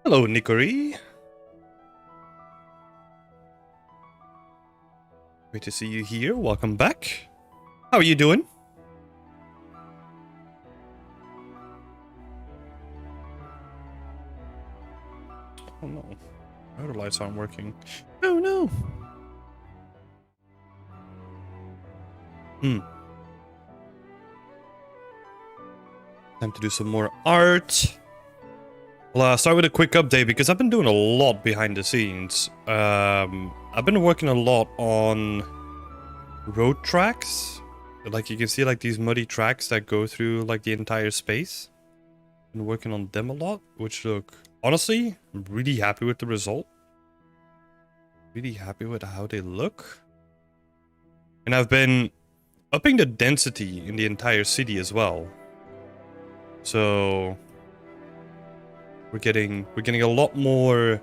Hello, Nikori. Great to see you here. Welcome back. How are you doing? Oh no. Outer lights aren't working. Oh no. Time to do some more art. Well, start with a quick update because I've been doing a lot behind the scenes. I've been working a lot on road tracks. Like you can see like these muddy tracks that go through like the entire space. Been working on them a lot, which look, honestly, I'm really happy with the result. Really happy with how they look. And I've been upping the density in the entire city as well. So we're getting a lot more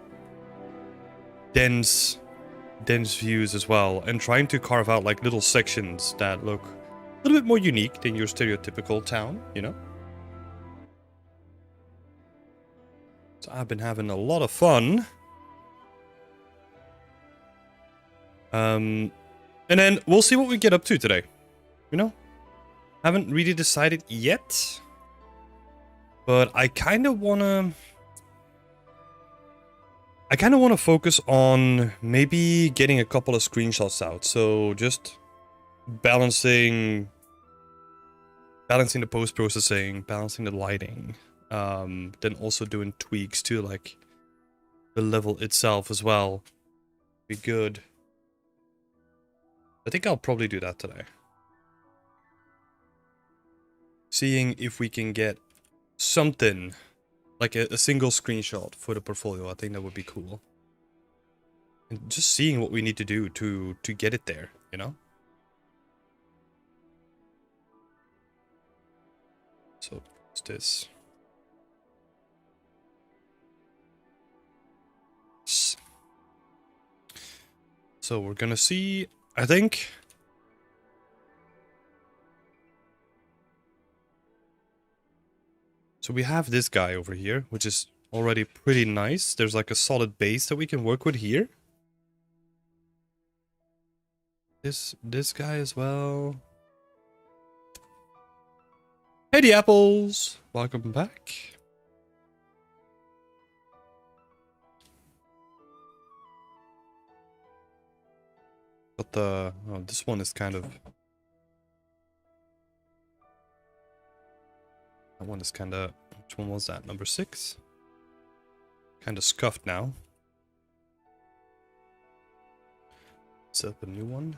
dense views as well, and trying to carve out like little sections that look a little bit more unique than your stereotypical town, you know? So I've been having a lot of fun. And then we'll see what we get up to today. You know? Haven't really decided yet. But I kind of want to focus on maybe getting a couple of screenshots out. So just balancing the post-processing, balancing the lighting. Then also doing tweaks to like the level itself as well. Be good. I think I'll probably do that today. Seeing if we can get something like a single screenshot for the portfolio. I think that would be cool. And just seeing what we need to do to get it there, you know? So, what's this? So we're gonna see, I think. So we have this guy over here, which is already pretty nice. There's like a solid base that we can work with here. This guy as well. Hey, the apples! Welcome back. But this one is kind of... That one is kind of... Which one was that? Number 6? Kind of scuffed now. Set up a new one.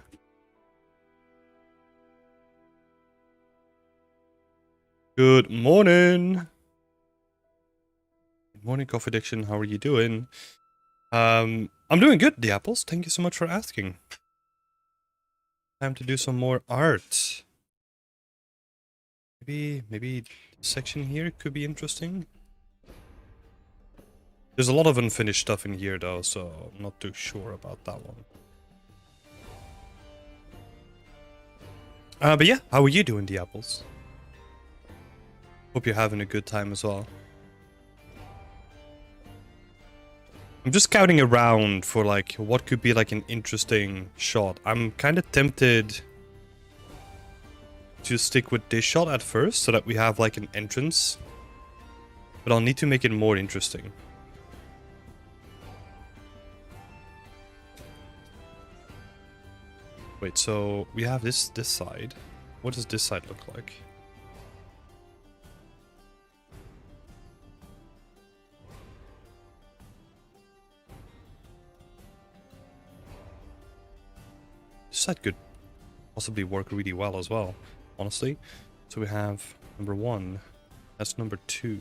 Good morning! Good morning, Coffee Addiction. How are you doing? I'm doing good, the apples. Thank you so much for asking. Time to do some more art. Maybe section here could be interesting. There's a lot of unfinished stuff in here though, so I'm not too sure about that one. But yeah, how are you doing, the apples? Hope you're having a good time as well. I'm just scouting around for like what could be like an interesting shot. I'm kind of tempted to stick with this shot at first so that we have like an entrance. But I'll need to make it more interesting. Wait, so we have this side. What does this side look like? This side could possibly work really well as well, honestly. So we have number 1. That's number 2.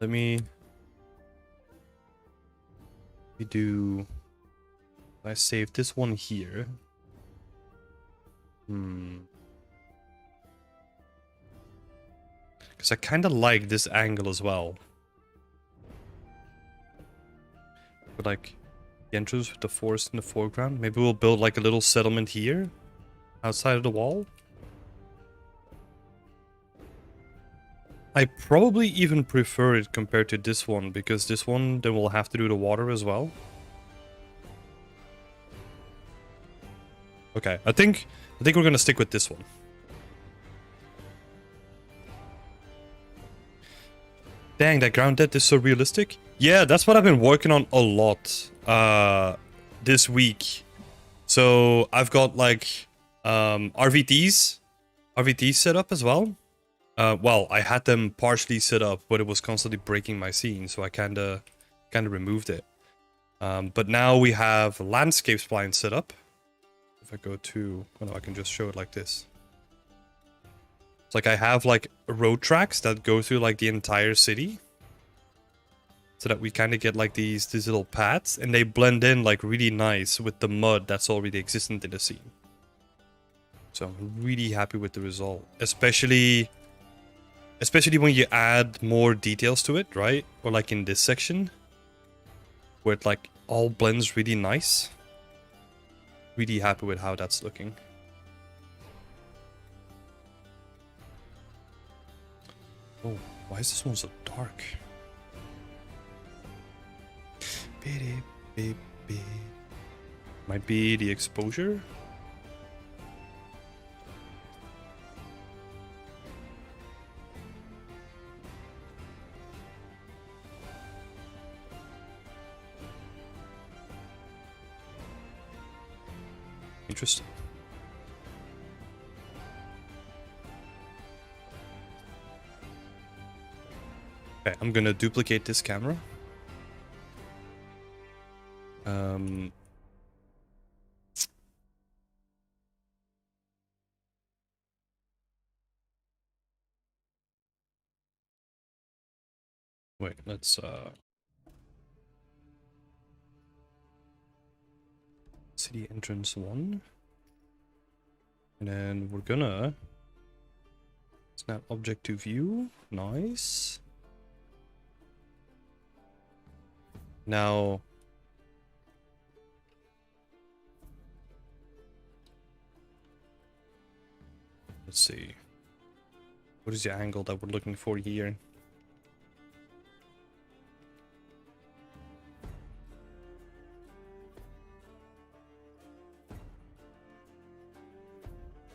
Let me do... I save this one here. Because I kind of like this angle as well. But like the entrance with the forest in the foreground. Maybe we'll build like a little settlement here outside of the wall. I probably even prefer it compared to this one, because this one then we'll have to do the water as well. Okay, I think we're gonna stick with this one. Dang, that ground depth is so realistic. Yeah, that's what I've been working on a lot this week. So I've got like RVTs set up as well. Well, I had them partially set up, but it was constantly breaking my scene, so I kinda removed it. But now we have landscape spline set up. If I go to, oh no, I can just show it like this. It's like I have like road tracks that go through like the entire city, so that we kind of get like these little paths, and they blend in like really nice with the mud that's already existent in the scene. So I'm really happy with the result, especially when you add more details to it, right? Or like in this section, where it like all blends really nice. Really happy with how that's looking. Oh, why is this one so dark? Might be the exposure. Interesting. Okay, I'm gonna duplicate this camera. Wait, let's city entrance 1. And then we're gonna snap object to view. Nice. Now let's see. What is the angle that we're looking for here?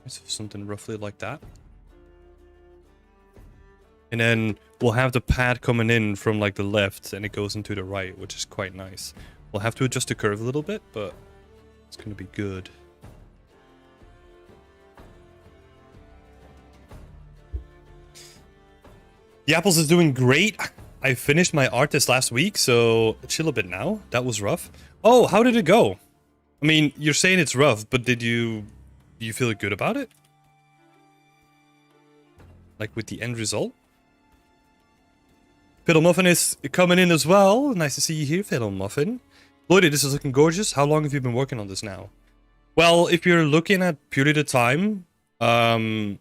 So something roughly like that. And then we'll have the pad coming in from like the left, and it goes into the right, which is quite nice. We'll have to adjust the curve a little bit, but it's gonna be good. The apples is doing great. I finished my art this last week, so chill a bit now. That was rough. Oh, how did it go? I mean, you're saying it's rough, but do you feel good about it? Like with the end result? Fiddle Muffin is coming in as well. Nice to see you here, Fiddle Muffin. Lloydie, this is looking gorgeous. How long have you been working on this now? Well, if you're looking at purely the time, in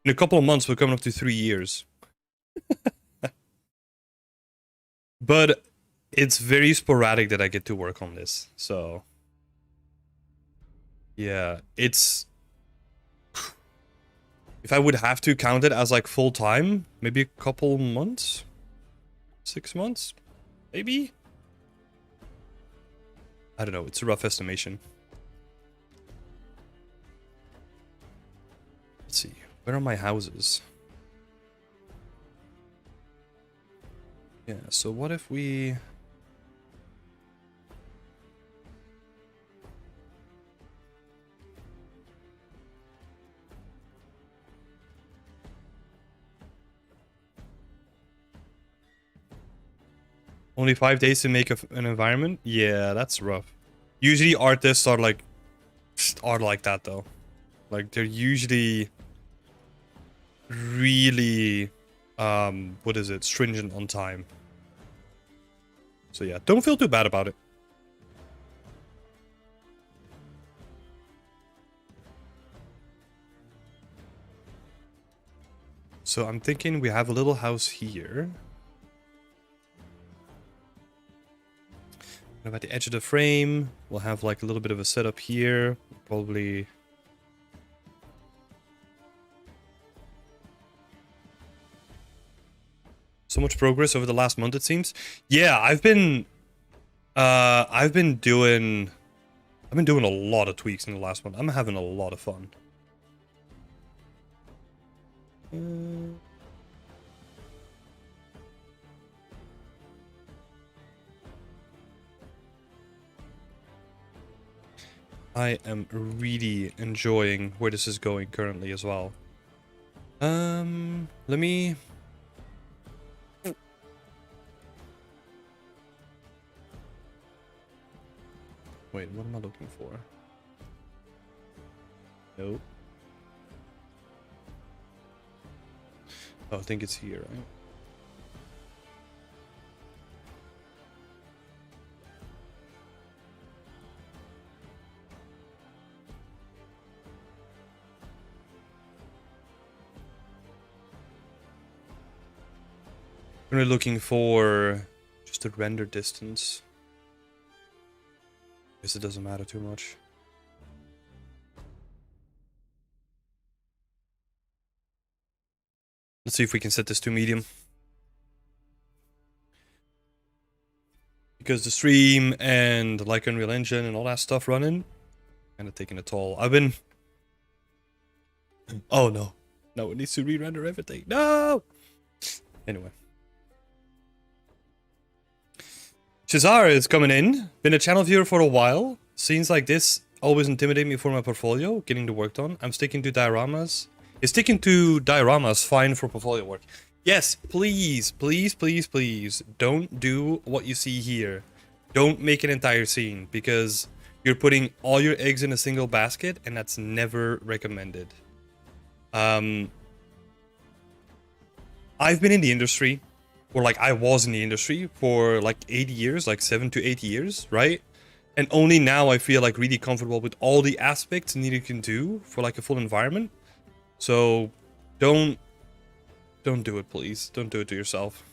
a couple of months, we're coming up to 3 years. But it's very sporadic that I get to work on this, so... Yeah, it's... If I would have to count it as like full time, maybe a couple months? 6 months? Maybe? I don't know, it's a rough estimation. Let's see, where are my houses? Yeah, so what if we... Only 5 days to make an environment? Yeah, that's rough. Usually artists are like that though. Like they're usually really what is it, stringent on time. So yeah, don't feel too bad about it. So I'm thinking we have a little house here. And at the edge of the frame, we'll have like a little bit of a setup here. Probably so much progress over the last month, it seems. Yeah, I've been doing a lot of tweaks in the last month. I'm having a lot of fun. I am really enjoying where this is going currently as well. Let me... Wait, what am I looking for? Nope. Oh, I think it's here, right? We're looking for just the render distance. Guess it doesn't matter too much. Let's see if we can set this to medium. Because the stream and like Unreal Engine and all that stuff running, kind of taking a toll. I've been... Oh no. No, it needs to re-render everything. No! Anyway. Shazar is coming in. Been a channel viewer for a while. Scenes like this always intimidate me for my portfolio, getting the work done. I'm sticking to dioramas. Is sticking to dioramas fine for portfolio work? Yes, please, please, please, please. Don't do what you see here. Don't make an entire scene, because you're putting all your eggs in a single basket, and that's never recommended. I've been in the industry, or like I was in the industry for like 8 years, like 7 to 8 years, right? And only now I feel like really comfortable with all the aspects needed can do for like a full environment. So don't do it, please. Don't do it to yourself.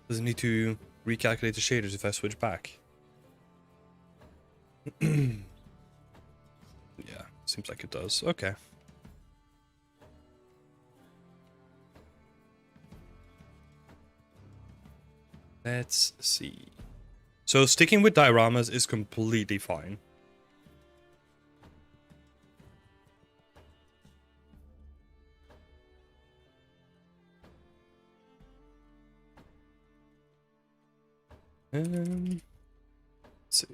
Does it need to recalculate the shaders if I switch back? Yeah, seems like it does. Okay. Let's see. So sticking with dioramas is completely fine. Let's see.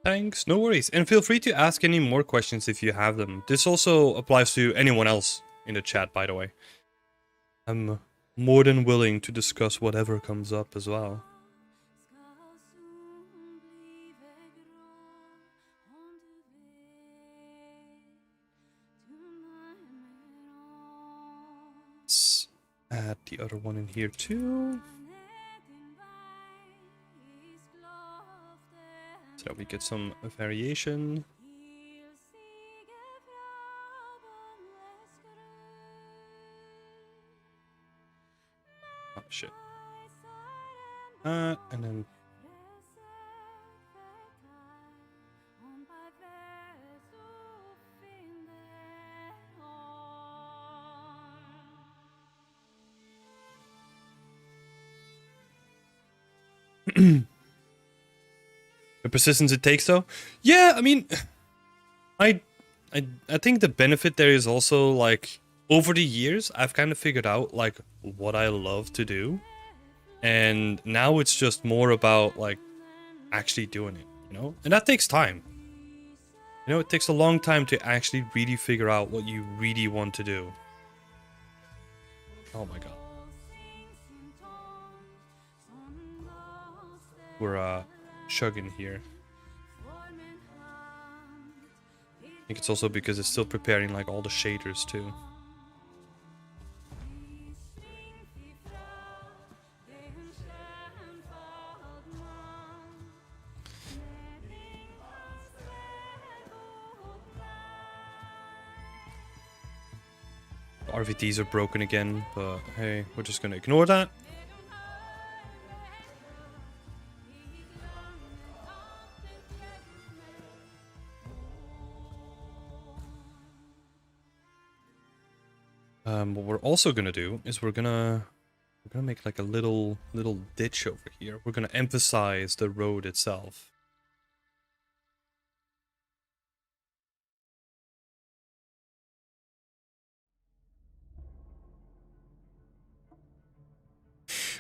Thanks, no worries. And feel free to ask any more questions if you have them. This also applies to anyone else in the chat, by the way. I'm more than willing to discuss whatever comes up as well. Let's add the other one in here too. So we get some variation. Oh shit. And then the persistence it takes, though. Yeah, I mean, I think the benefit there is also like over the years I've kind of figured out like what I love to do. And now it's just more about like actually doing it, you know? And that takes time. You know, it takes a long time to actually really figure out what you really want to do. Oh my god. We're chugging here. I think it's also because it's still preparing like all the shaders too. The RVTs are broken again, but hey, we're just gonna ignore that. What we're also gonna do is we're gonna make like a little ditch over here. We're gonna emphasize the road itself.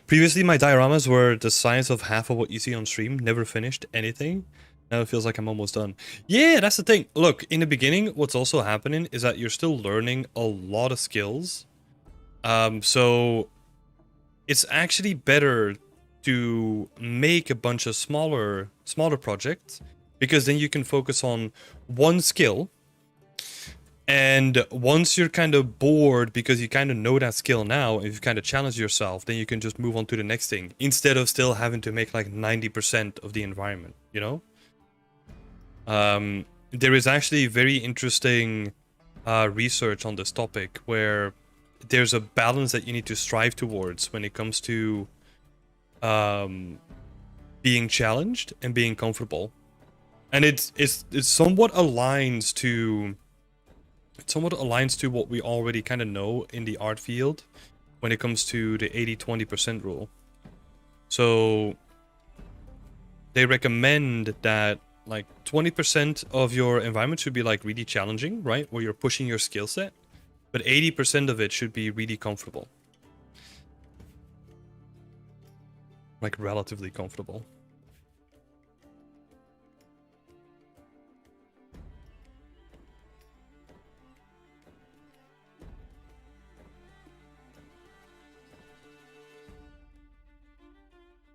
Previously, my dioramas were the size of half of what you see on stream. Never finished anything. Now it feels like I'm almost done. Yeah, that's the thing. Look, in the beginning, what's also happening is that you're still learning a lot of skills. So it's actually better to make a bunch of smaller projects, because then you can focus on one skill. And once you're kind of bored because you kind of know that skill now, and you've kind of challenged yourself, then you can just move on to the next thing instead of still having to make like 90% of the environment, you know? There is actually very interesting research on this topic where there's a balance that you need to strive towards when it comes to being challenged and being comfortable. And it somewhat aligns to what we already kind of know in the art field when it comes to the 80-20% rule. So they recommend that like 20% of your environment should be like really challenging, right? Where you're pushing your skill set, but 80% of it should be really comfortable. Like relatively comfortable.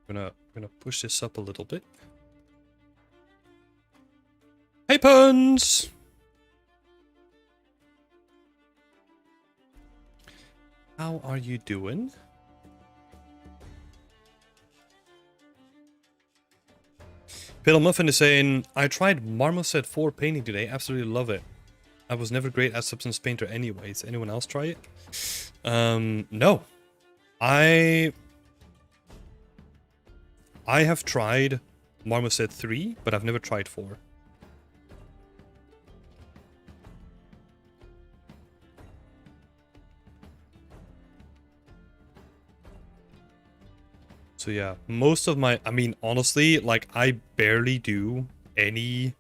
I'm gonna push this up a little bit. Hey, Puns! How are you doing? Piddle Muffin is saying, I tried Marmoset 4 painting today, absolutely love it. I was never great at Substance Painter anyways. Anyone else try it? No. I have tried Marmoset 3, but I've never tried 4. So yeah, most of my, I mean, honestly, like I barely do any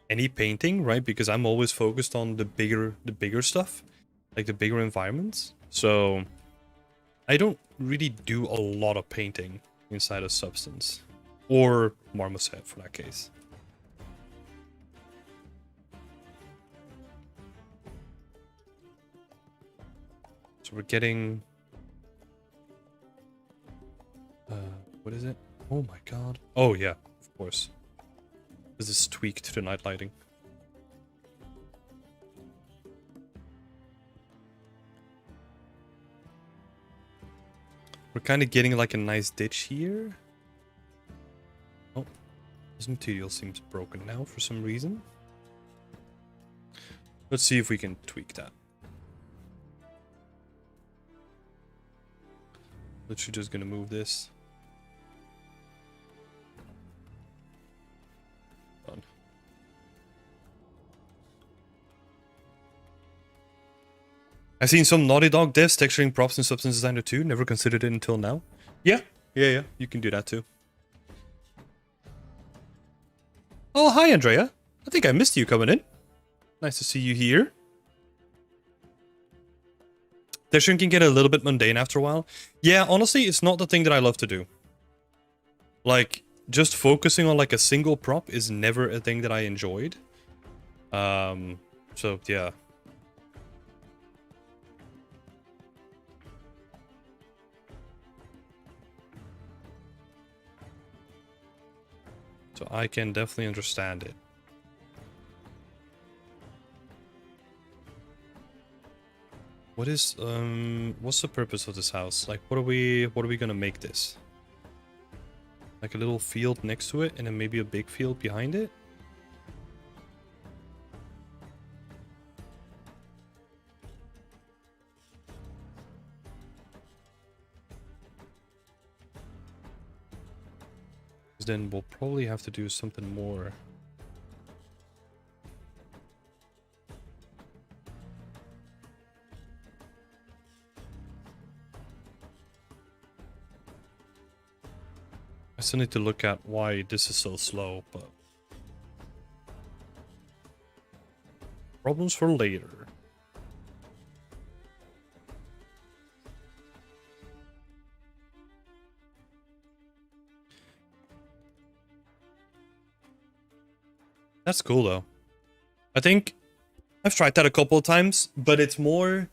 painting, right? Because I'm always focused on the bigger stuff, like the bigger environments. So I don't really do a lot of painting inside of Substance or Marmoset for that case. So we're getting what is it? Oh my god. Oh yeah, of course. This is tweaked to the night lighting. We're kind of getting like a nice ditch here. Oh, this material seems broken now for some reason. Let's see if we can tweak that. Literally just gonna move this. Done. I've seen some Naughty Dog devs texturing props in Substance Designer 2. Never considered it until now. Yeah. You can do that too. Oh, hi, Andrea. I think I missed you coming in. Nice to see you here. Texturing can get a little bit mundane after a while. Yeah, honestly, it's not the thing that I love to do. Like, just focusing on like a single prop is never a thing that I enjoyed. So yeah. So I can definitely understand it. What's the purpose of this house? Like, what are we gonna make this? Like a little field next to it, and then maybe a big field behind it? Then we'll probably have to do something more. I still need to look at why this is so slow, but problems for later. That's cool though. I think I've tried that a couple of times, but it's more...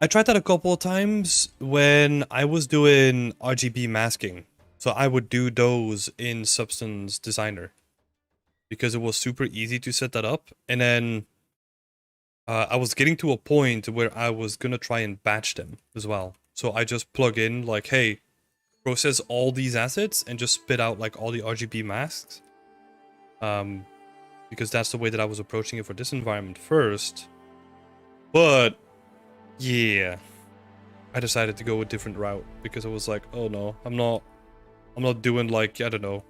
I tried that a couple of times when I was doing RGB masking. So I would do those in Substance Designer because it was super easy to set that up. And then I was getting to a point where I was going to try and batch them as well. So I just plug in like, hey, process all these assets and just spit out like all the RGB masks. Because that's the way that I was approaching it for this environment first. But yeah, I decided to go a different route because I was like, oh no, I'm not doing like, I don't know,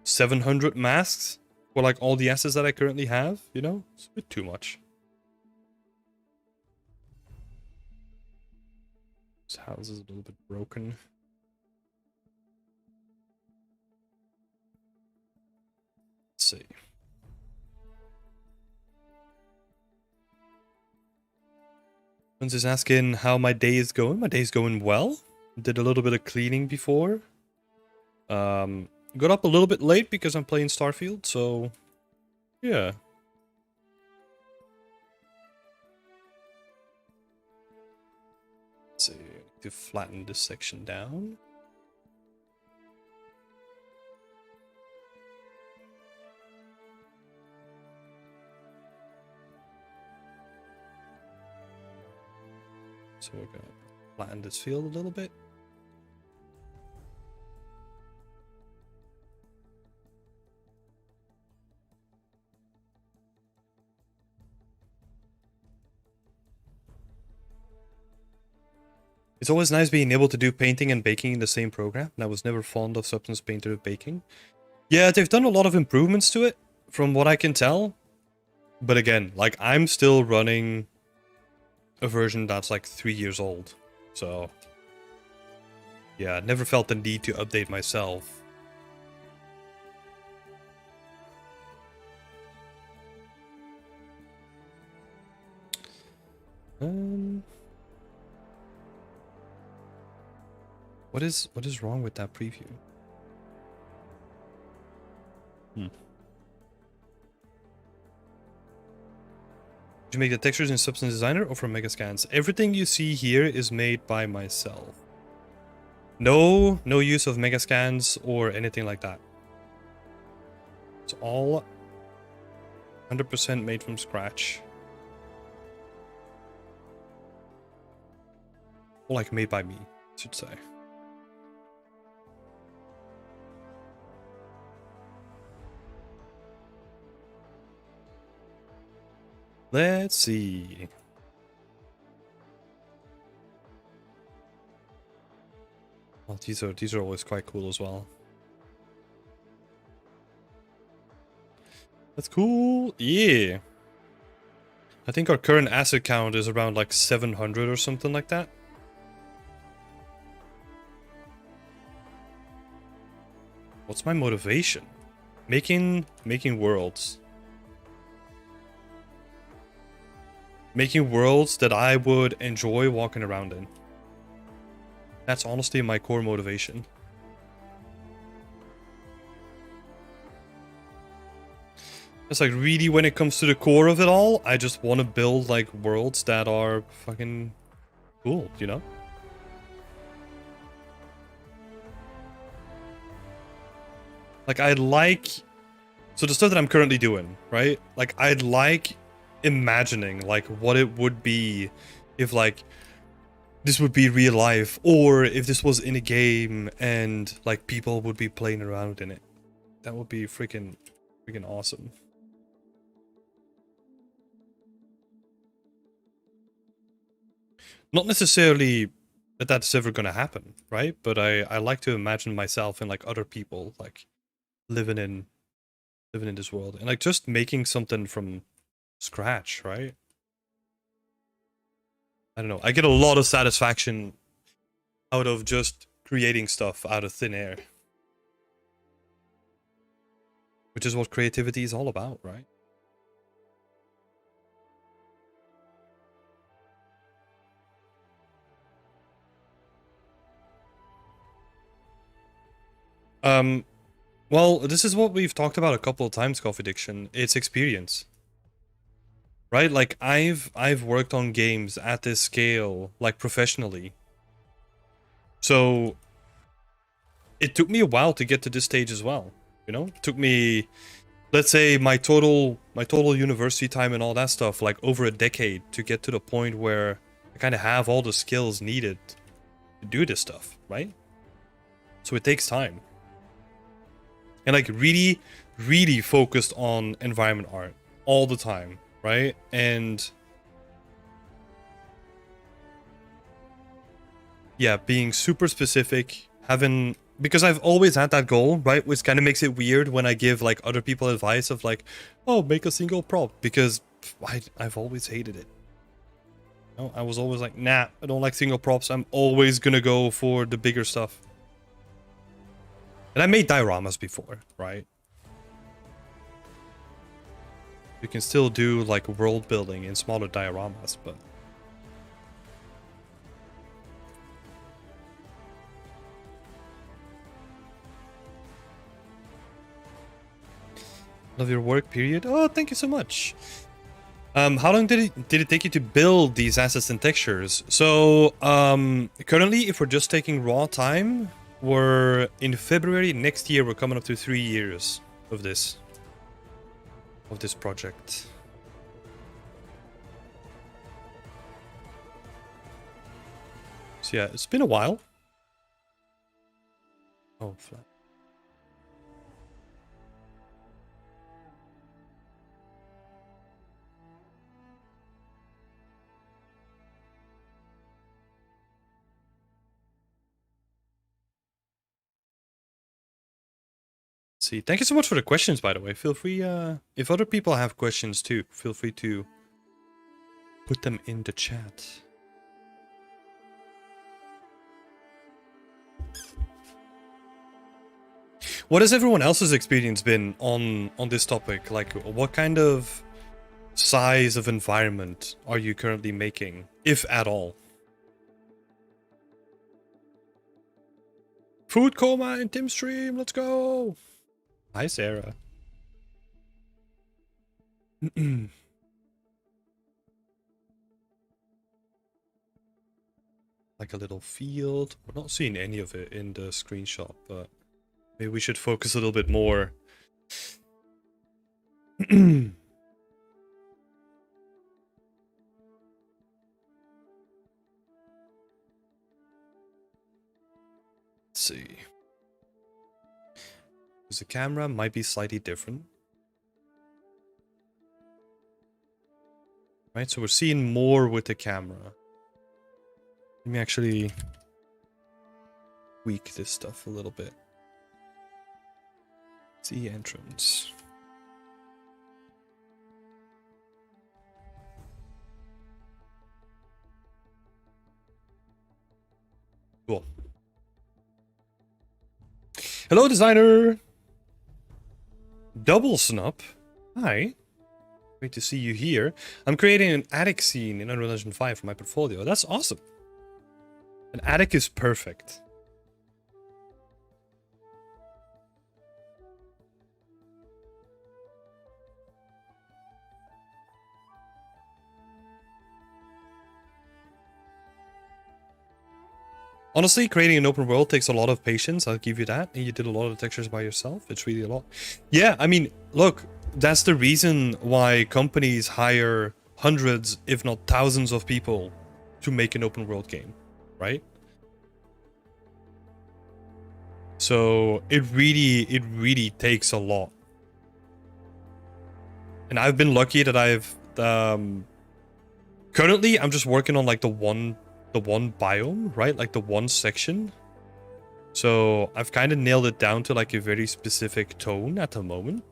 700 masks for like all the assets that I currently have, you know? It's a bit too much. This house is a little bit broken. Let's see. Someone's just asking how my day is going. My day is going well. Did a little bit of cleaning before. Got up a little bit late because I'm playing Starfield, so yeah. Let's see, I need to flatten this section down. So we're gonna flatten this field a little bit. It's always nice being able to do painting and baking in the same program, and I was never fond of Substance Painter baking. Yeah, they've done a lot of improvements to it, from what I can tell. But again, like, I'm still running a version that's like 3 years old. So yeah, never felt the need to update myself. What is wrong with that preview? Did you make the textures in Substance Designer or from Megascans? Everything you see here is made by myself. No use of Megascans or anything like that. It's all 100% made from scratch. Or like made by me, I should say. Let's see. Well, these are always quite cool as well. That's cool. Yeah. I think our current asset count is around like 700 or something like that. What's my motivation? Making worlds. making worlds that I would enjoy walking around in. That's honestly my core motivation. It's like really when it comes to the core of it all, I just want to build like worlds that are fucking cool, you know? Like I'd like, so the stuff that I'm currently doing, right? Like I'd like imagining like what it would be if like this would be real life, or if this was in a game and like people would be playing around in it. That would be freaking awesome. Not necessarily that that's ever gonna happen, right? But I like to imagine myself and like other people like living in this world and like just making something from scratch, right? I don't know. I get a lot of satisfaction out of just creating stuff out of thin air. Which is what creativity is all about, right? Well, this is what we've talked about a couple of times, Coffee Addiction. It's experience. Right? Like I've worked on games at this scale, like professionally. So it took me a while to get to this stage as well. You know? It took me, let's say my total university time and all that stuff, like over a decade to get to the point where I kind of have all the skills needed to do this stuff, right? So it takes time. And like really focused on environment art all the time, right? And yeah, being super specific, having, because I've always had that goal, right? Which kind of makes it weird when I give like other people advice of like, oh, make a single prop, because I've always hated it. You know, I was always like, nah, I don't like single props. I'm always gonna go for the bigger stuff. And I made dioramas before, right? You can still do like world building in smaller dioramas, but love your work, period. Oh, thank you so much. How long did it take you to build these assets and textures? So, currently, if we're just taking raw time, we're in February next year. We're coming up to 3 years of this project. So yeah, it's been a while. Oh, flat. See, thank you so much for the questions, by the way. Feel free, if other people have questions too, feel free to put them in the chat. What has everyone else's experience been on this topic? Like, what kind of size of environment are you currently making, if at all? Food coma in Tim stream, let's go! Hi, Sarah. Like a little field. We're not seeing any of it in the screenshot, but maybe we should focus a little bit more. Let's see. Because the camera might be slightly different. Right, so we're seeing more with the camera. Let me actually tweak this stuff a little bit. See entrance. Cool. Hello, designer. Double Snup. Hi. Great to see you here. I'm creating an attic scene in Unreal Engine 5 for my portfolio. That's awesome. An attic is perfect. Honestly, creating an open world takes a lot of patience. I'll give you that. And you did a lot of textures by yourself. It's really a lot. Yeah, I mean, look, that's the reason why companies hire hundreds, if not thousands of people to make an open world game, right? So it really takes a lot. And I've been lucky that I've currently I'm just working on like the one biome, right? Like the one section. So I've kind of nailed it down to like a very specific tone at the moment.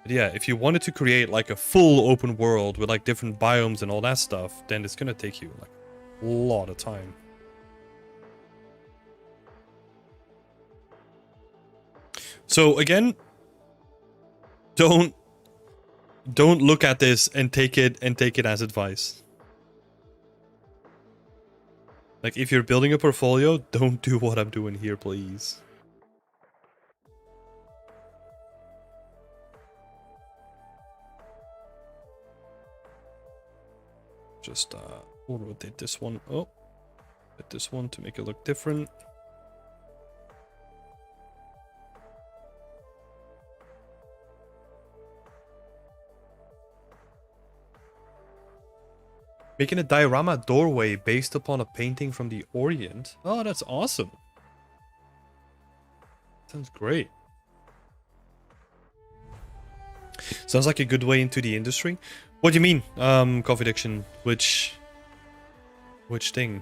But yeah, if you wanted to create like a full open world with like different biomes and all that stuff, then it's gonna take you like a lot of time. So again, don't look at this and take it as advice. Like, if you're building a portfolio, don't do what I'm doing here, please. Just, we'll rotate this one. Oh, hit this one to make it look different. Making a diorama doorway based upon a painting from the Orient. Oh, that's awesome. Sounds great. Sounds like a good way into the industry. What do you mean? Coffee addiction. Which thing?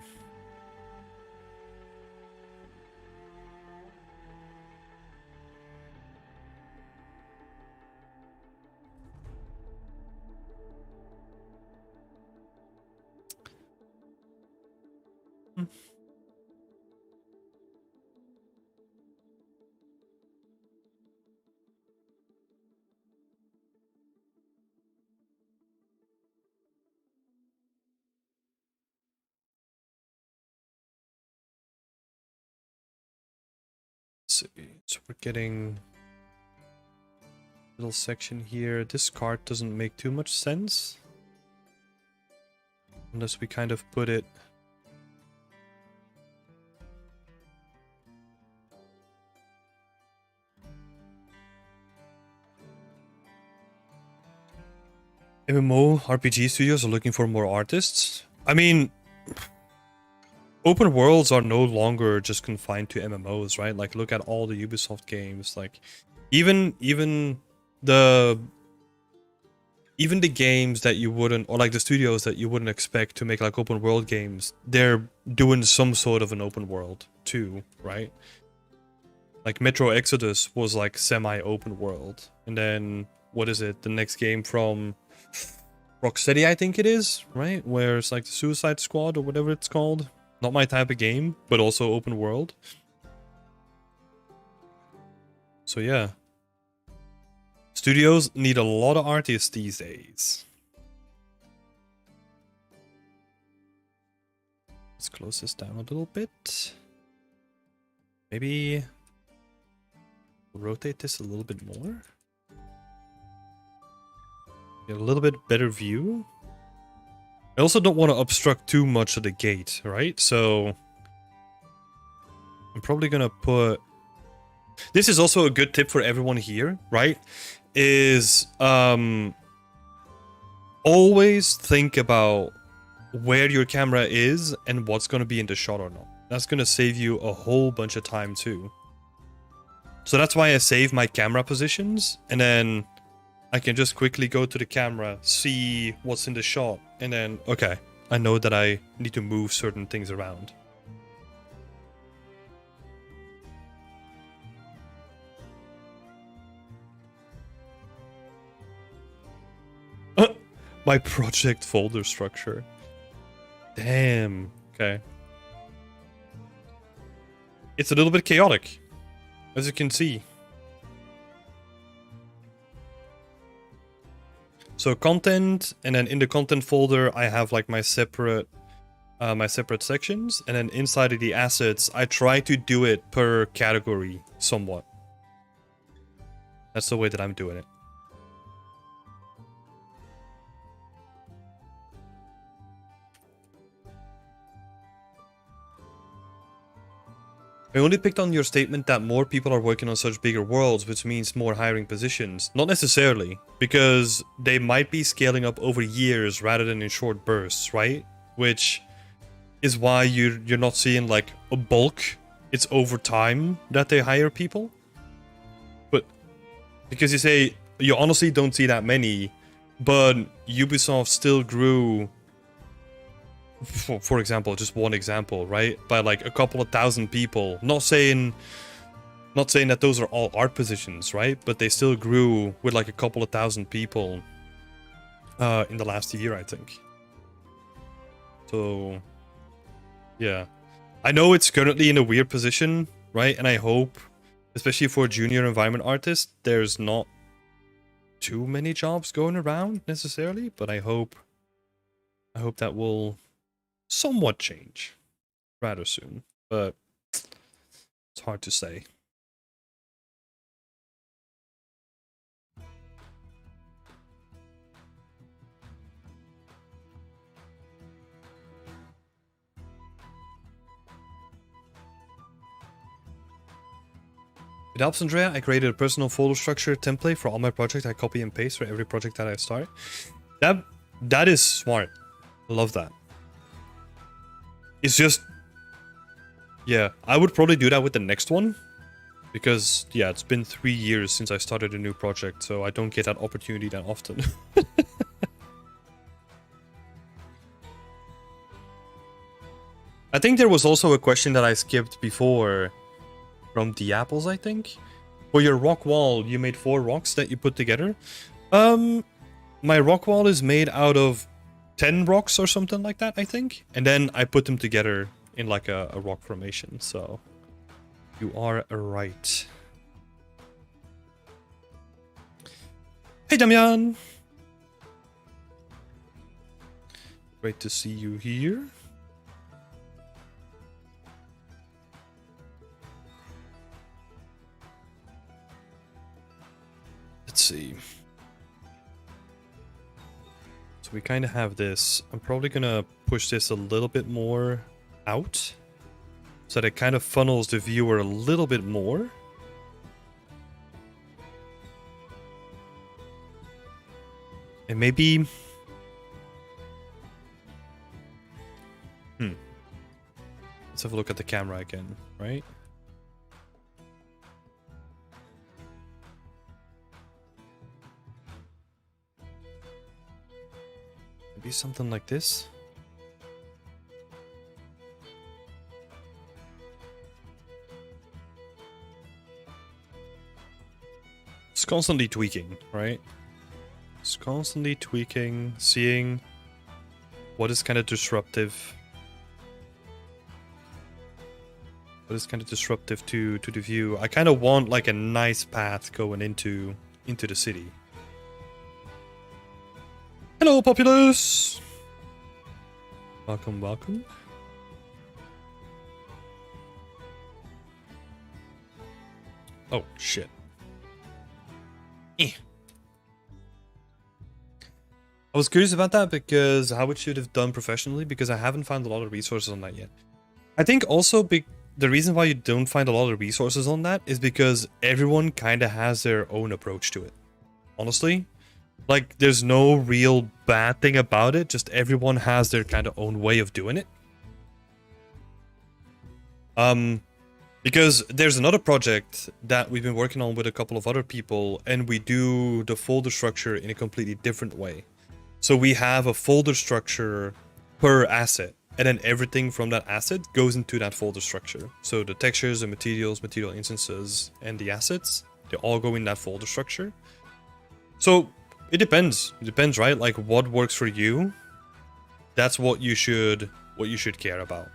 See, so we're getting a little section here. This card doesn't make too much sense unless we kind of put it MMO RPG studios are looking for more artists. I mean, open worlds are no longer just confined to MMOs, right? Like, look at all the Ubisoft games. Like, even the games that you wouldn't, or like the studios that you wouldn't expect to make like open world games, they're doing some sort of an open world too, right? Like Metro Exodus was like semi-open world, and then what is it? The next game from Rocksteady, I think it is, right? Where it's like the Suicide Squad or whatever it's called. Not my type of game, but also open world. So yeah. Studios need a lot of artists these days. Let's close this down a little bit. Maybe rotate this a little bit more. Get a little bit better view. I also don't want to obstruct too much of the gate, right? So I'm probably gonna put... This is also a good tip for everyone here, right? Is always think about where your camera is and what's gonna be in the shot or not. That's gonna save you a whole bunch of time too. So that's why I save my camera positions, and then I can just quickly go to the camera, see what's in the shot, and then, okay, I know that I need to move certain things around. My project folder structure. Damn. Okay. It's a little bit chaotic, as you can see. So content, and then in the content folder, I have like my separate sections, and then inside of the assets, I try to do it per category somewhat. That's the way that I'm doing it. I only picked on your statement that more people are working on such bigger worlds, which means more hiring positions. Not necessarily, because they might be scaling up over years rather than in short bursts, right? Which is why you're not seeing like a bulk. It's over time that they hire people. But because you honestly don't see that many, but Ubisoft still grew, for example, just one example, right? By like a couple of thousand people. Not saying that those are all art positions, right? But they still grew with like a couple of thousand people in the last year, I think. So, yeah. I know it's currently in a weird position, right? And I hope, especially for junior environment artists, there's not too many jobs going around necessarily, but I hope that will somewhat change rather soon, but it's hard to say. It helps, Andrea. I created a personal folder structure template for all my projects. I copy and paste for every project that I start. That is smart. I love that. It's just, yeah, I would probably do that with the next one. Because, yeah, it's been 3 years since I started a new project, so I don't get that opportunity that often. I think there was also a question that I skipped before from the apples, I think. For your rock wall, you made 4 rocks that you put together. My rock wall is made out of 10 rocks or something like that, I think. And then I put them together in like a rock formation, so you are right. Hey, Damian! Great to see you here. Let's see. So we kind of have this. I'm probably gonna push this a little bit more out, so that it kind of funnels the viewer a little bit more. And maybe... Let's have a look at the camera again, right? Maybe something like this. It's constantly tweaking, right? It's constantly tweaking, seeing what is kind of disruptive. What is kind of disruptive to the view. I kind of want like a nice path going into the city. Hello, Populous! Welcome, welcome. Oh, shit. I was curious about that because how it should have done professionally, because I haven't found a lot of resources on that yet. I think also the reason why you don't find a lot of resources on that is because everyone kind of has their own approach to it. Honestly. Like, there's no real bad thing about it, just everyone has their kind of own way of doing it. Because there's another project that we've been working on with a couple of other people, and we do the folder structure in a completely different way. So we have a folder structure per asset, and then everything from that asset goes into that folder structure. So the textures, the materials, material instances, and the assets, they all go in that folder structure. So it depends. It depends, right? Like what works for you, that's what you should care about.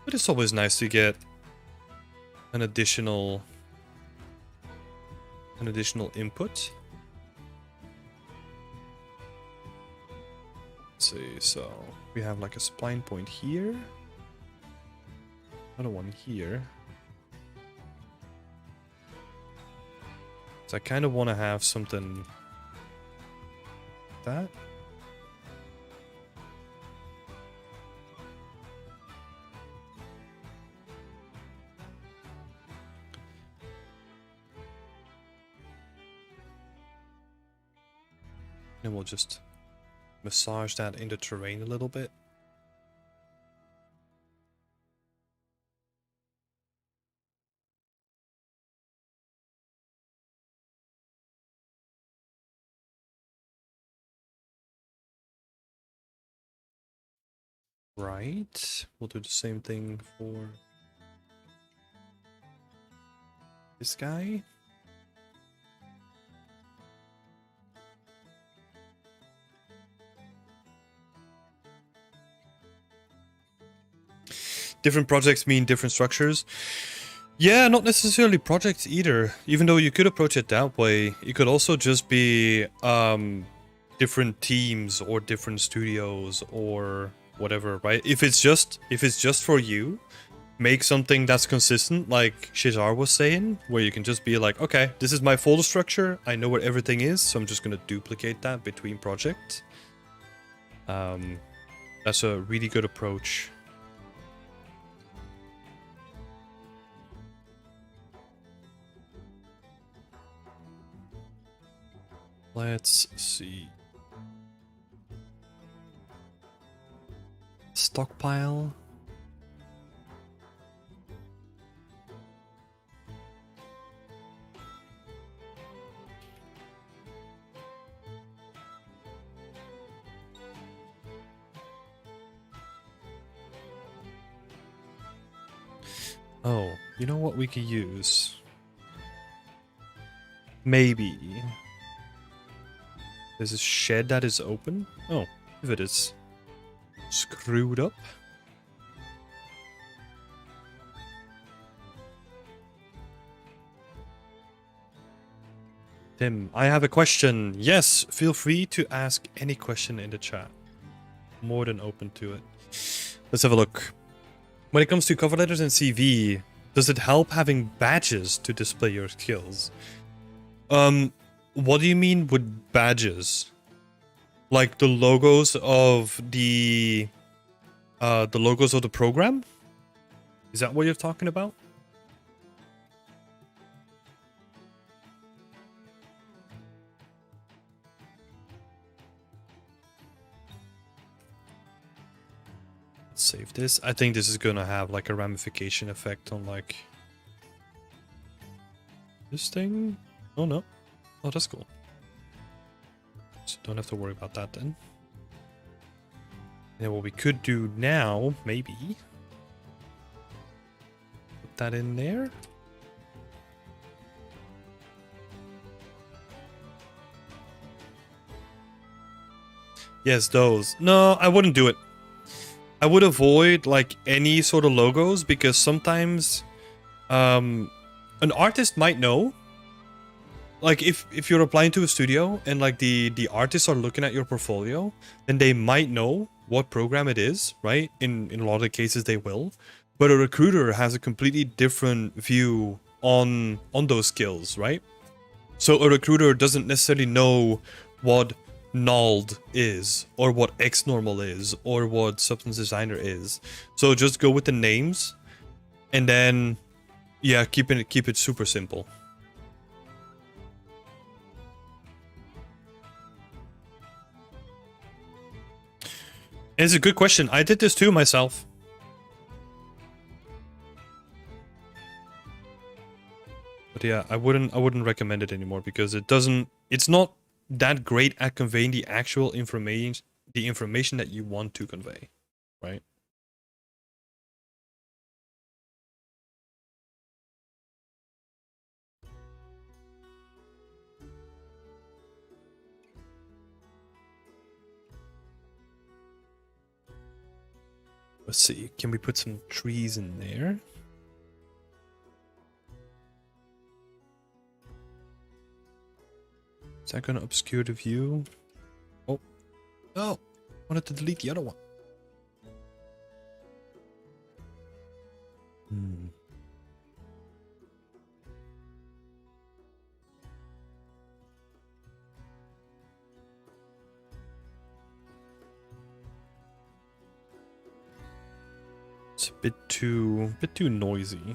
But it's always nice to get an additional input. Let's see, so we have like a spline point here, another one here. So I kind of want to have something like that. And we'll just massage that in the terrain a little bit. Right. We'll do the same thing for this guy. Different projects mean different structures. Yeah, not necessarily projects either. Even though you could approach it that way, it could also just be different teams or different studios or whatever, right? If it's just for you, make something that's consistent, like Shizar was saying, where you can just be like, okay, this is my folder structure. I know where everything is, so I'm just gonna duplicate that between projects. That's a really good approach. Let's see. Stockpile. Oh, you know what we could use? Maybe. There's a shed that is open. Oh, if it is screwed up. Tim, I have a question. Yes, feel free to ask any question in the chat. More than open to it. Let's have a look. When it comes to cover letters and CV, does it help having badges to display your skills? What do you mean with badges? Like the logos of the program? Is that what you're talking about? Let's save this. I think this is gonna have like a ramification effect on like this thing. Oh no. Oh, that's cool. So don't have to worry about that then. And what we could do now, maybe, put that in there. Yes, those. No, I wouldn't do it. I would avoid like any sort of logos because sometimes an artist might know. Like if you're applying to a studio and like the artists are looking at your portfolio, then they might know what program it is, right? In a lot of cases they will. But a recruiter has a completely different view on those skills, right? So a recruiter doesn't necessarily know what nulled is or what xnormal is or what substance designer is. So just go with the names and then yeah, keep it super simple. It's a good question. I did this too myself. But yeah, I wouldn't recommend it anymore because it's not that great at conveying the actual information that you want to convey, right? Let's see. Can we put some trees in there? Is that gonna obscure the view? Oh, no! I wanted to delete the other one. Hmm. It's a bit too noisy.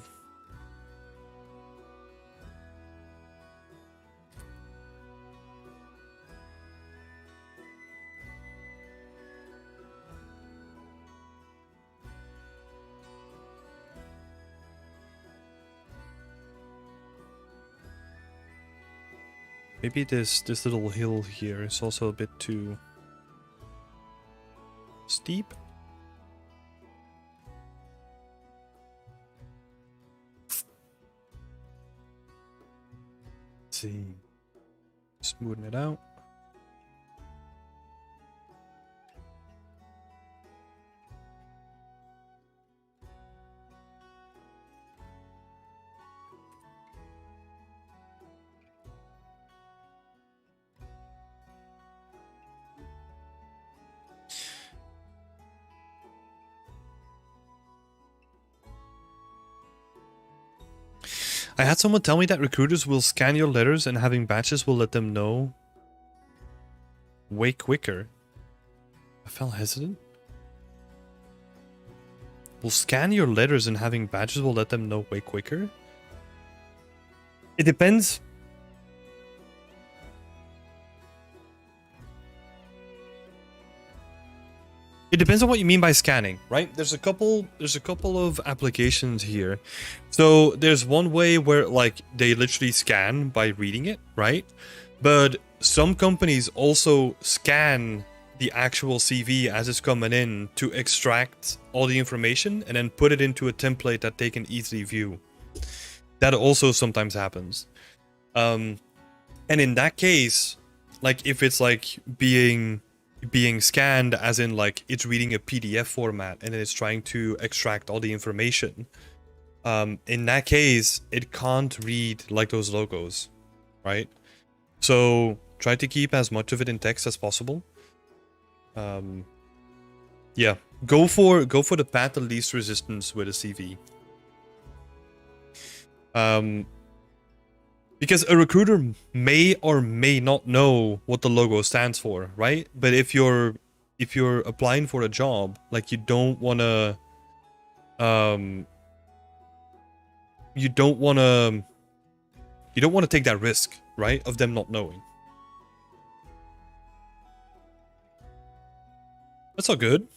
Maybe this little hill here is also a bit too steep. Let's see. Smoothing it out. I had someone tell me that recruiters will scan your letters and having badges will let them know way quicker. I felt hesitant. Will scan your letters and having badges will let them know way quicker? It depends. It depends on what you mean by scanning, right? There's a couple of applications here. So there's one way where like they literally scan by reading it, right? But some companies also scan the actual CV as it's coming in to extract all the information and then put it into a template that they can easily view. That also sometimes happens. And in that case, like if it's like being scanned as in like it's reading a PDF format and then it's trying to extract all the information, in that case it can't read like those logos, right? So try to keep as much of it in text as possible. Yeah, go for the path of least resistance with a CV. Because a recruiter may or may not know what the logo stands for, right? But if you're applying for a job, like you don't want to take that risk, right? Of them not knowing. That's all good.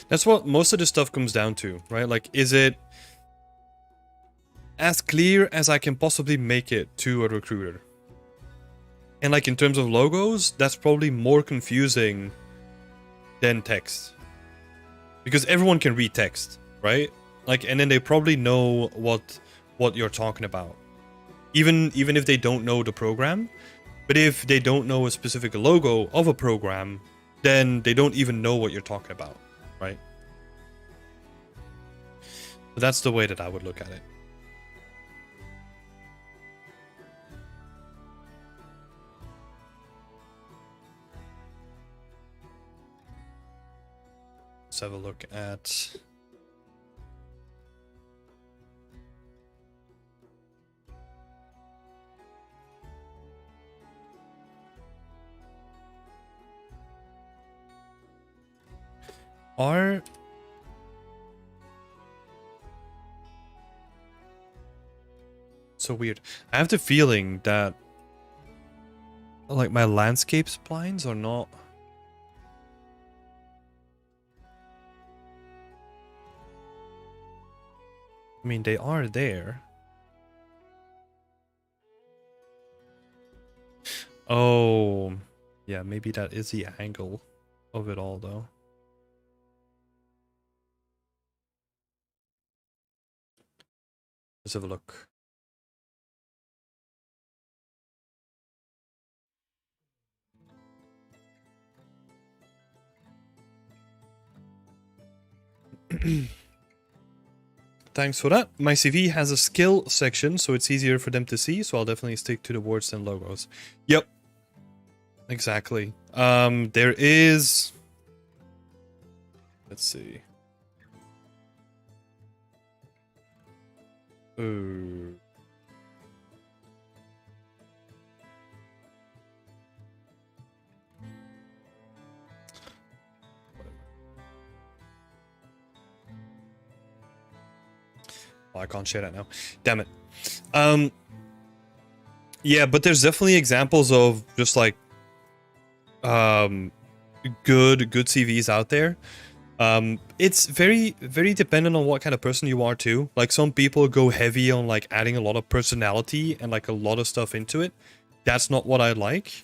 That's what most of this stuff comes down to, right? Like, is it as clear as I can possibly make it to a recruiter? And like in terms of logos, that's probably more confusing than text. Because everyone can read text, right? Like, and then they probably know what you're talking about. Even if they don't know the program. But if they don't know a specific logo of a program, then they don't even know what you're talking about, right? So that's the way that I would look at it. Let's have a look at... Are... So weird. I have the feeling that like my landscape splines are not... I mean, they are there. Oh, yeah, maybe that is the angle of it all, though. Let's have a look. Thanks for that. My CV has a skill section, so it's easier for them to see, so I'll definitely stick to the words and logos. Yep. Exactly. There is... Let's see. Ooh. Oh, I can't share that now. Damn it. Yeah, but there's definitely examples of just like good CVs out there. It's very dependent on what kind of person you are too. Like some people go heavy on like adding a lot of personality and like a lot of stuff into it. That's not what I like.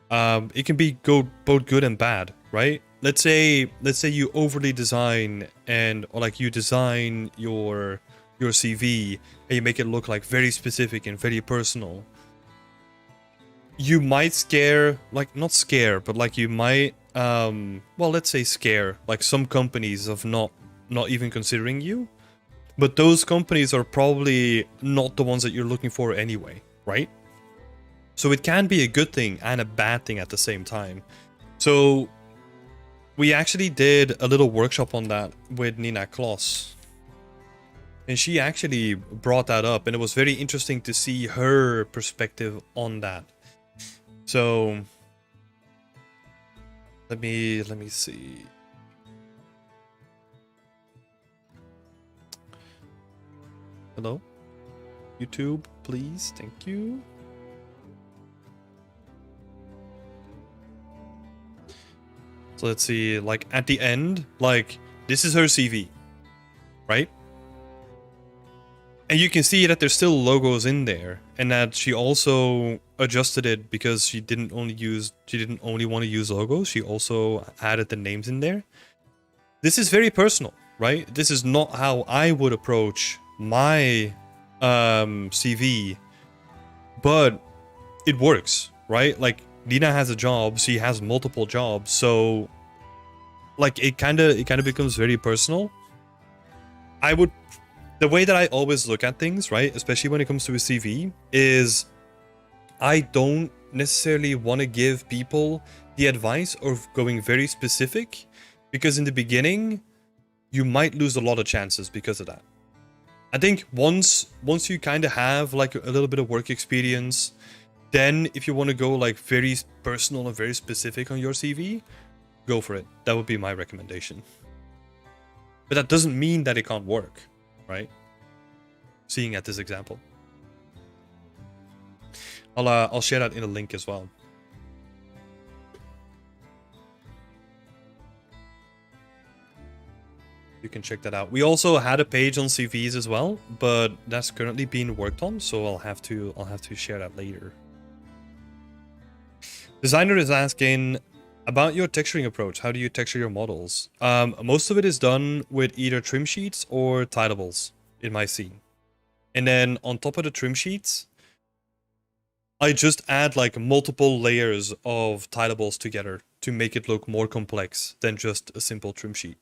It can be both good and bad, right? Let's say you overly design or like you design your CV and you make it look like very specific and very personal. You might scare, like not scare, but like you might well, let's say scare like some companies of not even considering you. But those companies are probably not the ones that you're looking for anyway, right? So it can be a good thing and a bad thing at the same time. So we actually did a little workshop on that with Nina Kloss. And she actually brought that up, and it was very interesting to see her perspective on that. So let me see. Hello? YouTube, please. Thank you. So let's see, like at the end, like this is her CV, right? And you can see that there's still logos in there, and that she also adjusted it because she didn't only want to use logos, she also added the names in there. This is very personal, right? This is not how I would approach my CV, but it works, right? Like Nina has a job, she has multiple jobs, so like it kind of becomes very personal. The way that I always look at things, right, especially when it comes to a CV, is I don't necessarily want to give people the advice of going very specific, because in the beginning you might lose a lot of chances because of that. I think once you kind of have like a little bit of work experience, then if you want to go like very personal and very specific on your CV, go for it. That would be my recommendation. But that doesn't mean that it can't work, right? Seeing at this example. I'll share that in a link as well. You can check that out. We also had a page on CVs as well, but that's currently being worked on, so I'll have to share that later. Designer is asking about your texturing approach. How do you texture your models? Most of it is done with either trim sheets or titleables in my scene. And then on top of the trim sheets, I just add like multiple layers of titleables together to make it look more complex than just a simple trim sheet.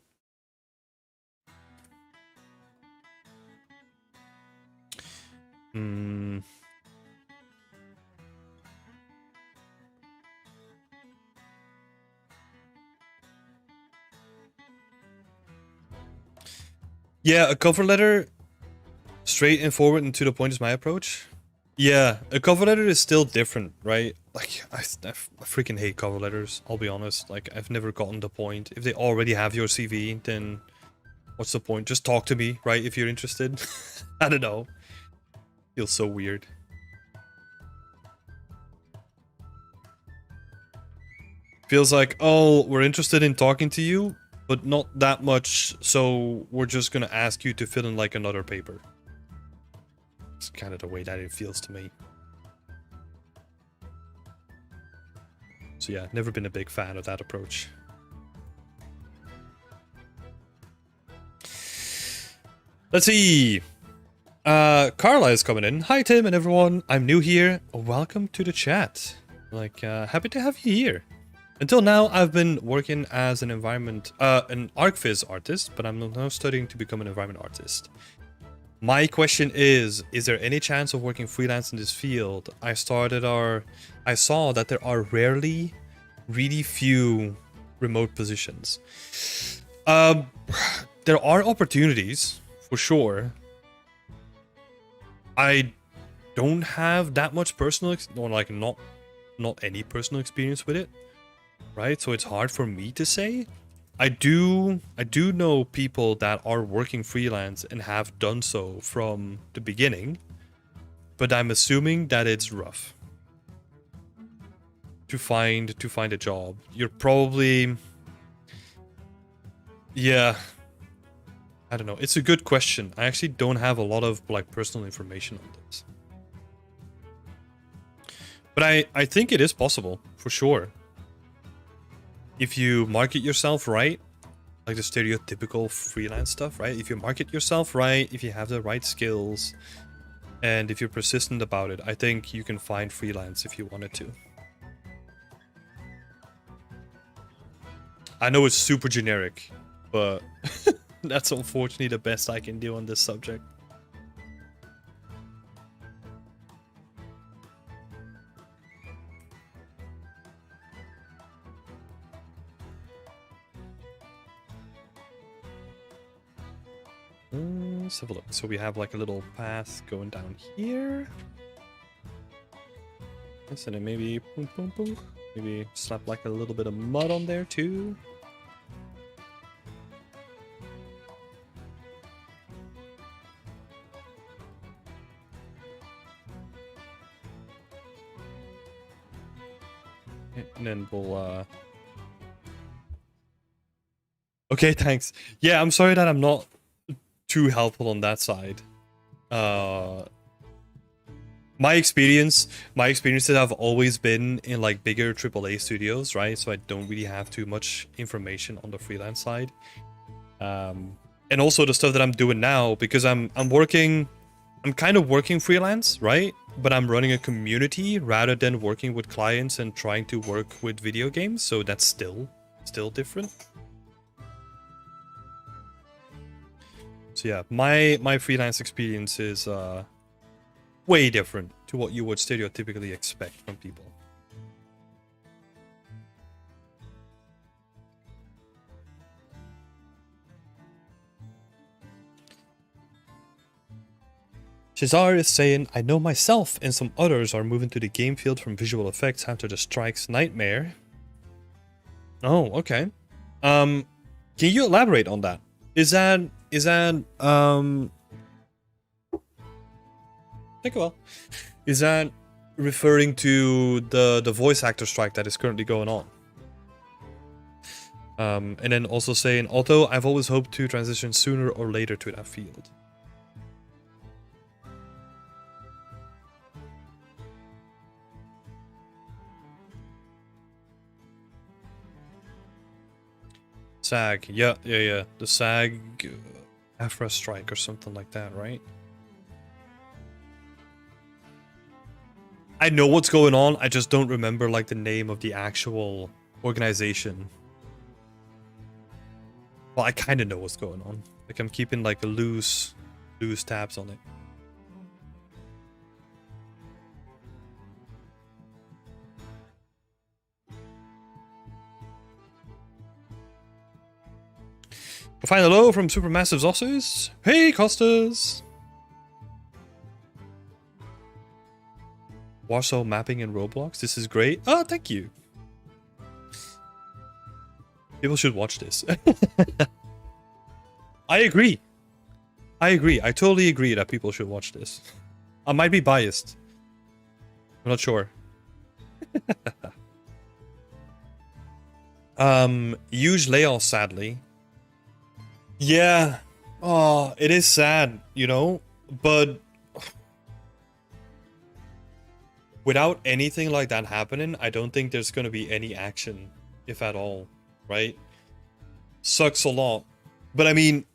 Yeah, a cover letter, straight and forward and to the point is my approach. Yeah, a cover letter is still different, right? Like, I freaking hate cover letters, I'll be honest. Like, I've never gotten the point. If they already have your CV, then what's the point? Just talk to me, right, if you're interested. I don't know. Feels so weird. Feels like, oh, we're interested in talking to you, but not that much, so we're just gonna ask you to fill in like another paper. It's kind of the way that it feels to me. So yeah, never been a big fan of that approach. Let's see. Carla is coming in. Hi Tim and everyone. I'm new here. Welcome to the chat. Like, happy to have you here. Until now, I've been working as an an ArcViz artist, but I'm now studying to become an environment artist. My question is there any chance of working freelance in this field? I saw that there are really few remote positions. There are opportunities, for sure. I don't have that much not any personal experience with it, right? So it's hard for me to say. I do know people that are working freelance and have done so from the beginning, but I'm assuming that it's rough to find a job. You're probably, yeah, I don't know. It's a good question. I actually don't have a lot of like personal information on this, but I think it is possible for sure. If you market yourself right, like the stereotypical freelance stuff, right? If you market yourself right, if you have the right skills, and if you're persistent about it, I think you can find freelance if you wanted to. I know it's super generic, but that's unfortunately the best I can do on this subject. Let's have a look. So we have like a little path going down here. Yes, and then maybe boom, boom, boom. Maybe slap like a little bit of mud on there too. And then we'll okay, thanks. Yeah, I'm sorry that I'm not too helpful on that side. My experiences have always been in like bigger AAA studios, right? So I don't really have too much information on the freelance side. And also the stuff that I'm doing now, because I'm kind of working freelance, right? But I'm running a community rather than working with clients and trying to work with video games, so that's still different. So yeah, my freelance experience is way different to what you would stereotypically expect from people. Shazar is saying, I know myself and some others are moving to the game field from visual effects after the strike's nightmare. Oh, okay. Can you elaborate on that? Is that think well. Is that referring to the voice actor strike that is currently going on? And then also saying, although I've always hoped to transition sooner or later to that field. SAG, yeah. The SAG AFRA strike or something like that, right? I know what's going on, I just don't remember like the name of the actual organization. Well, I kind of know what's going on. Like I'm keeping like a loose tabs on it. We'll find hello from Supermassive Zossus. Hey, Costas! Warsaw mapping in Roblox. This is great. Oh, thank you. People should watch this. I agree. I totally agree that people should watch this. I might be biased. I'm not sure. Huge layoffs, sadly. Yeah. Oh, it is sad, you know? But without anything like that happening, I don't think there's going to be any action, if at all, right? Sucks a lot. But I mean,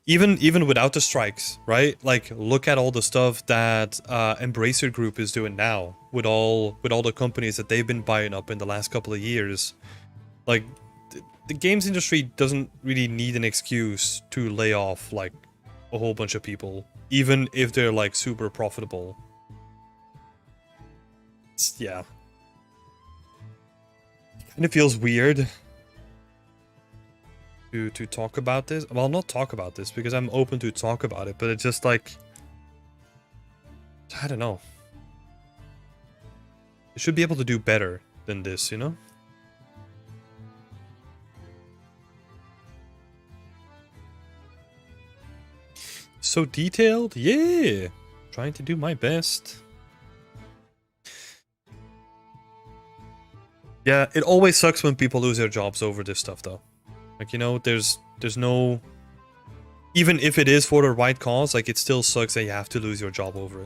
even without the strikes, right? Like, look at all the stuff that Embracer Group is doing now with all the companies that they've been buying up in the last couple of years. Like, the games industry doesn't really need an excuse to lay off like a whole bunch of people, even if they're like super profitable. Yeah, and it feels weird to talk about this. Well, not talk about this because I'm open to talk about it, but it's just like, I don't know. You should be able to do better than this, you know? So detailed? Yeah! Trying to do my best. Yeah, it always sucks when people lose their jobs over this stuff, though. Like, you know, there's no... Even if it is for the right cause, like, it still sucks that you have to lose your job over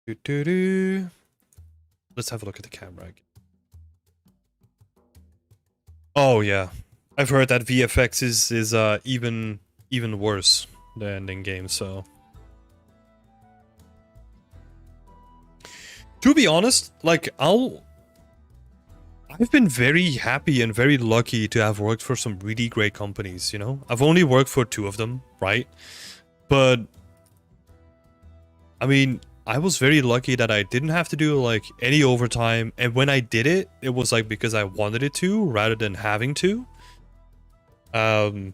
it. Let's have a look at the camera again. Oh, yeah. I've heard that VFX is even worse than in games, so... To be honest, like, I've been very happy and very lucky to have worked for some really great companies, you know? I've only worked for 2 of them, right? But, I mean, I was very lucky that I didn't have to do, like, any overtime. And when I did it, it was, like, because I wanted it to, rather than having to. The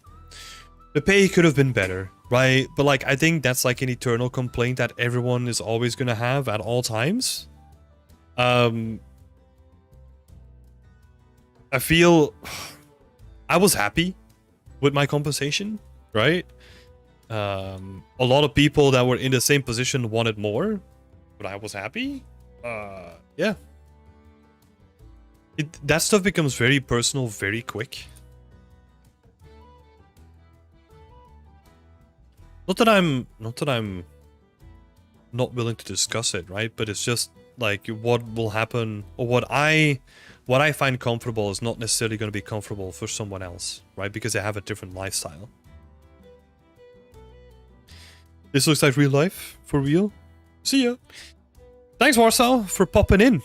pay could have been better, right? But, like, I think that's, like, an eternal complaint that everyone is always gonna have at all times. I feel I was happy with my compensation, right? A lot of people that were in the same position wanted more, but I was happy. Yeah. That stuff becomes very personal very quick. Not that I'm not willing to discuss it, right? But it's just like what will happen, or what I find comfortable is not necessarily going to be comfortable for someone else, right? Because they have a different lifestyle. This looks like real life, for real. See ya. Thanks, Warsaw, for popping in.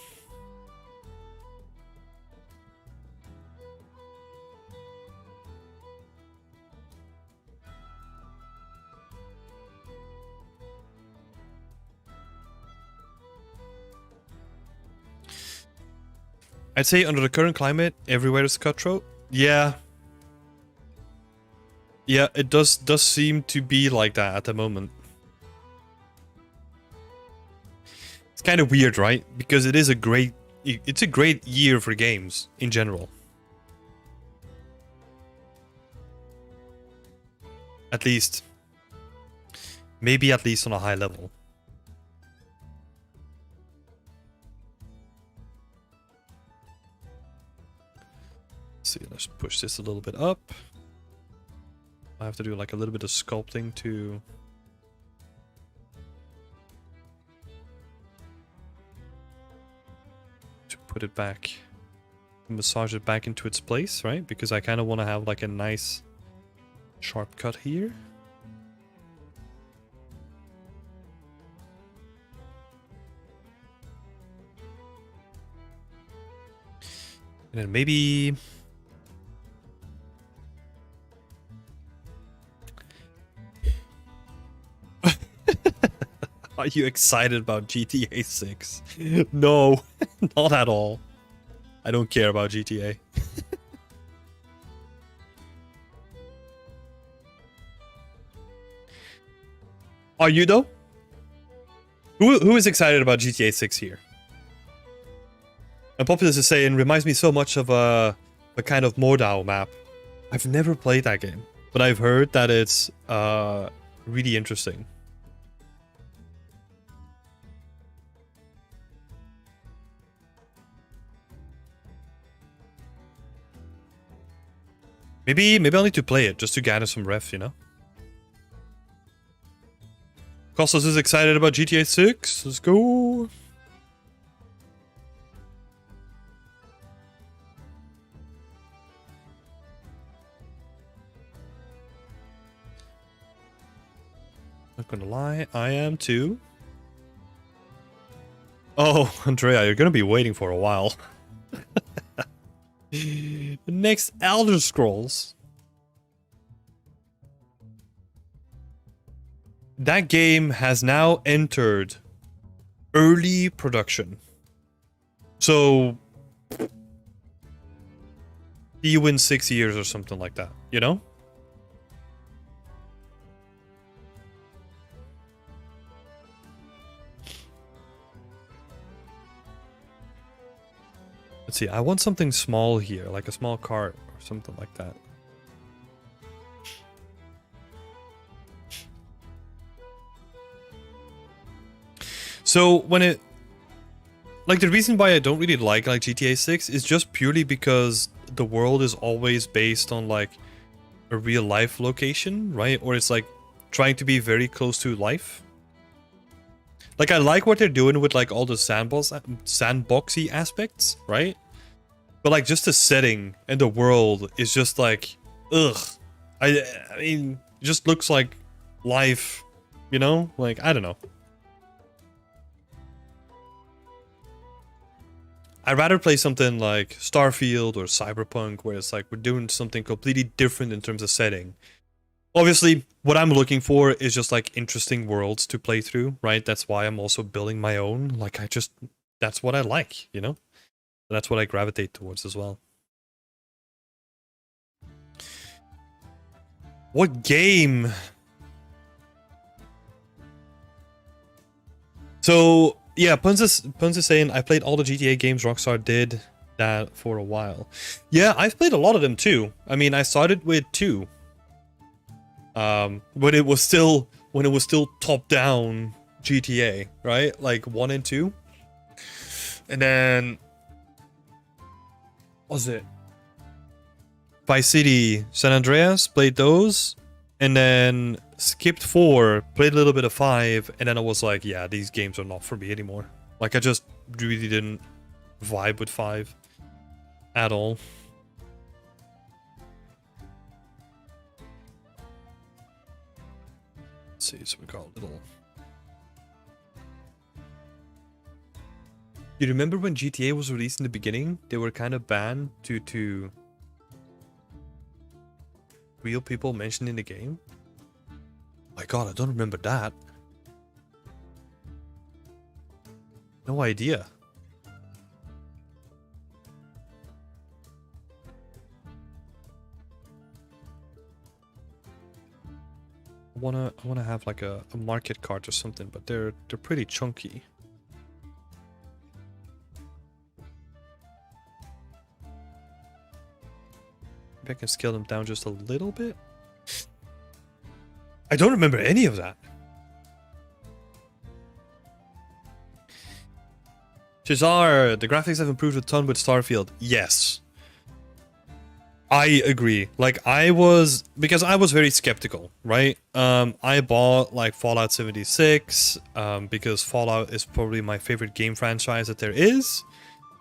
I'd say under the current climate, everywhere is cutthroat. Yeah. Yeah, it does seem to be like that at the moment. It's kind of weird, right? Because it's a great year for games in general. At least. Maybe at least on a high level. See, let's push this a little bit up. I have to do like a little bit of sculpting to put it back, massage it back into its place, right? Because I kind of want to have like a nice sharp cut here. And then maybe are you excited about GTA 6? No, not at all. I don't care about GTA. Are you though? Who is excited about GTA 6 here? And Populous is saying, reminds me so much of a kind of Mordau map. I've never played that game, but I've heard that it's really interesting. Maybe I'll need to play it just to gather some ref, you know? Costas is excited about GTA 6. Let's go. Not gonna lie, I am too. Oh, Andrea, you're gonna be waiting for a while. The next Elder Scrolls. That game has now entered early production. So, see you in 6 years or something like that, you know? Let's see, I want something small here, like a small cart or something like that. So when it, like the reason why I don't really like GTA 6 is just purely because the world is always based on like a real life location, right? Or it's like trying to be very close to life. Like I like what they're doing with like all the sandboxy aspects, right? But like just the setting and the world is just like, ugh. I mean, it just looks like life, you know? Like, I don't know. I'd rather play something like Starfield or Cyberpunk where it's like we're doing something completely different in terms of setting. Obviously, what I'm looking for is just like interesting worlds to play through, right? That's why I'm also building my own. Like that's what I like, you know? That's what I gravitate towards as well. What game? So, yeah, Punz is saying, I played all the GTA games. Rockstar did that for a while. Yeah, I've played a lot of them too. I mean, I started with 2. When it was still top-down GTA, right? Like 1 and 2. And then... what was it? Vice City, San Andreas, played those. And then skipped 4, played a little bit of 5, and then I was like, yeah, these games are not for me anymore. Like, I just really didn't vibe with 5 at all. Let's see, so we got a little... You remember when GTA was released in the beginning? They were kind of banned due to real people mentioned in the game. My god, I don't remember that. No idea. I wanna have like a market card or something, but they're pretty chunky. Maybe I can scale them down just a little bit. I don't remember any of that. Shazar, the graphics have improved a ton with Starfield. Yes. I agree. Like, because I was very skeptical, right? I bought like Fallout 76, because Fallout is probably my favorite game franchise that there is.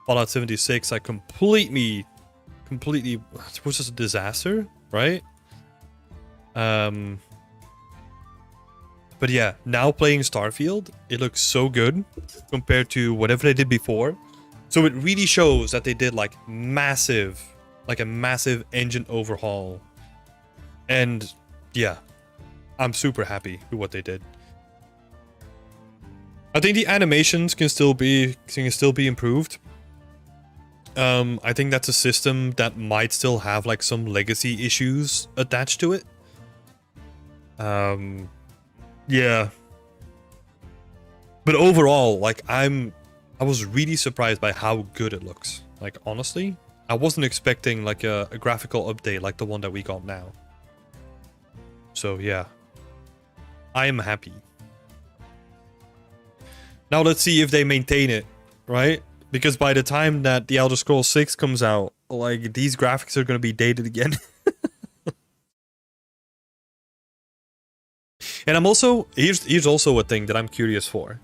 Fallout 76, I completely, it was just a disaster, right? But yeah, now playing Starfield, it looks so good compared to whatever they did before. So it really shows that they did like a massive engine overhaul. And yeah, I'm super happy with what they did. I think the animations can still be improved. I think that's a system that might still have like some legacy issues attached to it. Yeah. But overall, like I was really surprised by how good it looks. Like honestly, I wasn't expecting like a graphical update like the one that we got now. So yeah, I am happy. Now let's see if they maintain it, right? Because by the time that the Elder Scrolls 6 comes out, like these graphics are going to be dated again. And I'm also, here's also a thing that I'm curious for.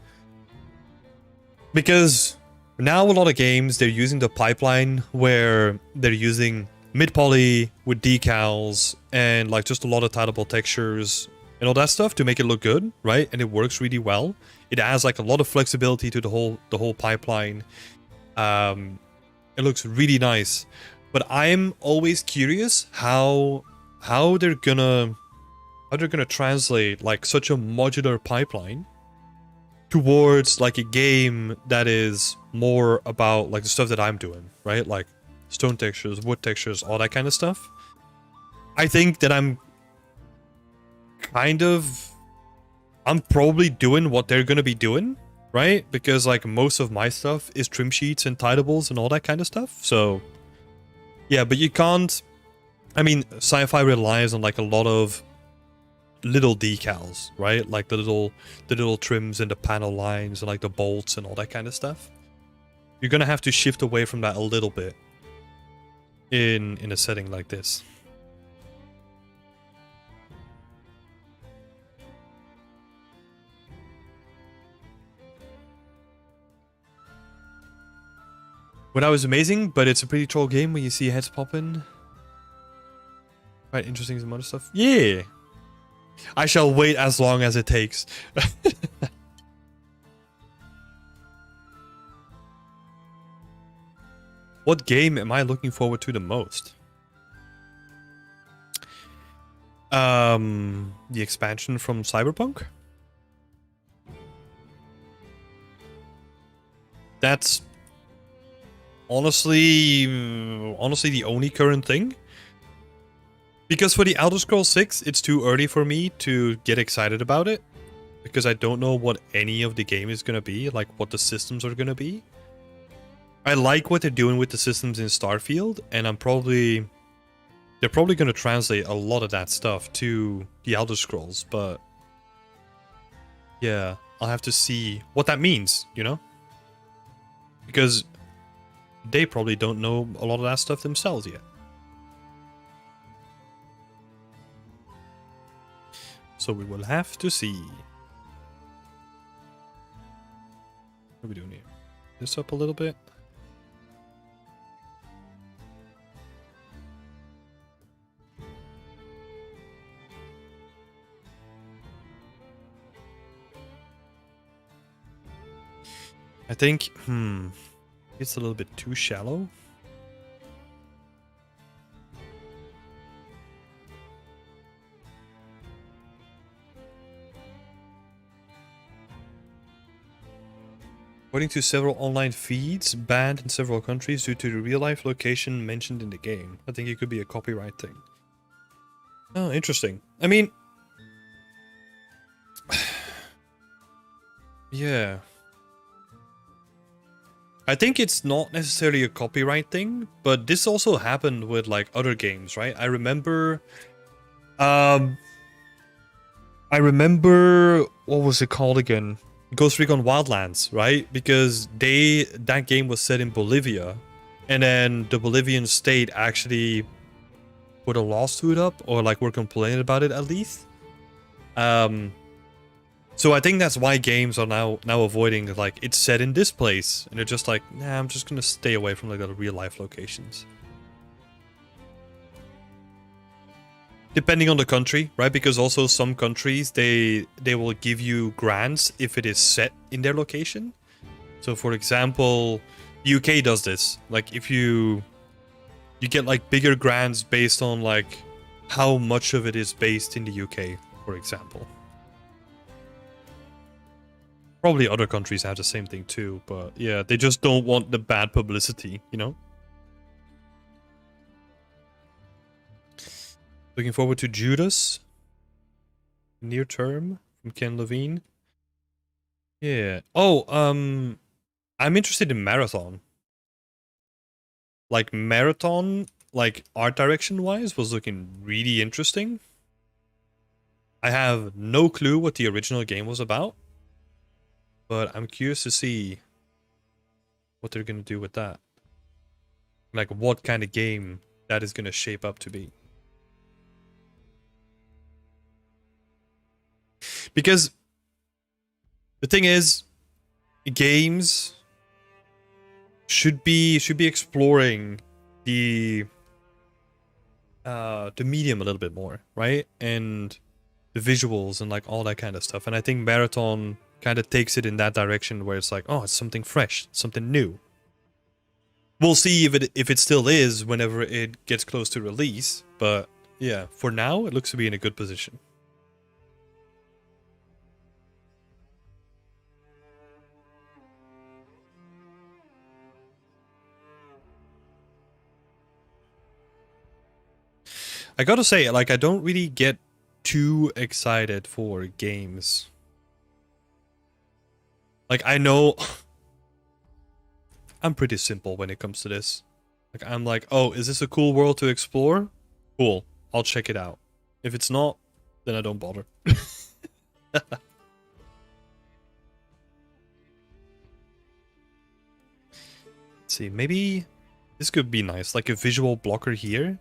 Because now a lot of games, they're using the pipeline where they're using mid-poly with decals and like just a lot of tileable textures and all that stuff to make it look good, right? And it works really well. It adds like a lot of flexibility to the whole pipeline. It looks really nice, but I'm always curious how they're gonna translate like such a modular pipeline towards like a game that is more about like the stuff that I'm doing, right? Like stone textures, wood textures, all that kind of stuff. I think that I'm probably doing what they're gonna be doing, right? Because like most of my stuff is trim sheets and tidables and all that kind of stuff. So yeah, but you can't. I mean, sci-fi relies on like a lot of little decals, right? Like the little trims and the panel lines and like the bolts and all that kind of stuff. You're gonna have to shift away from that a little bit in a setting like this. When I was amazing, but it's a pretty troll game when you see heads popping. Quite interesting, some other stuff. Yeah. I shall wait as long as it takes. What game am I looking forward to the most? The expansion from Cyberpunk. That's honestly the only current thing. Because for the Elder Scrolls 6, it's too early for me to get excited about it. Because I don't know what any of the game is going to be, like what the systems are going to be. I like what they're doing with the systems in Starfield, and they're probably going to translate a lot of that stuff to the Elder Scrolls, but yeah, I'll have to see what that means, you know? Because they probably don't know a lot of that stuff themselves yet. So we will have to see. What are we doing here? This up a little bit. I think, it's a little bit too shallow. According to several online feeds, banned in several countries due to the real-life location mentioned in the game. I think it could be a copyright thing. Oh, interesting. I mean... yeah. I think it's not necessarily a copyright thing, but this also happened with like other games, right? I remember... what was it called again? Ghost Recon Wildlands, right? Because that game was set in Bolivia, and then the Bolivian state actually put a lawsuit up, or like were complaining about it at least. So I think that's why games are now avoiding like it's set in this place, and they're just like, nah, I'm just gonna stay away from like the real life locations. Depending on the country, right? Because also some countries, they will give you grants if it is set in their location. So for example, the UK does this. Like if you get like bigger grants based on like how much of it is based in the UK, for example. Probably other countries have the same thing too, but yeah, they just don't want the bad publicity, you know? Looking forward to Judas. Near term from Ken Levine. Yeah. Oh, I'm interested in Marathon. Like Marathon, like art direction wise, was looking really interesting. I have no clue what the original game was about, but I'm curious to see what they're gonna do with that. Like what kind of game that is gonna shape up to be. Because the thing is, games should be exploring the medium a little bit more, right? And the visuals and like all that kind of stuff. And I think Marathon kind of takes it in that direction where it's like, oh, it's something fresh, something new. We'll see if it still is whenever it gets close to release, but yeah, for now it looks to be in a good position. I gotta say, like, I don't really get too excited for games. Like, I know I'm pretty simple when it comes to this. Like, I'm like, oh, is this a cool world to explore? Cool, I'll check it out. If it's not, then I don't bother. Let's see, maybe this could be nice, like a visual blocker here.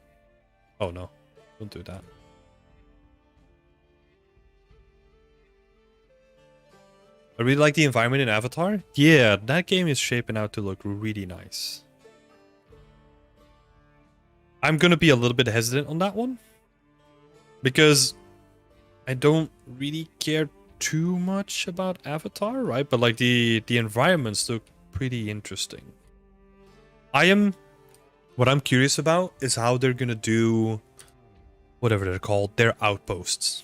Oh no, don't do that. I really like the environment in Avatar. Yeah, that game is shaping out to look really nice. I'm gonna be a little bit hesitant on that one, because I don't really care too much about Avatar, right? But like the environments look pretty interesting. What I'm curious about is how they're gonna do whatever they're called, their outposts.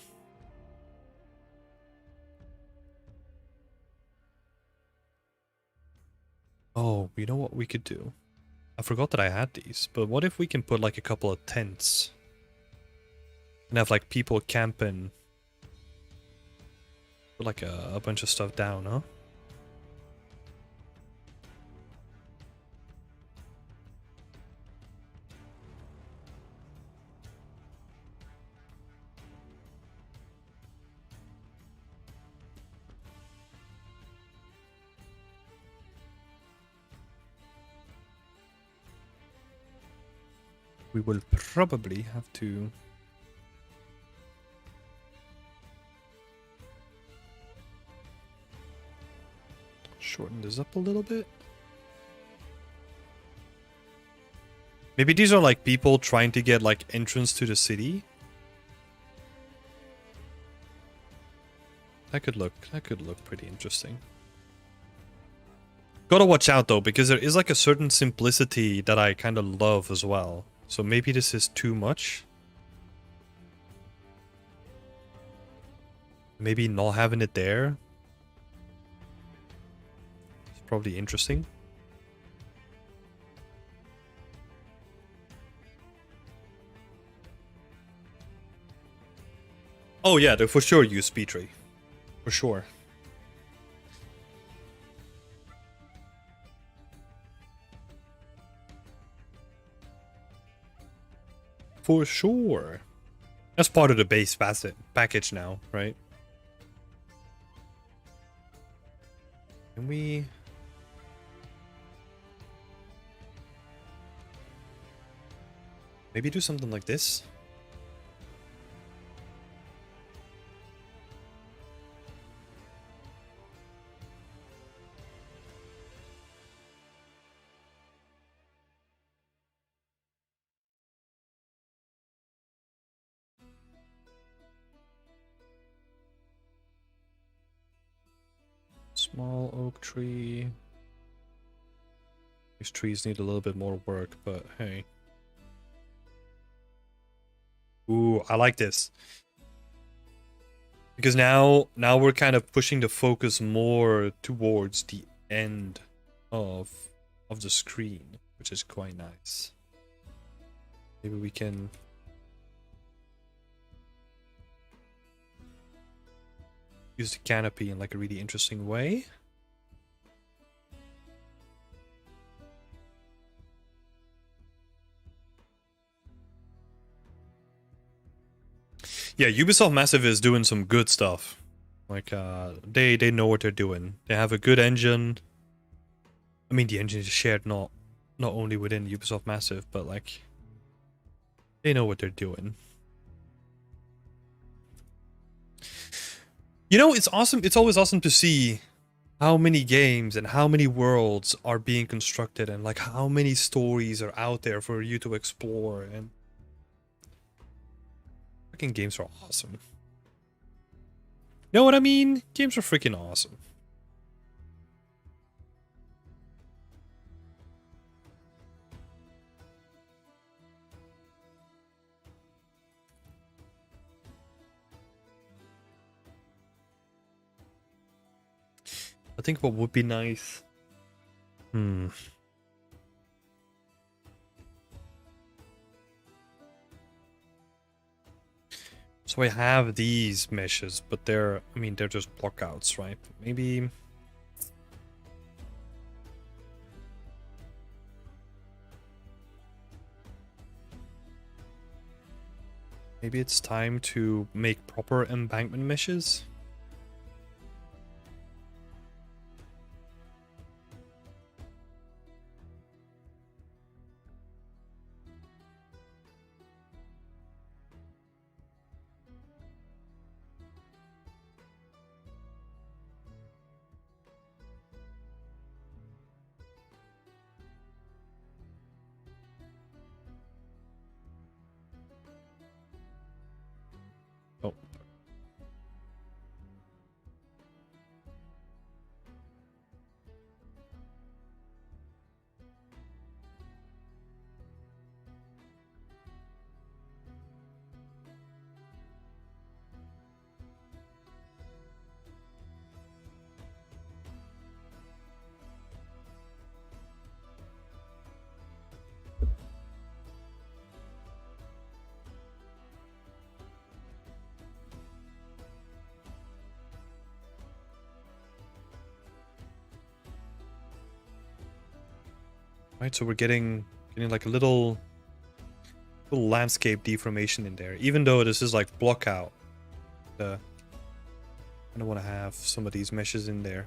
Oh, you know what we could do? I forgot that I had these, but what if we can put like a couple of tents and have like people camping, put like a bunch of stuff down, huh? We will probably have to shorten this up a little bit. Maybe these are like people trying to get like entrance to the city. That could look pretty interesting. Gotta watch out though, because there is like a certain simplicity that I kind of love as well. So maybe this is too much. Maybe not having it there. It's probably interesting. Oh yeah, they for sure use speed tree. For sure. For sure. That's part of the base package now, right? Can we... maybe do something like this? Small oak tree. These trees need a little bit more work, but hey. Ooh, I like this. Because now we're kind of pushing the focus more towards the end of the screen, which is quite nice. Maybe we can use the canopy in like a really interesting way. Yeah, Ubisoft Massive is doing some good stuff. Like, they know what they're doing. They have a good engine. I mean, the engine is shared not only within Ubisoft Massive, but like, they know what they're doing. You know, it's awesome. It's always awesome to see how many games and how many worlds are being constructed, and like how many stories are out there for you to explore. And fucking games are awesome. know what I mean? Games are freaking awesome. I think what would be nice. So I have these meshes, but they're just blockouts, right? Maybe it's time to make proper embankment meshes. Oh. Right, so we're getting like a little landscape deformation in there. Even though this is like block out. I don't want to have some of these meshes in there.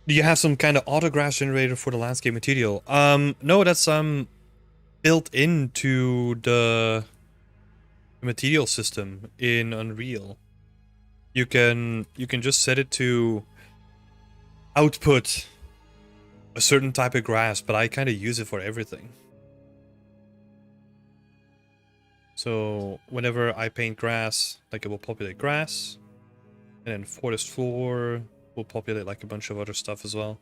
Do you have some kind of autographs generator for the landscape material? No, that's built into the material system in Unreal. You can just set it to output a certain type of grass, but I kind of use it for everything. So whenever I paint grass, like it will populate grass, and then forest floor will populate like a bunch of other stuff as well.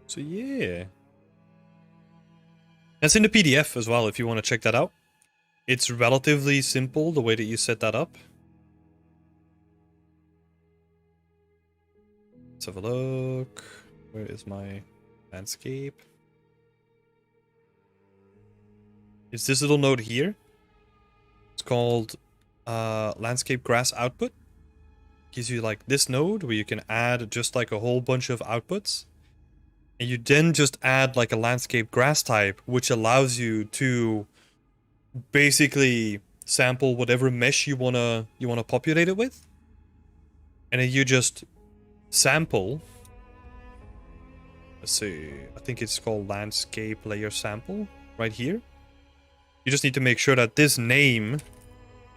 So yeah. That's in the PDF as well if you want to check that out. It's relatively simple the way that you set that up. Let's have a look. Where is my landscape? It's this little node here. It's called landscape grass output. Gives you like this node where you can add just like a whole bunch of outputs. And you then just add like a landscape grass type, which allows you to basically sample whatever mesh you wanna populate it with. And then you just sample. Let's see, I think it's called landscape layer sample right here. You just need to make sure that this name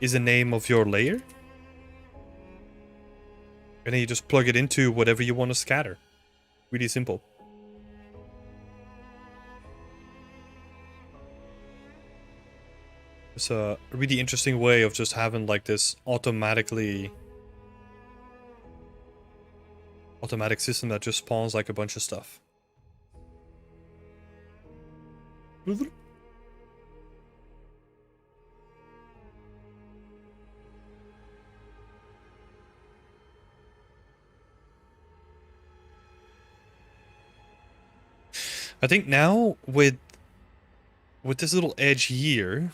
is the name of your layer. And then you just plug it into whatever you want to scatter. Really simple. It's a really interesting way of just having like this automatic system that just spawns like a bunch of stuff. I think now with this little edge here,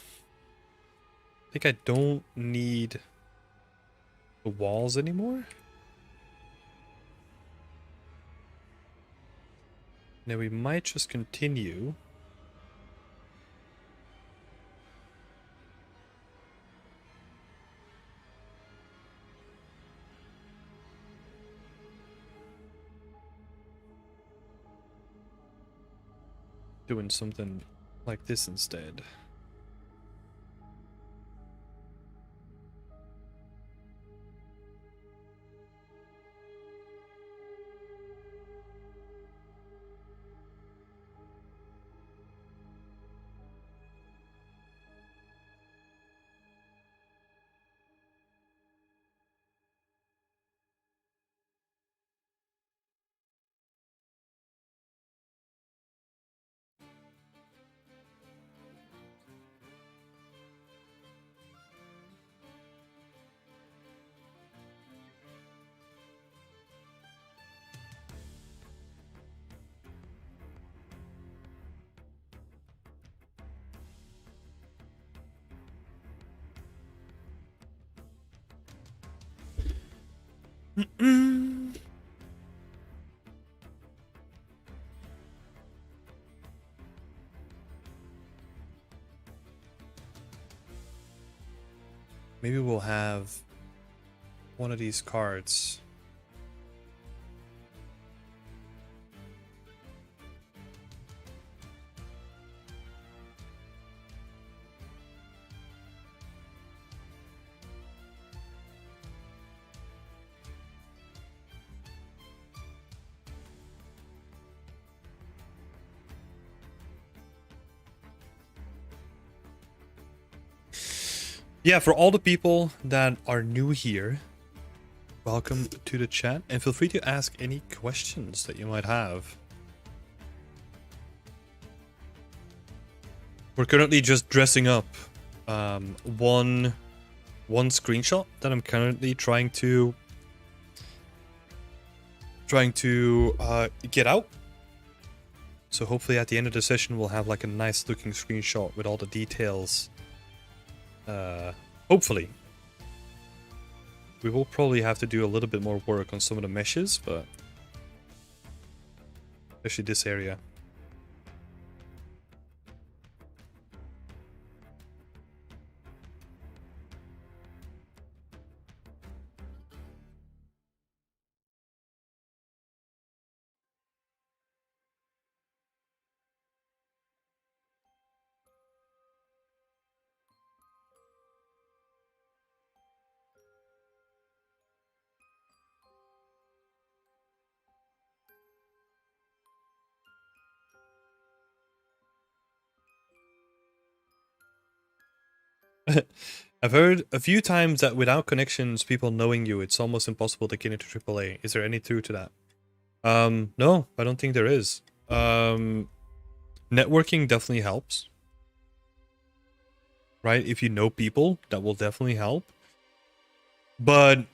I think I don't need the walls anymore. Now we might just continue. Doing something like this instead. Maybe we'll have one of these cards. Yeah, for all the people that are new here, welcome to the chat, and feel free to ask any questions that you might have. We're currently just dressing up one screenshot that I'm currently trying to get out. So hopefully at the end of the session we'll have like a nice looking screenshot with all the details. Hopefully. We will probably have to do a little bit more work on some of the meshes, but especially this area. I've heard a few times that without connections, people knowing you, it's almost impossible to get into AAA. Is there any truth to that? No, I don't think there is. Networking definitely helps. Right? If you know people, that will definitely help. But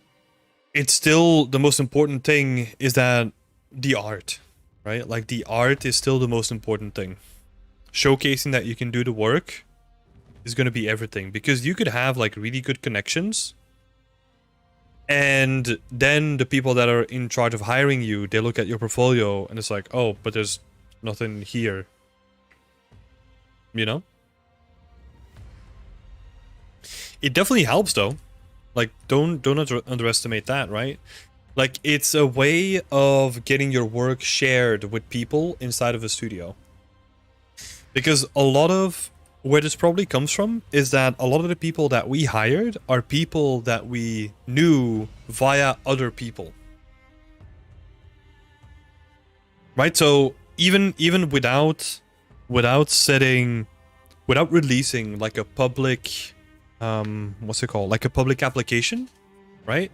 it's still the most important thing is that the art, right? Like the art is still the most important thing. Showcasing that you can do the work is going to be everything, because you could have like really good connections and then the people that are in charge of hiring you, they look at your portfolio and it's like, oh, but there's nothing here, you know? It definitely helps though. Like don't underestimate that, right? Like it's a way of getting your work shared with people inside of a studio. Because a lot of where this probably comes from is that a lot of the people that we hired are people that we knew via other people. Right? So even without releasing like a public what's it called? Like a public application, right?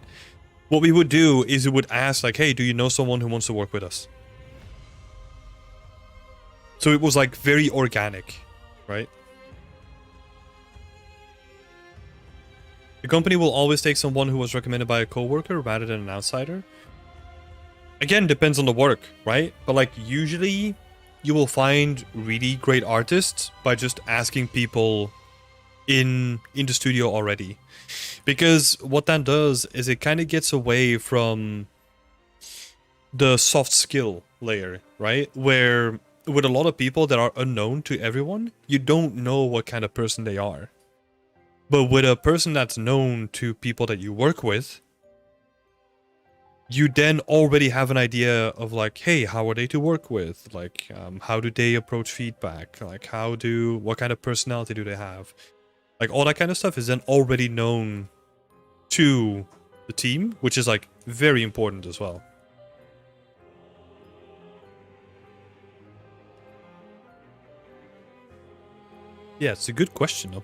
What we would do is we would ask like, hey, do you know someone who wants to work with us? So it was like very organic, right? The company will always take someone who was recommended by a coworker rather than an outsider. Again, depends on the work, right? But like usually you will find really great artists by just asking people in the studio already. Because what that does is it kind of gets away from the soft skill, layer, right? Where with a lot of people that are unknown to everyone, you don't know what kind of person they are. But with a person that's known to people that you work with, you then already have an idea of like, hey, how are they to work with? Like, how do they approach feedback? Like, what kind of personality do they have? Like, all that kind of stuff is then already known to the team, which is like very important as well. Yeah, it's a good question though.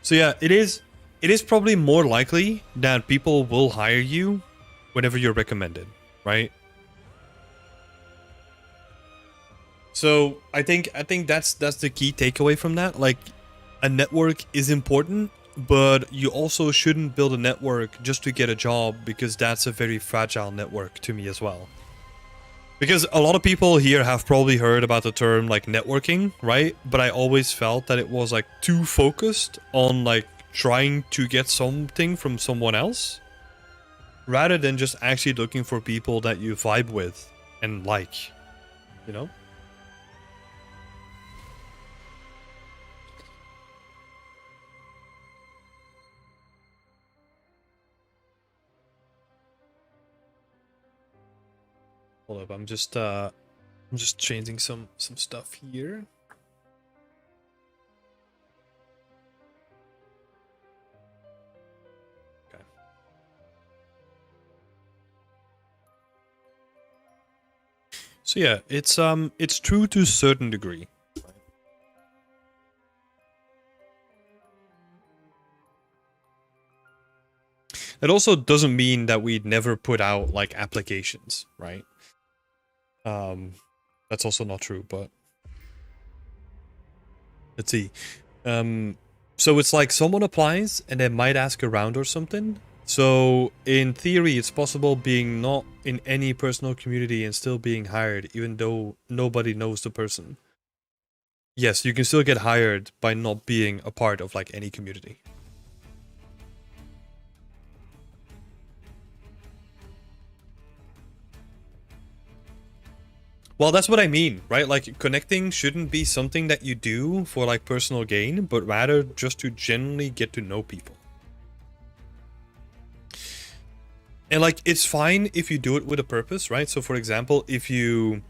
So yeah, it is probably more likely that people will hire you whenever you're recommended, right? So I think that's the key takeaway from that. Like, a network is important, but you also shouldn't build a network just to get a job, because that's a very fragile network to me as well. Because a lot of people here have probably heard about the term like networking, right? But I always felt that it was like too focused on like trying to get something from someone else, rather than just actually looking for people that you vibe with and like, you know? Hold up, I'm just changing some stuff here. Okay. So yeah, it's true to a certain degree. It also doesn't mean that we'd never put out like applications, right? That's also not true, but let's see. So it's like someone applies and they might ask around or something. So in theory, it's possible being not in any personal community and still being hired, even though nobody knows the person. Yes, you can still get hired by not being a part of like any community. Well, that's what I mean, right? Like, connecting shouldn't be something that you do for like personal gain, but rather just to genuinely get to know people. And like, it's fine if you do it with a purpose, right? So for example, if you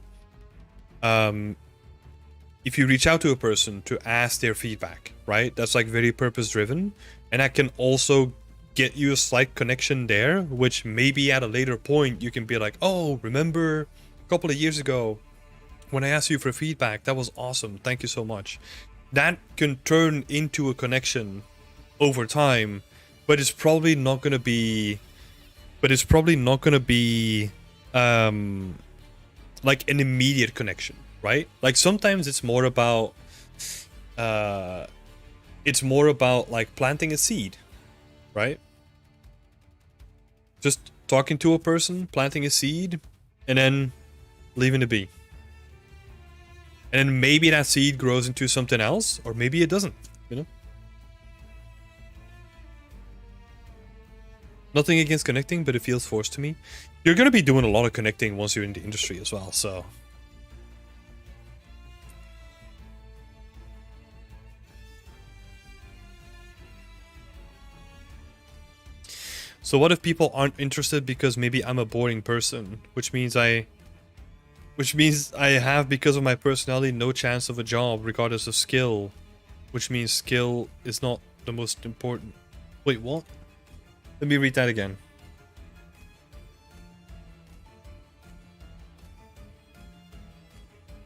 reach out to a person to ask their feedback, right? That's like very purpose driven, and that can also get you a slight connection there, which maybe at a later point you can be like, oh, remember a couple of years ago when I asked you for feedback? That was awesome. Thank you so much. That can turn into a connection over time, but it's probably not going to be like an immediate connection, right? Like, sometimes it's more about like planting a seed, right? Just talking to a person, planting a seed, and then leaving it be. And then maybe that seed grows into something else, or maybe it doesn't, you know? Nothing against connecting, but it feels forced to me. You're going to be doing a lot of connecting once you're in the industry as well, so... So what if people aren't interested because maybe I'm a boring person, which means I have, because of my personality, no chance of a job regardless of skill, which means skill is not the most important. Wait, what? Let me read that again.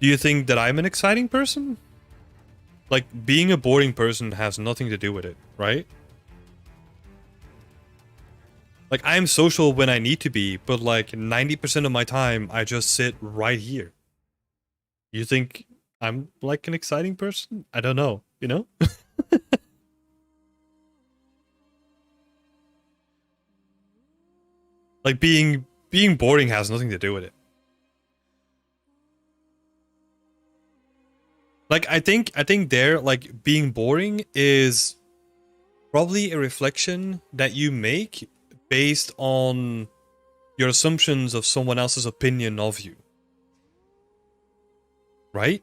Do you think that I'm an exciting person? Like, being a boring person has nothing to do with it, right? Like, I'm social when I need to be, but like 90% of my time, I just sit right here. You think I'm like an exciting person. I don't know, you know? Like being boring has nothing to do with it. Like I think there like being boring is probably a reflection that you make based on your assumptions of someone else's opinion of you, right?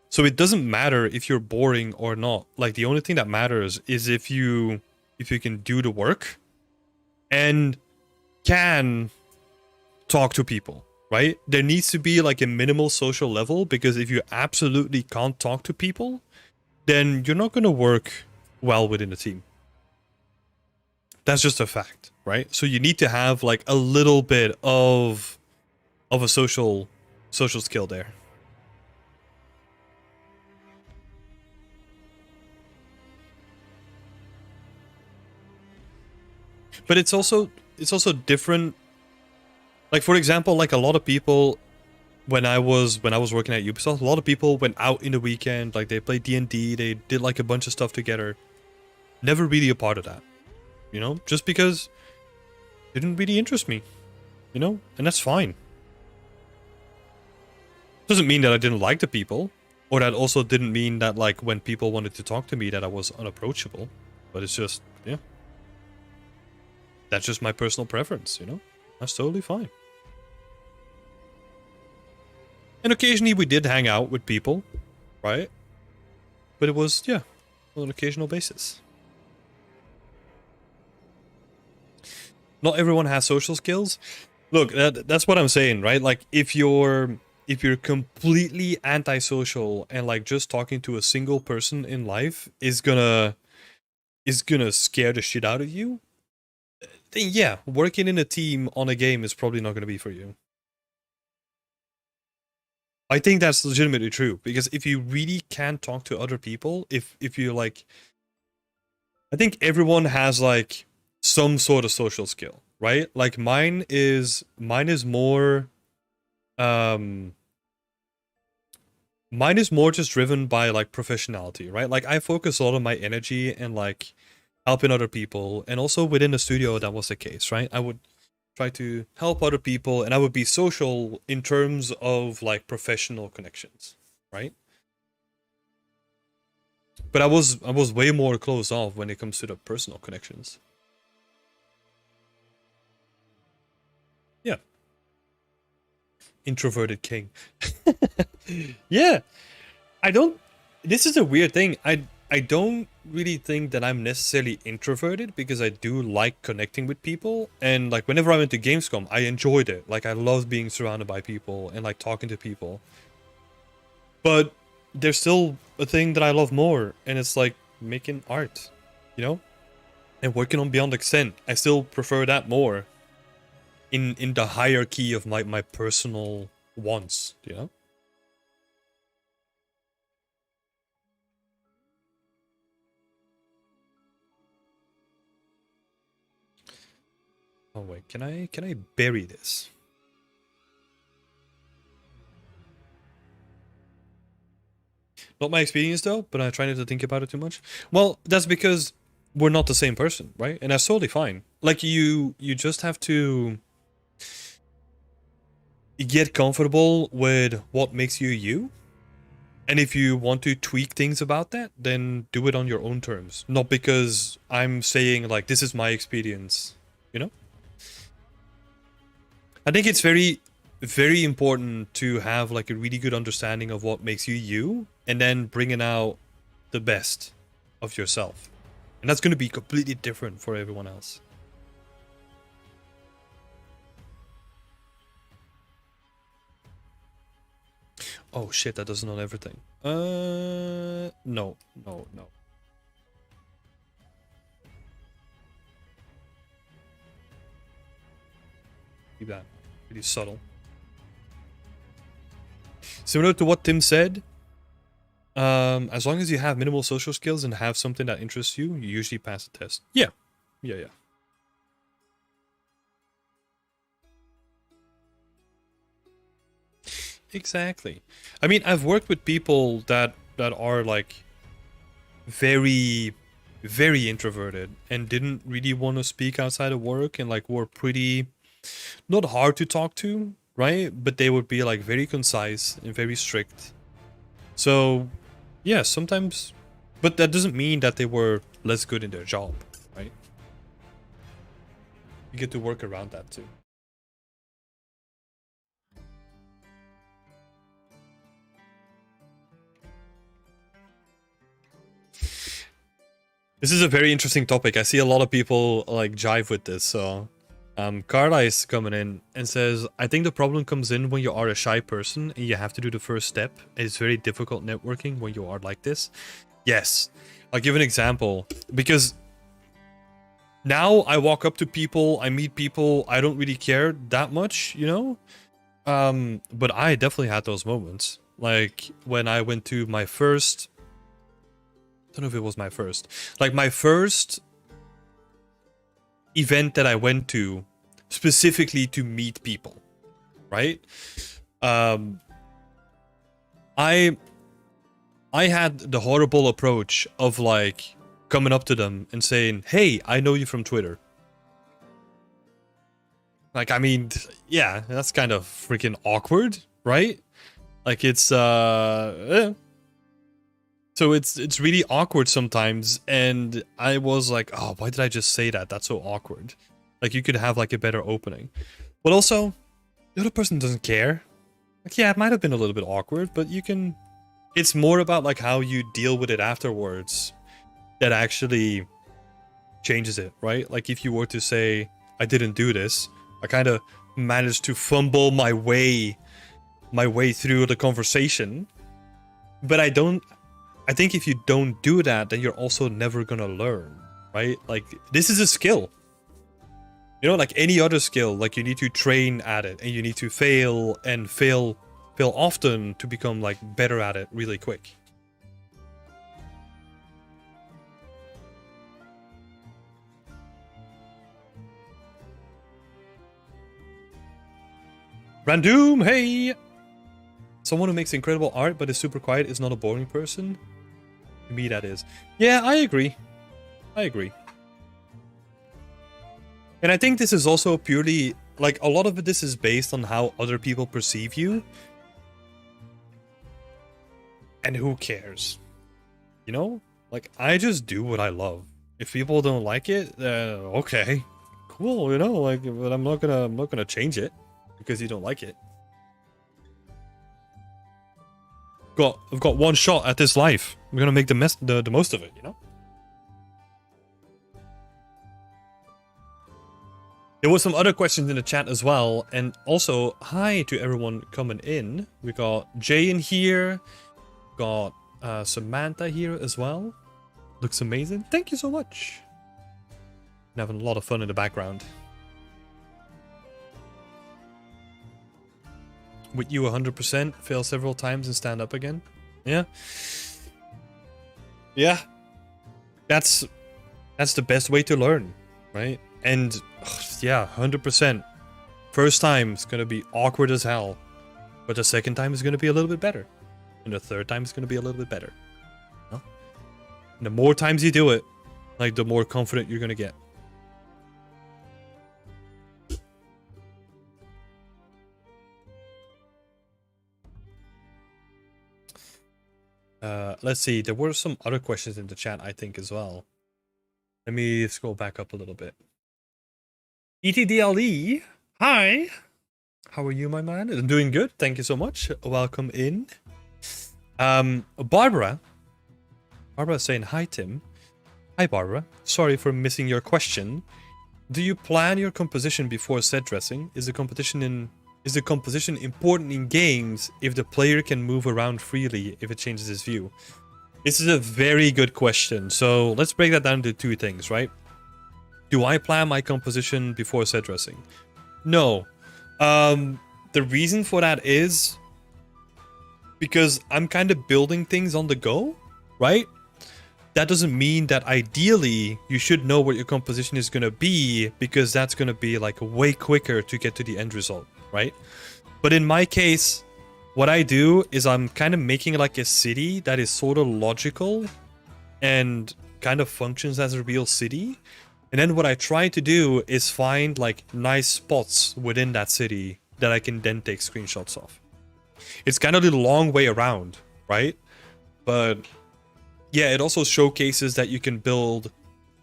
So it doesn't matter if you're boring or not. Like the only thing that matters is if you can do the work and can talk to people, right? There needs to be like a minimal social level, because if you absolutely can't talk to people, then you're not going to work well within a team. That's just a fact, right? So you need to have like a little bit of a social skill there. But it's also different. Like for example, like a lot of people when I was working at Ubisoft, a lot of people went out in the weekend, like they played D&D, they did like a bunch of stuff together. Never really a part of that, you know? Just because it didn't really interest me, you know? And that's fine. Doesn't mean that I didn't like the people, or that also didn't mean that like when people wanted to talk to me that I was unapproachable. But it's just, yeah. That's just my personal preference, you know? That's totally fine. And occasionally we did hang out with people, right? But it was, yeah, on an occasional basis. Not everyone has social skills. Look, that's what I'm saying, right? Like if you're completely antisocial and like just talking to a single person in life is gonna scare the shit out of you, then yeah, working in a team on a game is probably not gonna be for you. I think that's legitimately true, because if you really can't talk to other people, if you like, I think everyone has like some sort of social skill, right? Like mine is more um mine is more just driven by like professionality, right? Like I focus a lot of my energy and like helping other people, and also within the studio that was the case, right? I would try to help other people and I would be social in terms of like professional connections, right? But I was way more closed off when it comes to the personal connections. Yeah, introverted king. Yeah, I don't. This is a weird thing. I don't really think that I'm necessarily introverted, because I do like connecting with people, and like whenever I went to Gamescom, I enjoyed it. Like I loved being surrounded by people and like talking to people. But there's still a thing that I love more, and it's like making art, you know, and working on Beyond Extent. I still prefer that more in the hierarchy of my personal wants, you know. Oh wait, can I bury this? Not my experience though, but I try not to think about it too much. Well, that's because we're not the same person, right? And that's totally fine. Like you just have to get comfortable with what makes you you. And if you want to tweak things about that, then do it on your own terms. Not because I'm saying like this is my experience, you know? I think it's very important to have like a really good understanding of what makes you you, and then bringing out the best of yourself. And that's going to be completely different for everyone else. Oh shit, that doesn't know everything. No, no, no. Keep that pretty subtle. Similar to what Tim said, as long as you have minimal social skills and have something that interests you, you usually pass the test. Yeah, yeah, yeah. Exactly. I mean, I've worked with people that are like very very introverted and didn't really want to speak outside of work and like were pretty not hard to talk to, right? But they would be like very concise and very strict. So, yeah, sometimes, but that doesn't mean that they were less good in their job, right? You get to work around that too. This is a very interesting topic. I see a lot of people like jive with this. So, Carla is coming in and says, I think the problem comes in when you are a shy person and you have to do the first step. It's very difficult networking when you are like this. Yes. I'll give an example because now I walk up to people, I meet people, I don't really care that much, you know? But I definitely had those moments. Like when I went to my first, I don't know if it was my first, like my first event that I went to specifically to meet people, right? I had the horrible approach of like coming up to them and saying, "Hey, I know you from Twitter." Like, I mean, yeah, that's kind of freaking awkward, right? Like it's So it's really awkward sometimes, and I was like, oh, why did I just say that? That's so awkward. Like, you could have like a better opening. But also, the other person doesn't care. Like, yeah, it might have been a little bit awkward, but you can... It's more about like how you deal with it afterwards that actually changes it, right? Like if you were to say, I didn't do this, I kind of managed to fumble my way through the conversation, but I think if you don't do that, then you're also never gonna learn, right? Like, this is a skill. You know, like any other skill, like you need to train at it, and you need to fail often to become like better at it really quick. Random, hey! Someone who makes incredible art but is super quiet is not a boring person? To me, that is. Yeah, I agree. I agree. And I think this is also purely, like, a lot of this is based on how other people perceive you. And who cares? You know? Like, I just do what I love. If people don't like it, okay. Cool, you know, like, but I'm not gonna change it because you don't like it. I've got one shot at this life. I'm gonna make the most of it, you know? There was some other questions in the chat as well, and also hi to everyone coming in. We got Jay in here, got Samantha here as well. Looks amazing. Thank you so much. I'm having a lot of fun in the background. With you 100%, fail several times and stand up again. Yeah. Yeah. That's the best way to learn, right? And yeah, 100%. First time is going to be awkward as hell. But the second time is going to be a little bit better. And the third time is going to be a little bit better. You know? And the more times you do it, like the more confident you're going to get. Let's see. There were some other questions in the chat, I think, as well. Let me scroll back up a little bit. ETDLE, hi. How are you, my man? I'm doing good. Thank you so much. Welcome in. Barbara is saying, hi, Tim. Hi, Barbara. Sorry for missing your question. Do you plan your composition before set dressing? Is the composition important in games if the player can move around freely if it changes his view? This is a very good question. So let's break that down into two things, right? Do I plan my composition before set dressing? No. The reason for that is because I'm kind of building things on the go, right? That doesn't mean that ideally you should know what your composition is going to be, because that's going to be like way quicker to get to the end result, right? But in my case, what I do is I'm kind of making like a city that is sort of logical and kind of functions as a real city. And then what I try to do is find like nice spots within that city that I can then take screenshots of. It's kind of a long way around, right? But yeah, it also showcases that you can build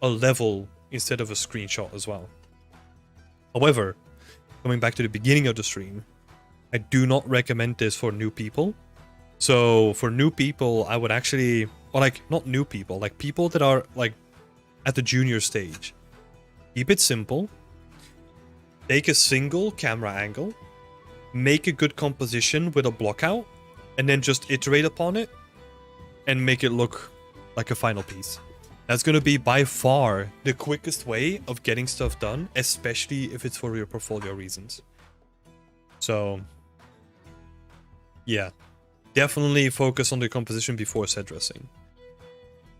a level instead of a screenshot as well. However, coming back to the beginning of the stream, I do not recommend this for new people. So for new people, I would actually, or like not new people, like people that are like at the junior stage, keep it simple. Take a single camera angle, make a good composition with a block out, and then just iterate upon it and make it look like a final piece. That's going to be by far the quickest way of getting stuff done, especially if it's for your portfolio reasons. So yeah, definitely focus on the composition before set dressing.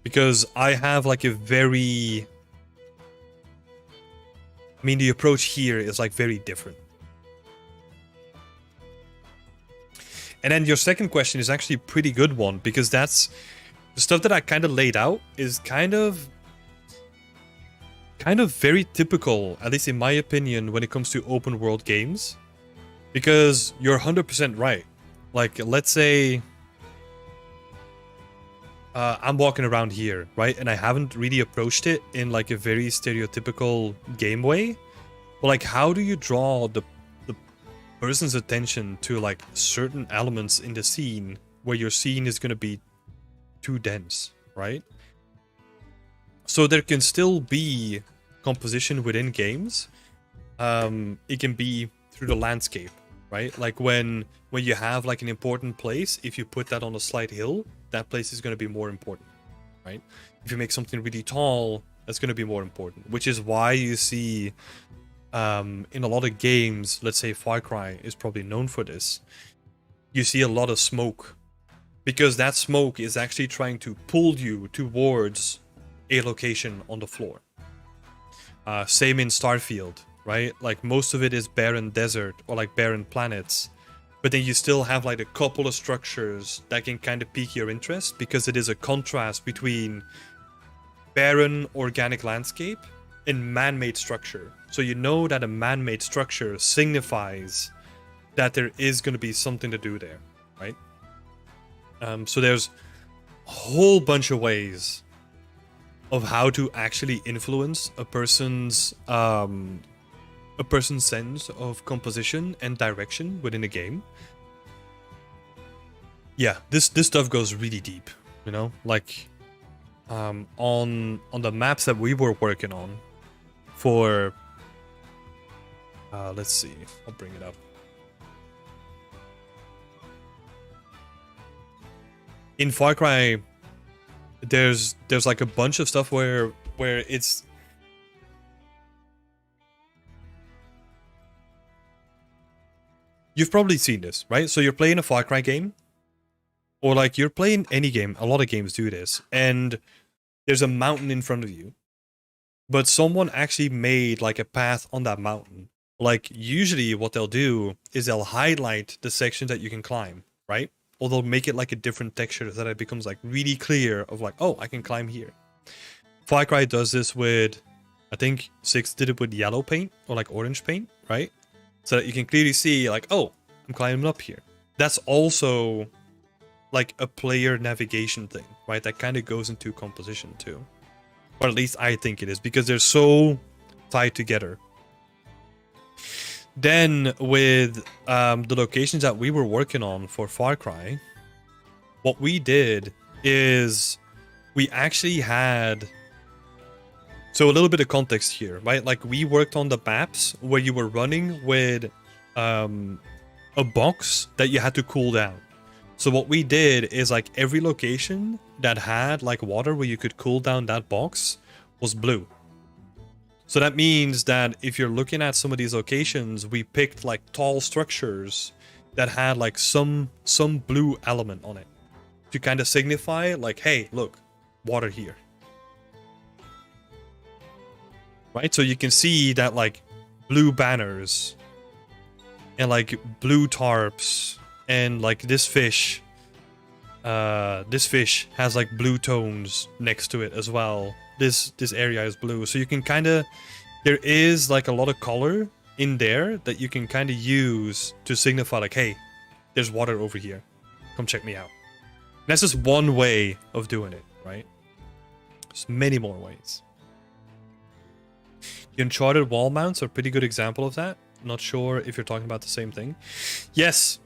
Because I have like a very... I mean, the approach here is like very different. And then your second question is actually a pretty good one, because that's the stuff that I kind of laid out is kind of very typical, at least in my opinion, when it comes to open world games. Because you're 100% right. Like, let's say I'm walking around here, right? And I haven't really approached it in like a very stereotypical game way. But like, how do you draw the person's attention to like certain elements in the scene where your scene is going to be too dense, right? So there can still be composition within games. It can be through the landscape, right? Like when you have like an important place, if you put that on a slight hill, that place is going to be more important, right? If you make something really tall, that's going to be more important, which is why you see in a lot of games, let's say Far Cry is probably known for this, you see a lot of smoke, because that smoke is actually trying to pull you towards a location on the floor. Same in Starfield, right? Like most of it is barren desert or like barren planets, but then you still have like a couple of structures that can kind of pique your interest, because it is a contrast between barren organic landscape and man-made structure. So you know that a man-made structure signifies that there is going to be something to do there, right? So there's a whole bunch of ways of how to actually influence a person's sense of composition and direction within a game. Yeah, this stuff goes really deep, you know, like on the maps that we were working on for let's see, I'll bring it up. In Far Cry, there's like a bunch of stuff where it's you've probably seen this, right? So you're playing a Far Cry game, or like you're playing any game, a lot of games do this, and there's a mountain in front of you, but someone actually made like a path on that mountain. Like usually what they'll do is they'll highlight the section that you can climb, right? Or they'll make it like a different texture so that it becomes like really clear of like, oh, I can climb here. Far Cry does this with, I think 6 did it with yellow paint or like orange paint, right? So that you can clearly see like, oh, I'm climbing up here. That's also like a player navigation thing, right? That kind of goes into composition too. Or at least I think it is, because they're so tied together. Then with the locations that we were working on for Far Cry, what we did is we actually had... So a little bit of context here, right? Like we worked on the maps where you were running with a box that you had to cool down. So what we did is like every location that had like water where you could cool down that box was blue. So that means that if you're looking at some of these locations, we picked like tall structures that had like some blue element on it to kind of signify like, hey, look, water here. Right? So you can see that like blue banners and like blue tarps and like this fish has like blue tones next to it as well. This area is blue, so you can kind of, there is like a lot of color in there that you can kind of use to signify like, hey, there's water over here, come check me out. And that's just one way of doing it, right? There's many more ways. The Uncharted wall mounts are a pretty good example of that. Not sure if you're talking about the same thing. Yes.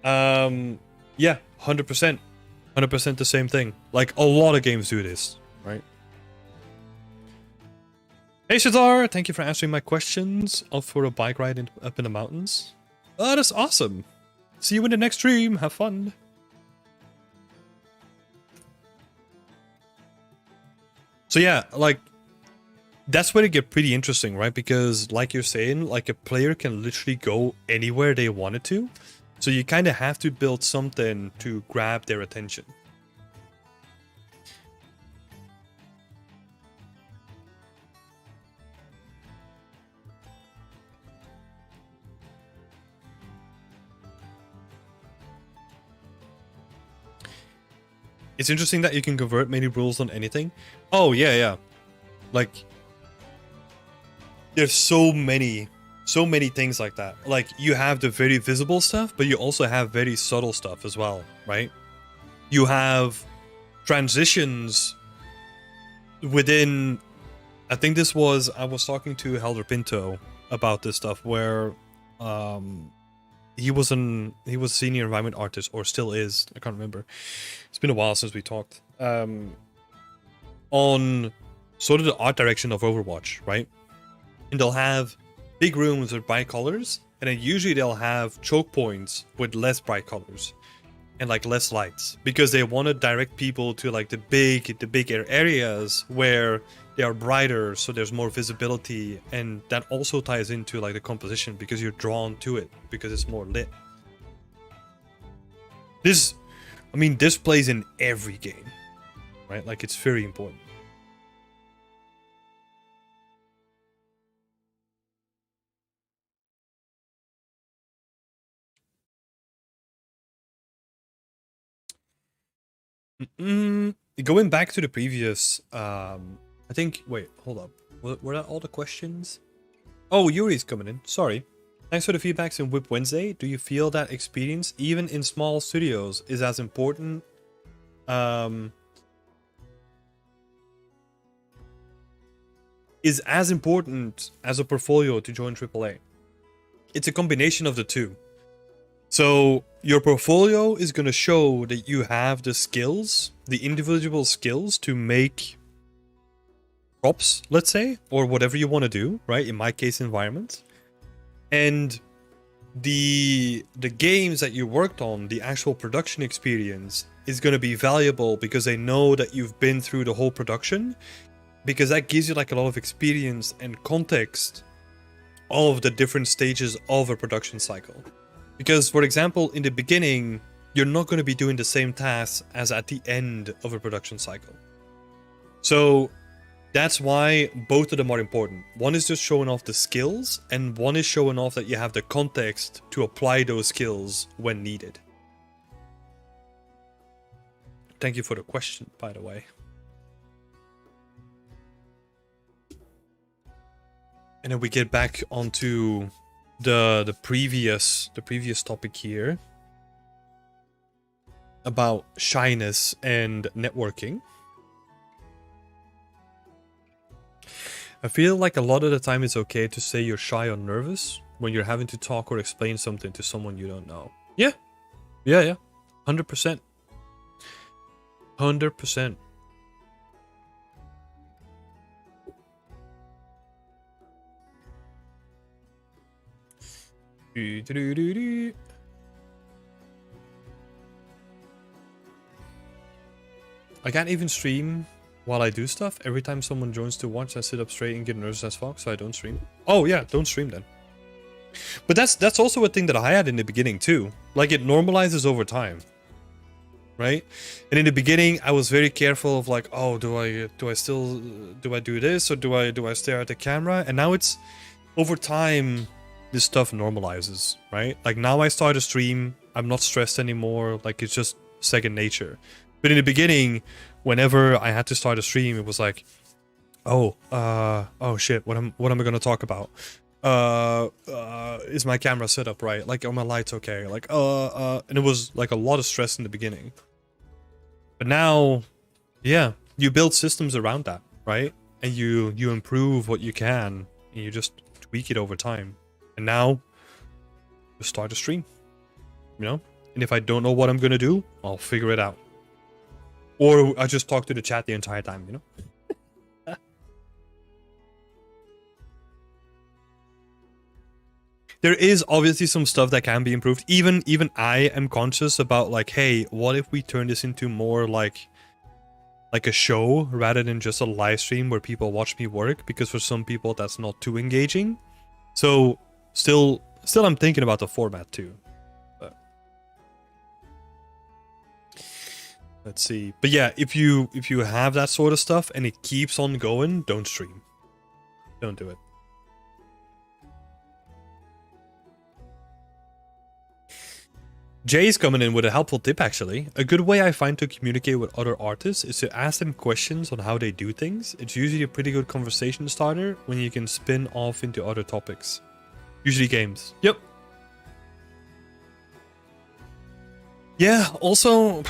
Yeah, 100%. 100% the same thing. Like, a lot of games do this, right? Hey, Shazar! Thank you for answering my questions. Off for a bike ride up in the mountains. Oh, that's awesome. See you in the next stream. Have fun. So yeah, like, that's where it get pretty interesting, right? Because like you're saying, like a player can literally go anywhere they wanted to. So you kind of have to build something to grab their attention. It's interesting that you can convert many rules on anything. Oh, yeah, yeah. Like, there's so many things like that. Like, you have the very visible stuff, but you also have very subtle stuff as well, right? You have transitions within... I think this was... I was talking to Helder Pinto about this stuff, where he was a senior environment artist, or still is. I can't remember. It's been a while since we talked. On sort of the art direction of Overwatch, right? And they'll have big rooms with bright colors, and then usually they'll have choke points with less bright colors and like less lights, because they want to direct people to like the big areas where they are brighter, so there's more visibility, and that also ties into like the composition, because you're drawn to it because it's more lit. This plays in every game, right? Like, it's very important. Going back to the previous, I think, wait, hold up. Were that all the questions? Oh, Yuri's coming in. Sorry. Thanks for the feedbacks in Whip Wednesday. Do you feel that experience, even in small studios, is as important? Is as important as a portfolio to join AAA? It's a combination of the two. So your portfolio is going to show that you have the skills, the individual skills to make props, let's say, or whatever you want to do, right? In my case, environment. And the games that you worked on, the actual production experience, is going to be valuable because they know that you've been through the whole production, because that gives you like a lot of experience and context of the different stages of a production cycle. Because, for example, in the beginning, you're not going to be doing the same tasks as at the end of a production cycle. So that's why both of them are important. One is just showing off the skills, and one is showing off that you have the context to apply those skills when needed. Thank you for the question, by the way. And then we get back onto the previous topic here about shyness and networking. I feel like a lot of the time it's okay to say you're shy or nervous when you're having to talk or explain something to someone you don't know. Yeah. 100%. 100%. I can't even stream while I do stuff. Every time someone joins to watch, I sit up straight and get nervous as fuck, so I don't stream. Oh yeah, don't stream then. But that's also a thing that I had in the beginning too. Like, it normalizes over time, right? And in the beginning, I was very careful of like, oh, do I do this, or do I stare at the camera? And now it's over time, this stuff normalizes, right? Like, now I start a stream I'm not stressed anymore. Like, it's just second nature. But in the beginning, whenever I had to start a stream, it was like, oh shit, what am I gonna talk about? Is my camera set up right? Like, are my lights okay? Like, and it was like a lot of stress in the beginning. But now, yeah, you build systems around that, right? And you improve what you can, and you just tweak it over time. And now, you start a stream, you know? And if I don't know what I'm gonna do, I'll figure it out. Or I just talk to the chat the entire time, you know? There is obviously some stuff that can be improved. Even I am conscious about, like, hey, what if we turn this into more like a show rather than just a live stream where people watch me work? Because for some people that's not too engaging. So still I'm thinking about the format too. But let's see. But yeah, if you have that sort of stuff and it keeps on going, don't stream. Don't do it. Jay's coming in with a helpful tip, actually. A good way I find to communicate with other artists is to ask them questions on how they do things. It's usually a pretty good conversation starter when you can spin off into other topics. Usually games. Yep. Yeah, also,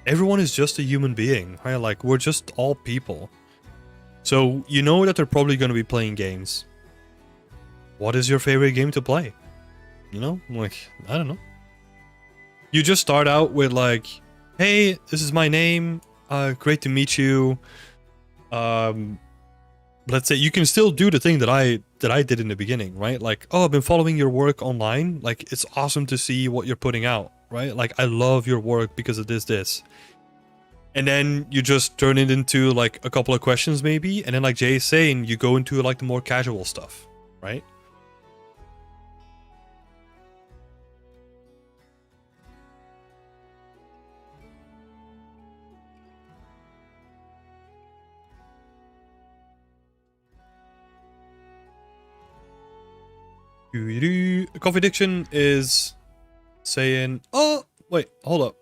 everyone is just a human being, right? Like, we're just all people. So, you know that they're probably going to be playing games. What is your favorite game to play? You know, like, I don't know. You just start out with like, hey, this is my name. Great to meet you. Let's say you can still do the thing that I did in the beginning, right? Like, oh, I've been following your work online. Like, it's awesome to see what you're putting out, right? Like, I love your work because of this. And then you just turn it into like a couple of questions maybe. And then like Jay is saying, you go into like the more casual stuff, right? Coffee Diction is saying, oh, wait, hold up.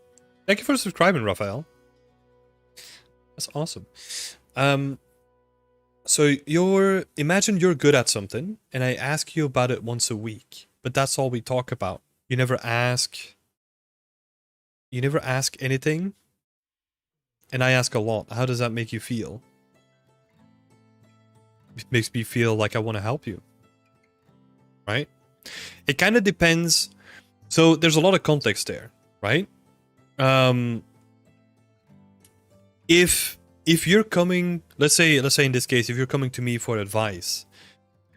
Thank you for subscribing, Raphael. That's awesome. So imagine you're good at something and I ask you about it once a week, but that's all we talk about. You never ask anything, and I ask a lot. How does that make you feel? It makes me feel like I want to help you. Right? It kind of depends. So there's a lot of context there, right? If you're coming, let's say in this case, if you're coming to me for advice,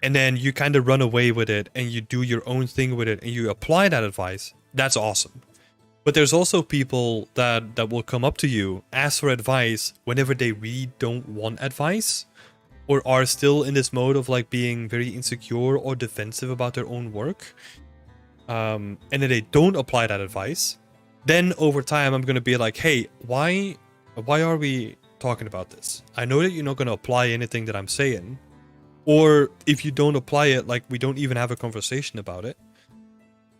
and then you kind of run away with it and you do your own thing with it and you apply that advice, that's awesome. But there's also people that will come up to you, ask for advice whenever they really don't want advice, or are still in this mode of like being very insecure or defensive about their own work, and then they don't apply that advice. Then over time, I'm gonna be like, hey, why are we talking about this? I know that you're not gonna apply anything that I'm saying, or if you don't apply it, like we don't even have a conversation about it.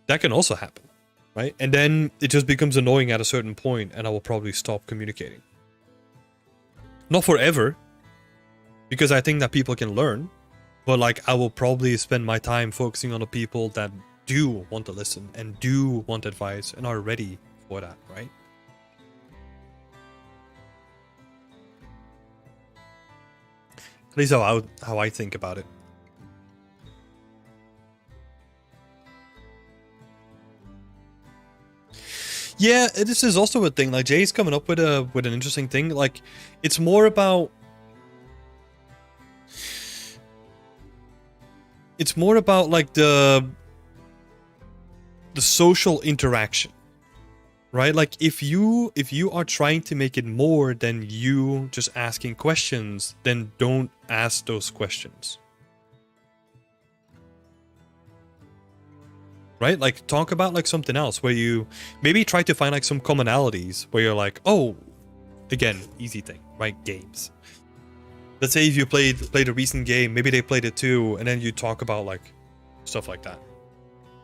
That can also happen, right? And then it just becomes annoying at a certain point, and I will probably stop communicating. Not forever, because I think that people can learn, but like I will probably spend my time focusing on the people that do want to listen and do want advice and are ready for that, right? At least how I think about it. Yeah, this is also a thing. Like Jay's coming up with an interesting thing. Like, it's more about like the social interaction, right? Like if you are trying to make it more than you just asking questions, then don't ask those questions, right? Like talk about like something else where you maybe try to find like some commonalities where you're like, oh, again, easy thing, right? Games. Let's say if you played a recent game, maybe they played it too, and then you talk about like stuff like that.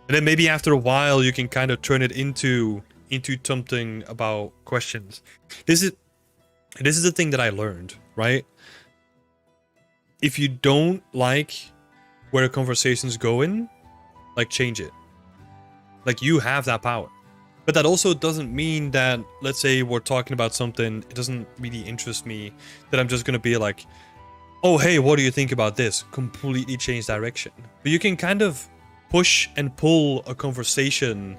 And then maybe after a while you can kind of turn it into something about questions. This is the thing that I learned, right? If you don't like where a conversation's going, like, change it. Like, you have that power. But that also doesn't mean that, let's say we're talking about something, it doesn't really interest me, that I'm just gonna be like, oh, hey, what do you think about this? Completely change direction. But you can kind of push and pull a conversation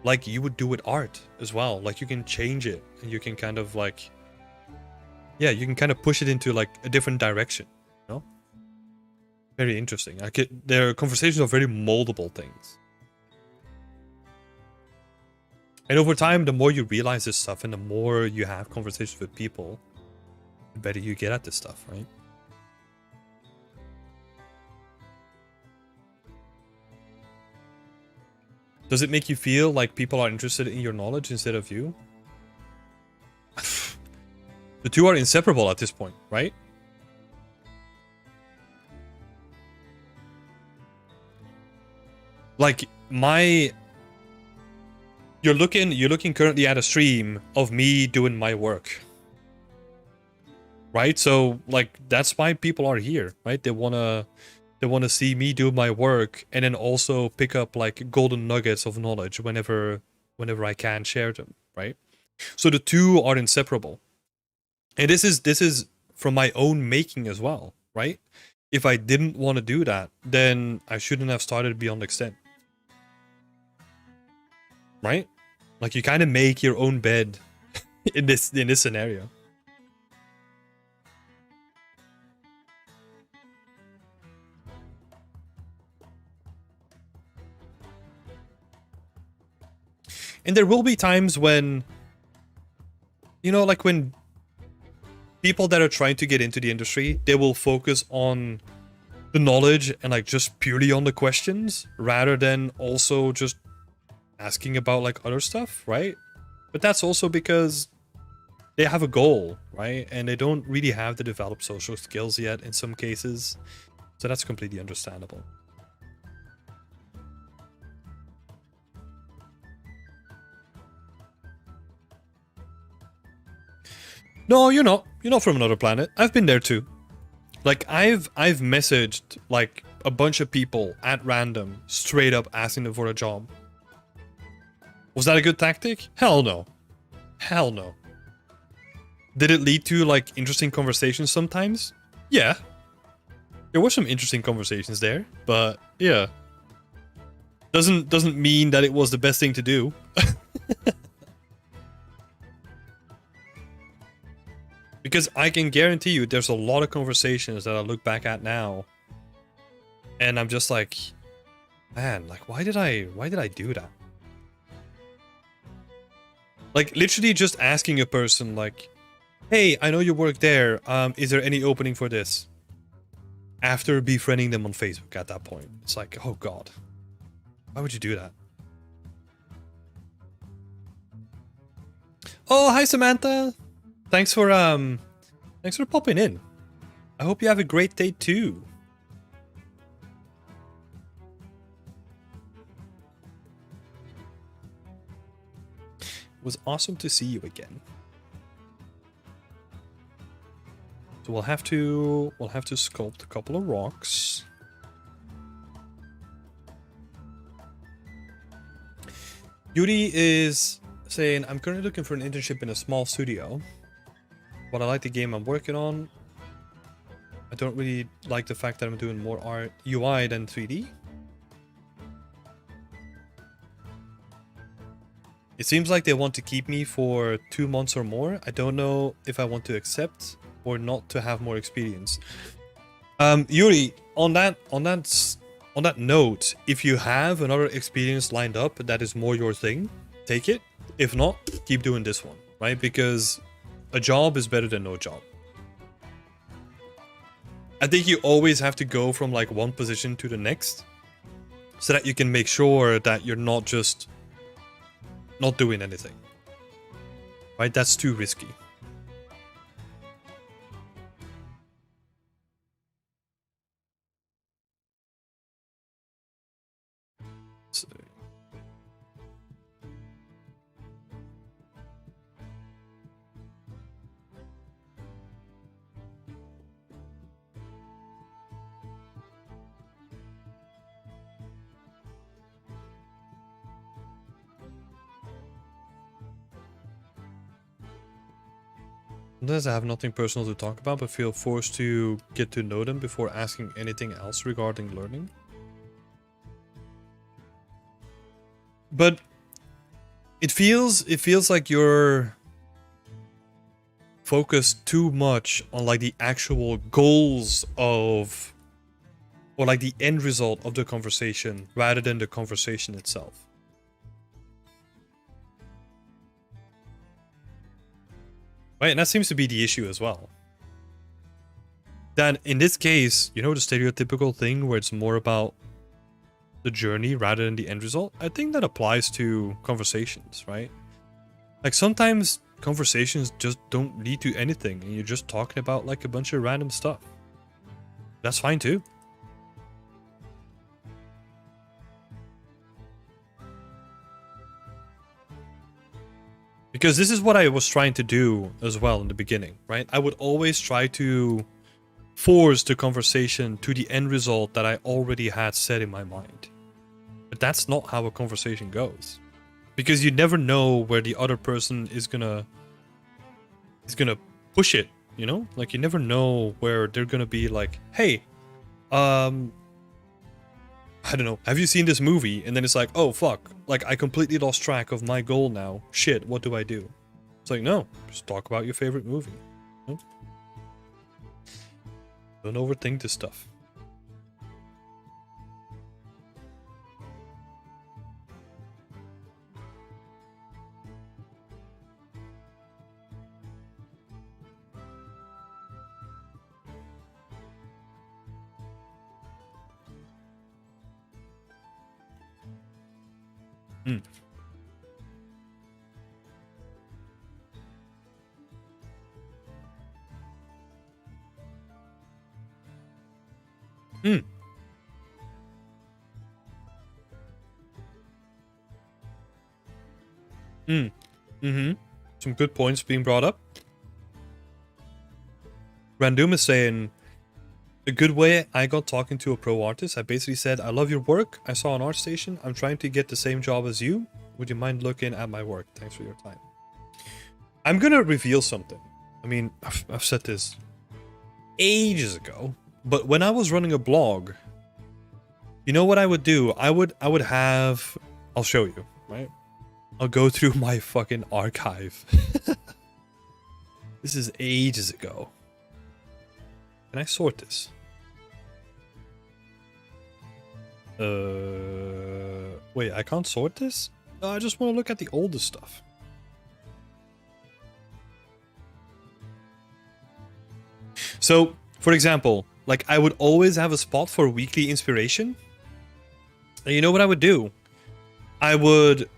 like you would do with art as well. Like, you can change it, and you can kind of like, yeah, you can kind of push it into like a different direction, you know? Very interesting. Their conversations are very moldable things. And over time, the more you realize this stuff and the more you have conversations with people, the better you get at this stuff, right? Does it make you feel like people are interested in your knowledge instead of you? The two are inseparable at this point, right? Like, you're looking currently at a stream of me doing my work. Right? So, like, that's why people are here, right? They wanna see me do my work and then also pick up like golden nuggets of knowledge whenever I can share them, right? So the two are inseparable. And this is from my own making as well, right? If I didn't want to do that, then I shouldn't have started Beyond Extent. Right? Like, you kind of make your own bed in this scenario. And there will be times when, you know, like when people that are trying to get into the industry, they will focus on the knowledge and like just purely on the questions rather than also just asking about like other stuff, right? But that's also because they have a goal, right? And they don't really have the developed social skills yet in some cases. So that's completely understandable. No, you're not. You're not from another planet. I've been there too. Like, I've messaged like a bunch of people at random, straight up asking them for a job. Was that a good tactic? Hell no. Hell no. Did it lead to like interesting conversations sometimes? Yeah. There were some interesting conversations there, but yeah. Doesn't mean that it was the best thing to do. Because I can guarantee you there's a lot of conversations that I look back at now and I'm just like, man, like, why did I do that? Like, literally just asking a person like, hey, I know you work there, is there any opening for this? After befriending them on Facebook at that point. It's like, oh god. Why would you do that? Oh, hi Samantha. Thanks for popping in. I hope you have a great day too. It was awesome to see you again. So we'll have to sculpt a couple of rocks. Yuri is saying, I'm currently looking for an internship in a small studio. But I like the game I'm working on. I don't really like the fact that I'm doing more art UI than 3D. It seems like they want to keep me for 2 months or more. I don't know if I want to accept or not to have more experience. Yuri, on that note, if you have another experience lined up that is more your thing, take it. If not, keep doing this one, right? Because a job is better than no job. I think you always have to go from like one position to the next so that you can make sure that you're not just not doing anything. Right? That's too risky. So, sometimes I have nothing personal to talk about, but feel forced to get to know them before asking anything else regarding learning. But it feels like you're focused too much on like the actual goals of, or like the end result of the conversation rather than the conversation itself. Right, and that seems to be the issue as well. That in this case, you know, the stereotypical thing where it's more about the journey rather than the end result, I think that applies to conversations, right? Like sometimes conversations just don't lead to anything and you're just talking about like a bunch of random stuff. That's fine too. Because this is what I was trying to do as well in the beginning, right? I would always try to force the conversation to the end result that I already had set in my mind. But that's not how a conversation goes. Because you never know where the other person is gonna push it, you know? Like you never know where they're gonna be like, hey, I don't know, have you seen this movie? And then it's like, oh fuck, like I completely lost track of my goal now. Shit, what do I do? It's like, no, just talk about your favorite movie. You know? Don't overthink this stuff. Mm. Mm. Mm. Mm-hmm. Some good points being brought up. Random is saying, a good way I got talking to a pro artist, I basically said, I love your work. I saw an art station. I'm trying to get the same job as you. Would you mind looking at my work? Thanks for your time. I'm gonna reveal something. I mean, I've said this ages ago, but when I was running a blog, you know what I would do? I would have, I'll show you, right? I'll go through my fucking archive. This is ages ago. Can I sort this? Wait, I can't sort this? No, I just want to look at the oldest stuff. So, for example, like I would always have a spot for weekly inspiration. And you know what I would do? I would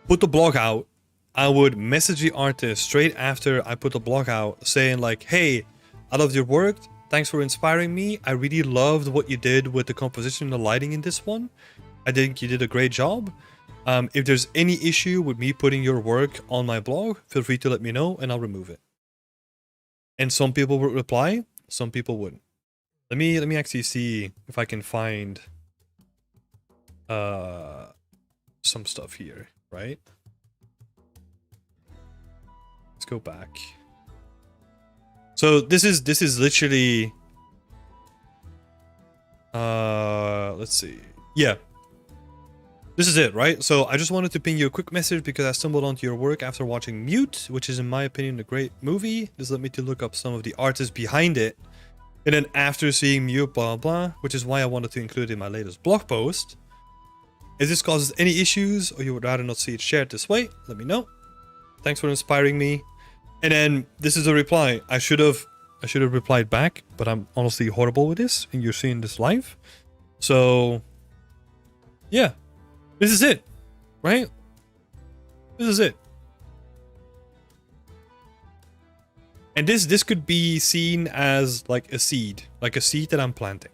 put the blog out. I would message the artist straight after I put the blog out saying like, hey, I loved your work. Thanks for inspiring me. I really loved what you did with the composition and the lighting in this one. I think you did a great job. If there's any issue with me putting your work on my blog, feel free to let me know and I'll remove it. And some people would reply, some people wouldn't. Let me actually see if I can find some stuff here, right? Let's go back. So this is literally let's see. Yeah. This is it, right? So I just wanted to ping you a quick message because I stumbled onto your work after watching Mute, which is in my opinion a great movie. This led me to look up some of the artists behind it. And then after seeing Mute, blah blah, which is why I wanted to include it in my latest blog post. If this causes any issues or you would rather not see it shared this way, let me know. Thanks for inspiring me. And then this is a reply. I should have replied back, but I'm honestly horrible with this, and you're seeing this live. So yeah, this is it, right? This is it. And this could be seen as like a seed that I'm planting.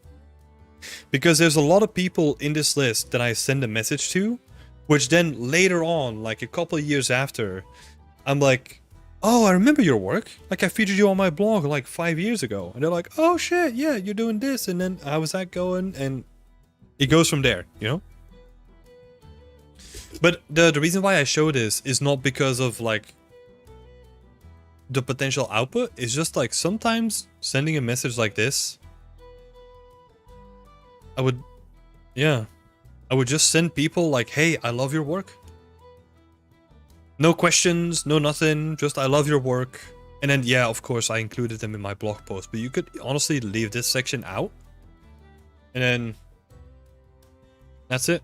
Because there's a lot of people in this list that I send a message to, which then later on, like a couple of years after, I'm like, oh, I remember your work. Like I featured you on my blog like 5 years ago. And they're like, oh shit, yeah, you're doing this. And then how was that going? And it goes from there, you know? But the reason why I show this is not because of like the potential output. It's just like sometimes sending a message like this, I would just send people like, hey, I love your work. No questions, no nothing, just I love your work. And then, yeah, of course, I included them in my blog post. But you could honestly leave this section out. And then that's it.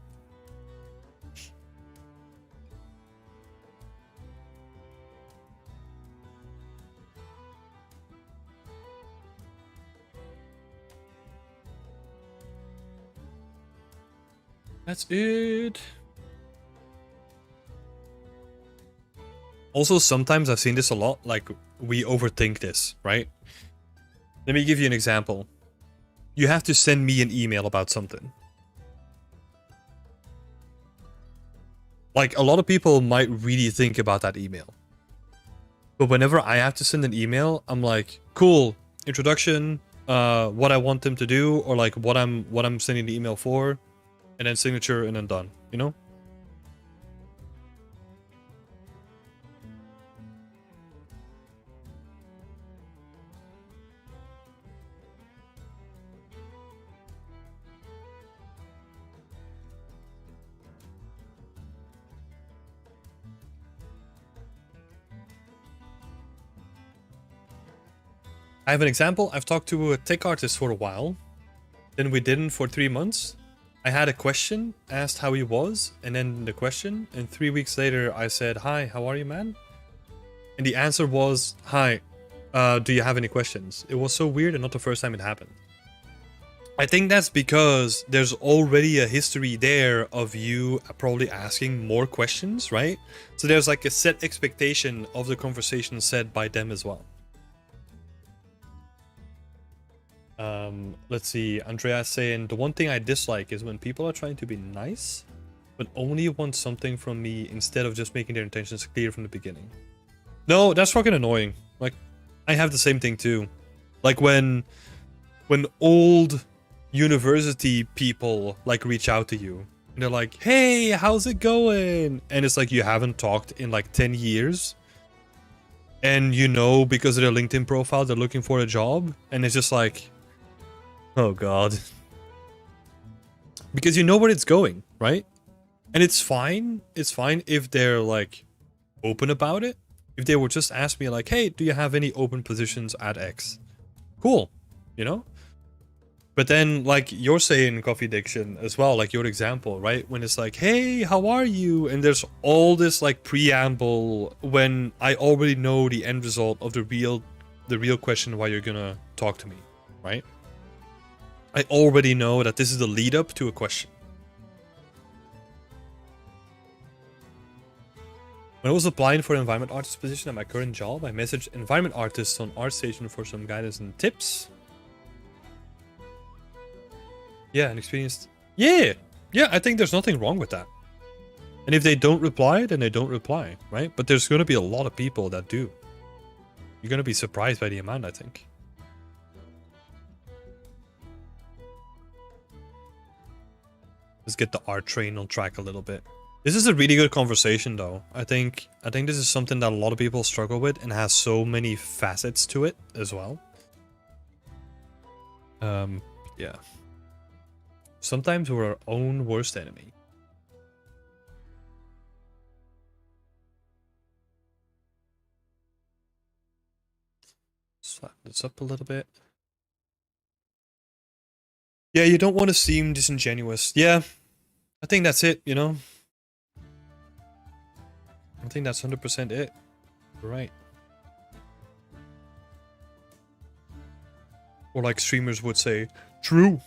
That's it. Also, sometimes I've seen this a lot, like, we overthink this, right? Let me give you an example. You have to send me an email about something. Like, a lot of people might really think about that email. But whenever I have to send an email, I'm like, cool, introduction, what I want them to do, or like what I'm sending the email for, and then signature, and then done, you know? I have an example. I've talked to a tech artist for a while. Then we didn't for 3 months. I had a question, asked how he was, and then the question. And 3 weeks later, I said, hi, how are you, man? And the answer was, hi, do you have any questions? It was so weird and not the first time it happened. I think that's because there's already a history there of you probably asking more questions, right? So there's like a set expectation of the conversation set by them as well. Let's see, Andrea's saying, the one thing I dislike is when people are trying to be nice, but only want something from me instead of just making their intentions clear from the beginning. No, that's fucking annoying. Like, I have the same thing too. Like when old university people like reach out to you and they're like, hey, how's it going? And it's like you haven't talked in like 10 years. And you know, because of their LinkedIn profile, they're looking for a job. And it's just like, oh god. Because you know where it's going, right? And it's fine. It's fine if they're like open about it. If they would just ask me like, hey, do you have any open positions at X? Cool, you know? But then like you're saying, Coffee Diction, as well, like your example, right? When it's like, hey, how are you? And there's all this like preamble when I already know the end result of the real question why you're gonna talk to me, right? I already know that this is the lead up to a question. When I was applying for an environment artist position at my current job, I messaged environment artists on ArtStation for some guidance and tips. Yeah, and experienced. Yeah, I think there's nothing wrong with that. And if they don't reply, then they don't reply, right? But there's going to be a lot of people that do. You're going to be surprised by the amount, I think. Let's get the art train on track a little bit. This is a really good conversation, though. I think this is something that a lot of people struggle with and has so many facets to it as well. Yeah. Sometimes we're our own worst enemy. Slap this up a little bit. Yeah, you don't want to seem disingenuous. Yeah, I think that's it, you know? I think that's 100% it. Right. Or like streamers would say, true.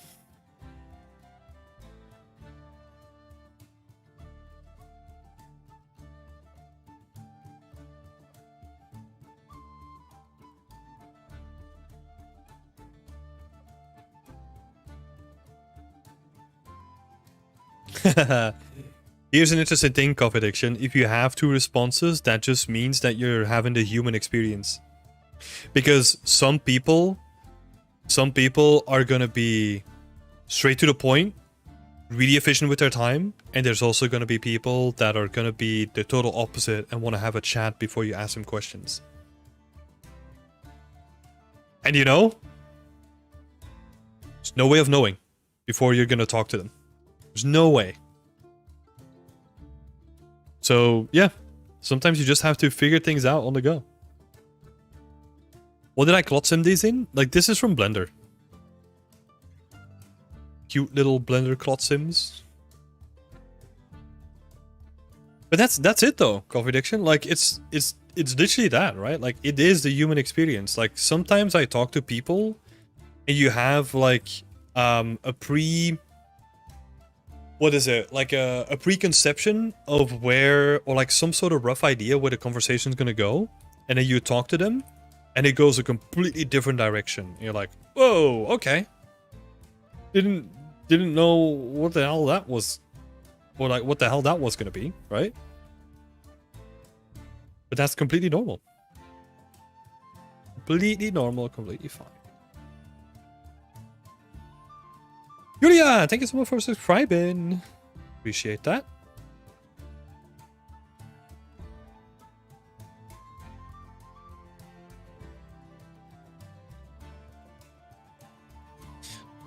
Here's an interesting thing, Coffee Addiction. If you have 2 responses, that just means that you're having the human experience. Because some people are gonna be straight to the point, really efficient with their time, and there's also gonna be people that are gonna be the total opposite and want to have a chat before you ask them questions. And you know, there's no way of knowing before you're gonna talk to them. There's no way. So yeah, sometimes you just have to figure things out on the go. What did I clot sim these in? Like, this is from Blender. Cute little Blender clot sims. But that's it though, Coffee Addiction. Like, it's literally that, right? Like, it is the human experience. Like, sometimes I talk to people and you have like a preconception of where, or like some sort of rough idea where the conversation's gonna go, and then you talk to them and it goes a completely different direction. You're like, whoa, okay. Didn't know what the hell that was, or like what the hell that was gonna be, right? But that's completely normal. Completely normal, completely fine. Julia, thank you so much for subscribing. Appreciate that.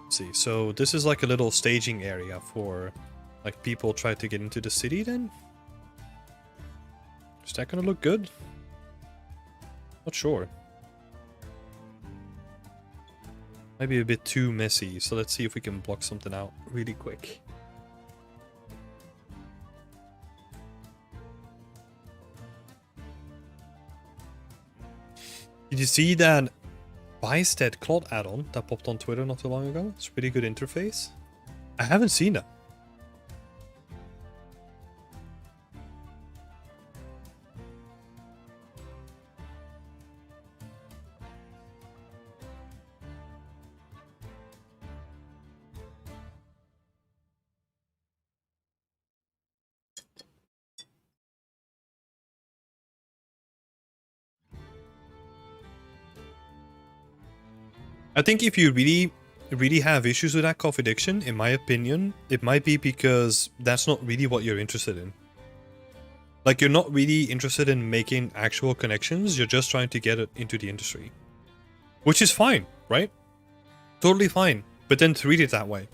Let's see, so this is like a little staging area for like people try to get into the city then? Is that gonna look good? Not sure. Maybe a bit too messy, so let's see if we can block something out really quick. Did you see that Bystead Clot add-on that popped on Twitter not too long ago? It's a pretty good interface. I haven't seen that. I think if you really have issues with that Coffee Addiction, in my opinion, it might be because that's not really what you're interested in. Like, you're not really interested in making actual connections, you're just trying to get it into the industry. Which is fine, right? Totally fine. But then treat it that way.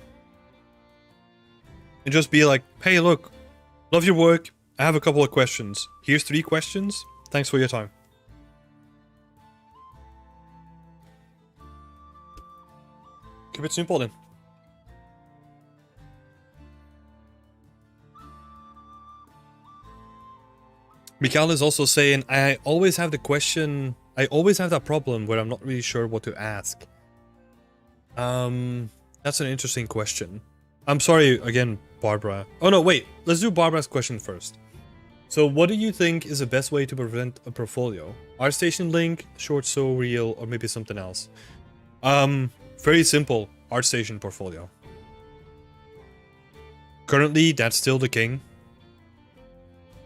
And just be like, hey, look, love your work, I have a couple of questions. Here's 3 questions, thanks for your time. Keep it simple then. Mikael is also saying, I always have the question, I always have that problem where I'm not really sure what to ask. That's an interesting question. I'm sorry again, Barbara. Oh no, wait, let's do Barbara's question first. So what do you think is the best way to prevent a portfolio? ArtStation link, short so reel, or maybe something else? Very simple, ArtStation portfolio. Currently, that's still the king.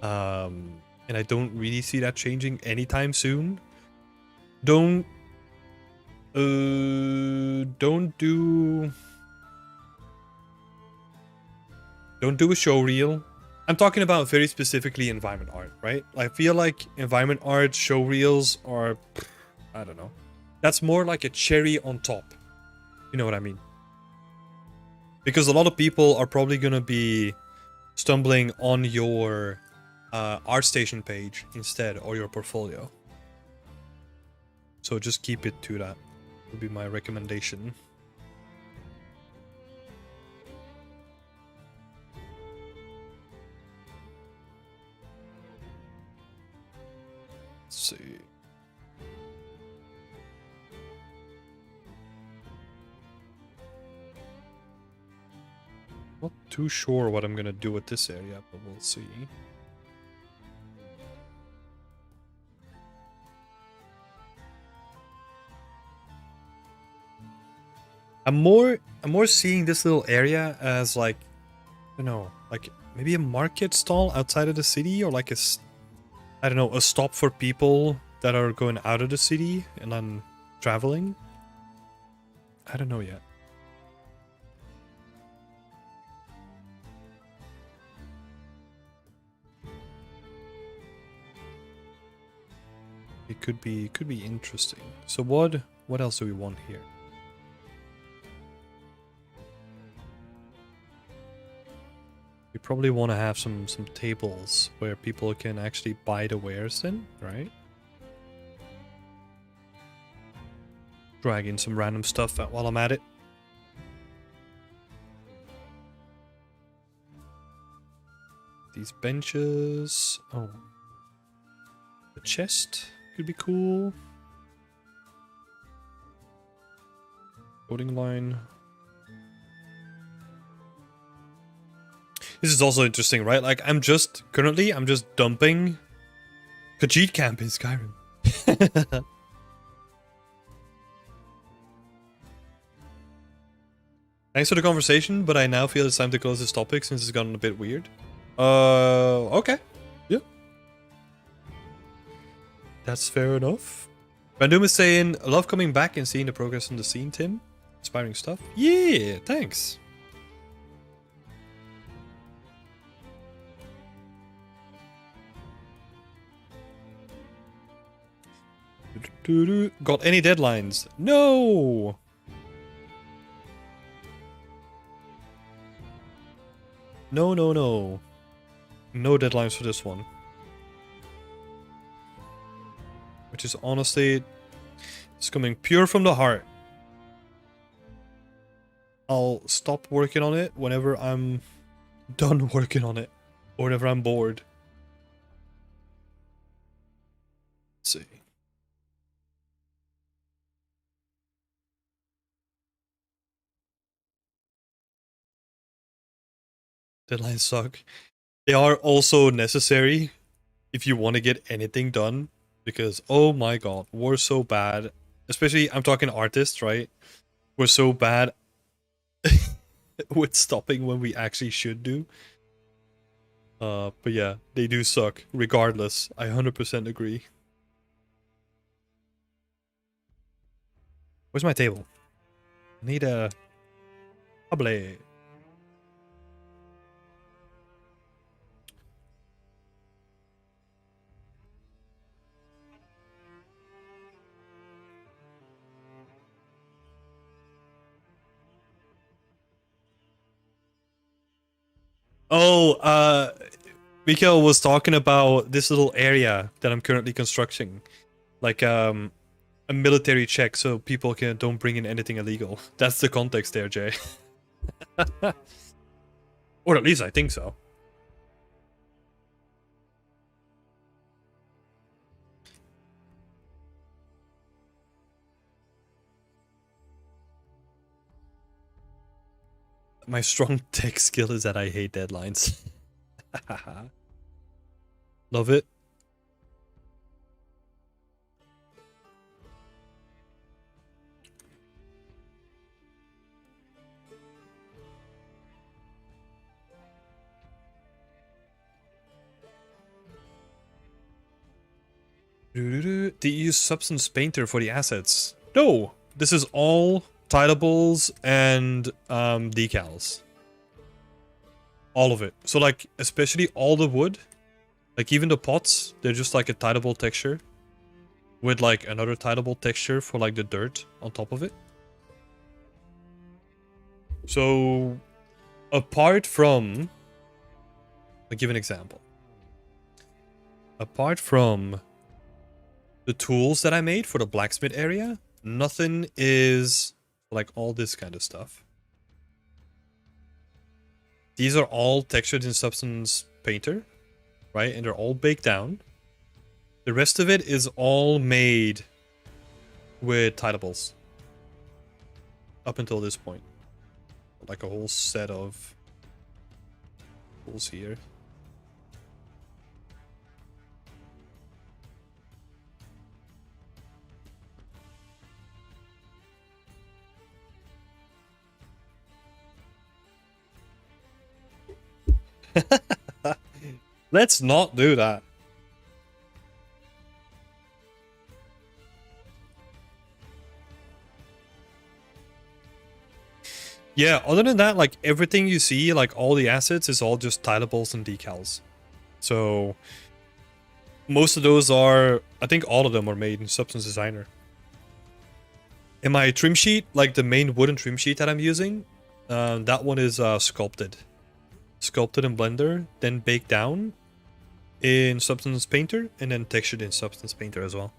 And I don't really see that changing anytime soon. Don't do a show reel. I'm talking about very specifically environment art, right? I feel like environment art show reels are, I don't know. That's more like a cherry on top. You know what I mean? Because a lot of people are probably gonna be stumbling on your ArtStation page instead, or your portfolio. So just keep it to that. Would be my recommendation. Let's see. Not too sure what I'm gonna do with this area, but we'll see. I'm more seeing this little area as like, you know, Like maybe a market stall outside of the city, or like I don't know, a stop for people that are going out of the city and then traveling. I don't know yet. It could be interesting. So what else do we want here? We probably want to have some tables where people can actually buy the wares in, right? Drag in some random stuff while I'm at it. These benches. Oh. The chest could be cool. Loading line. This is also interesting, right? Like, currently, I'm just dumping Khajiit camp in Skyrim. Thanks for the conversation, but I now feel it's time to close this topic since it's gotten a bit weird. Okay. Yeah. That's fair enough. Random is saying, I love coming back and seeing the progress on the scene, Tim. Inspiring stuff. Yeah, thanks. Got any deadlines? No! No. No deadlines for this one. Which is honestly, it's coming pure from the heart. I'll stop working on it whenever I'm done working on it. Or whenever I'm bored. Let's see. Deadlines suck. They are also necessary if you want to get anything done. Because, oh my god, we're so bad. Especially, I'm talking artists, right? We're so bad with stopping when we actually should do. But yeah, they do suck, regardless. I 100% agree. Where's my table? I need a table. Oh, Mikael was talking about this little area that I'm currently constructing. Like, a military check so people don't bring in anything illegal. That's the context there, Jay. Or at least I think so. My strong tech skill is that I hate deadlines. Love it. Do you use Substance Painter for the assets? No! This is all tileables and decals. All of it. So like, especially all the wood, like even the pots, they're just like a tileable texture with like another tileable texture for like the dirt on top of it. So apart from, I'll give an example. Apart from the tools that I made for the blacksmith area, nothing is like all this kind of stuff. These are all textured in Substance Painter, right? And they're all baked down. The rest of it is all made with tileables. Up until this point. Like a whole set of tools here. Let's not do that. Yeah, other than that, like everything you see, like all the assets is all just tilables and decals. So most of those are, I think all of them are made in Substance Designer. In my trim sheet, like the main wooden trim sheet that I'm using, that one is sculpted. Sculpted in Blender, then baked down in Substance Painter, and then textured in Substance Painter as well.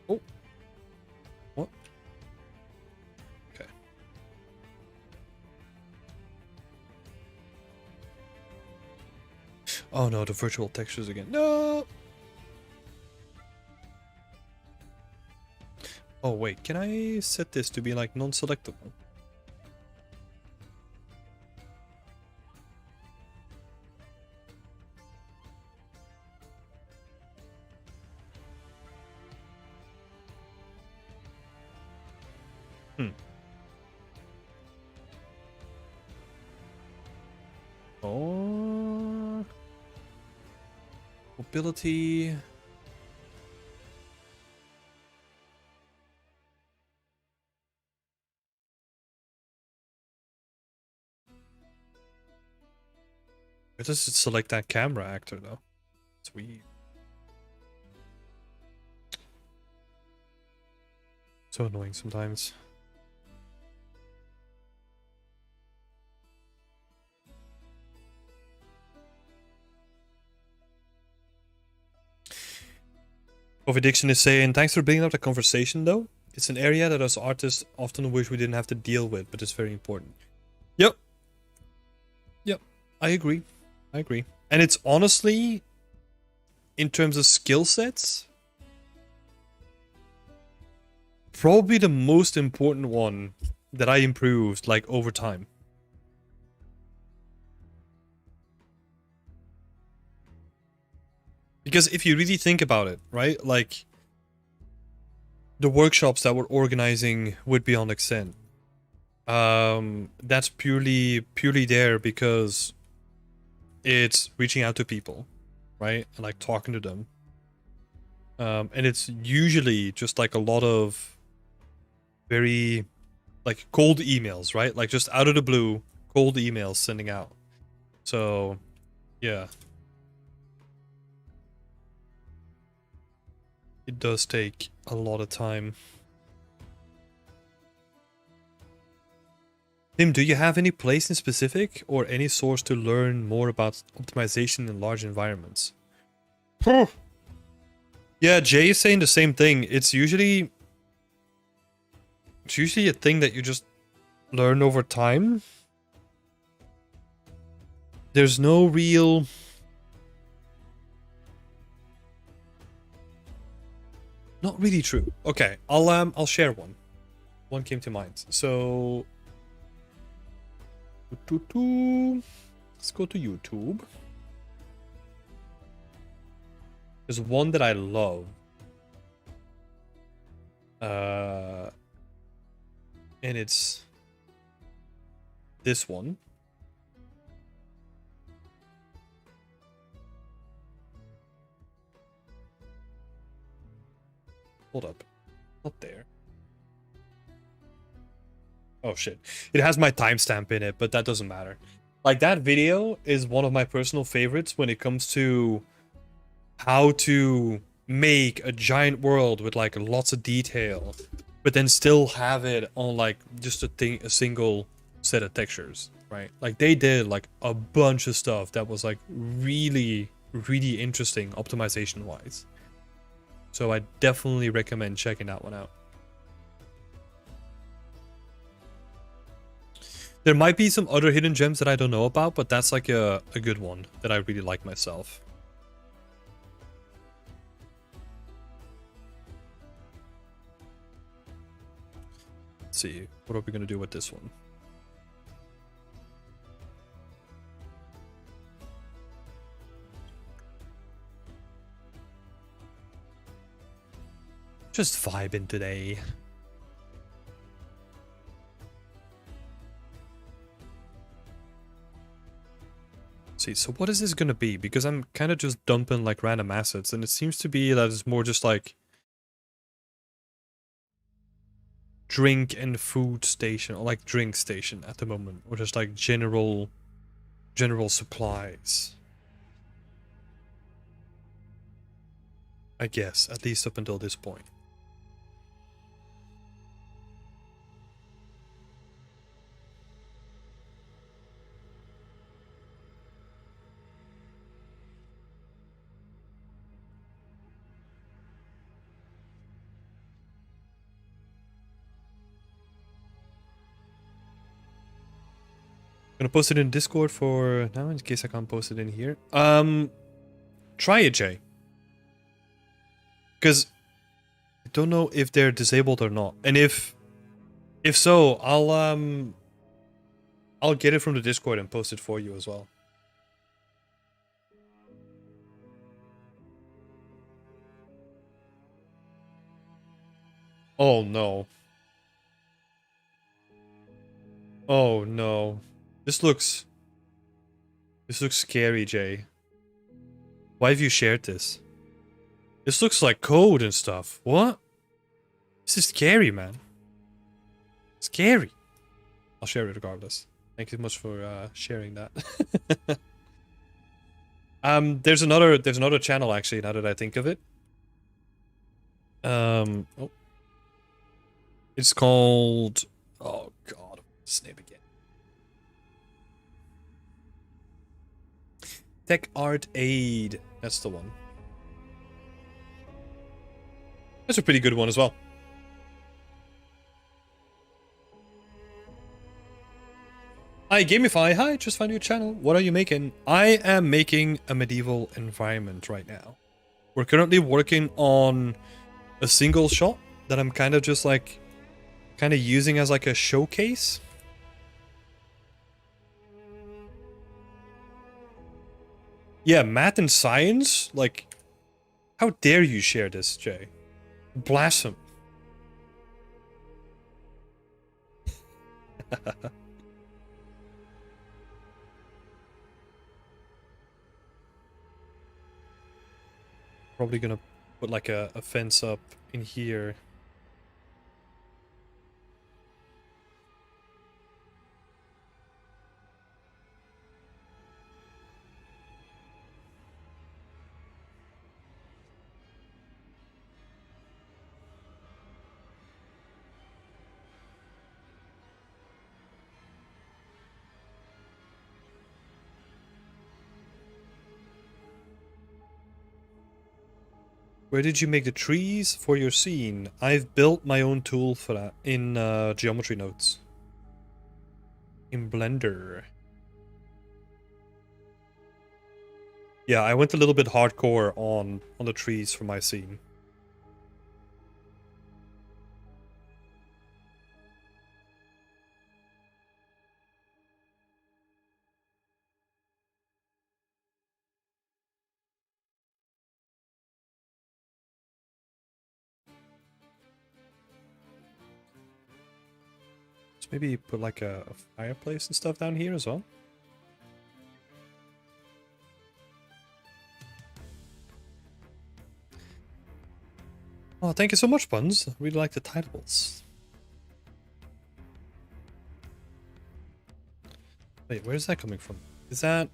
Oh. What? Okay. Oh no, the virtual textures again. No! Oh wait, can I set this to be like non-selectable? Oh, mobility. Where does it select that camera actor though? It's weird. So annoying sometimes. Coffee Diction is saying, thanks for bringing up the conversation though. It's an area that us artists often wish we didn't have to deal with, but it's very important. Yep. Yep. I agree. I agree. And it's honestly, in terms of skill sets, probably the most important one that I improved like over time. Because if you really think about it, right? Like the workshops that we're organizing with Beyond Extent, that's purely there because it's reaching out to people, right? And like talking to them. And it's usually just like a lot of very like cold emails, right? Like just out of the blue, cold emails sending out. So, yeah. It does take a lot of time. Tim, do you have any place in specific or any source to learn more about optimization in large environments? Yeah, Jay is saying the same thing. It's usually a thing that you just learn over time. There's no real not really true. Okay, I'll share one. One came to mind. So let's go to YouTube. There's one that I love. And it's this one. Hold up. Not there. Oh shit. It has my timestamp in it, but that doesn't matter. Like that video is one of my personal favorites when it comes to how to make a giant world with like lots of detail, but then still have it on like just a single set of textures, right? Like they did like a bunch of stuff that was like really interesting optimization wise. So I definitely recommend checking that one out. There might be some other hidden gems that I don't know about, but that's like a good one that I really like myself. Let's see, what are we gonna do with this one? Just vibing today. See, so what is this gonna be? Because I'm kind of just dumping like random assets, and it seems to be that it's more just like drink and food station, or like drink station at the moment, or just like general supplies. I guess, at least up until this point. Gonna post it in Discord for now, in case I can't post it in here. Try it, Jay. Because I don't know if they're disabled or not. And if so, I'll get it from the Discord and post it for you as well. Oh no. Oh no. This looks scary, Jay. Why have you shared this? This looks like code and stuff. What? This is scary, man. Scary. I'll share it regardless. Thank you so much for sharing that. There's another channel actually, now that I think of it. Oh. It's called, oh god, what's his name again? Tech Art Aid. That's the one. That's a pretty good one as well. Hi, Gamify. Hi, just found your channel. What are you making? I am making a medieval environment right now. We're currently working on a single shot that I'm kind of just like, kind of using as like a showcase. Yeah, math and science? Like, how dare you share this, Jay? Blasphemy. Probably gonna put like a fence up in here. Where did you make the trees for your scene? I've built my own tool for that in geometry nodes. In Blender. Yeah, I went a little bit hardcore on the trees for my scene. So maybe put like a fireplace and stuff down here as well. Oh, thank you so much, Buns. I really like the titles. Wait, where is that coming from? Is that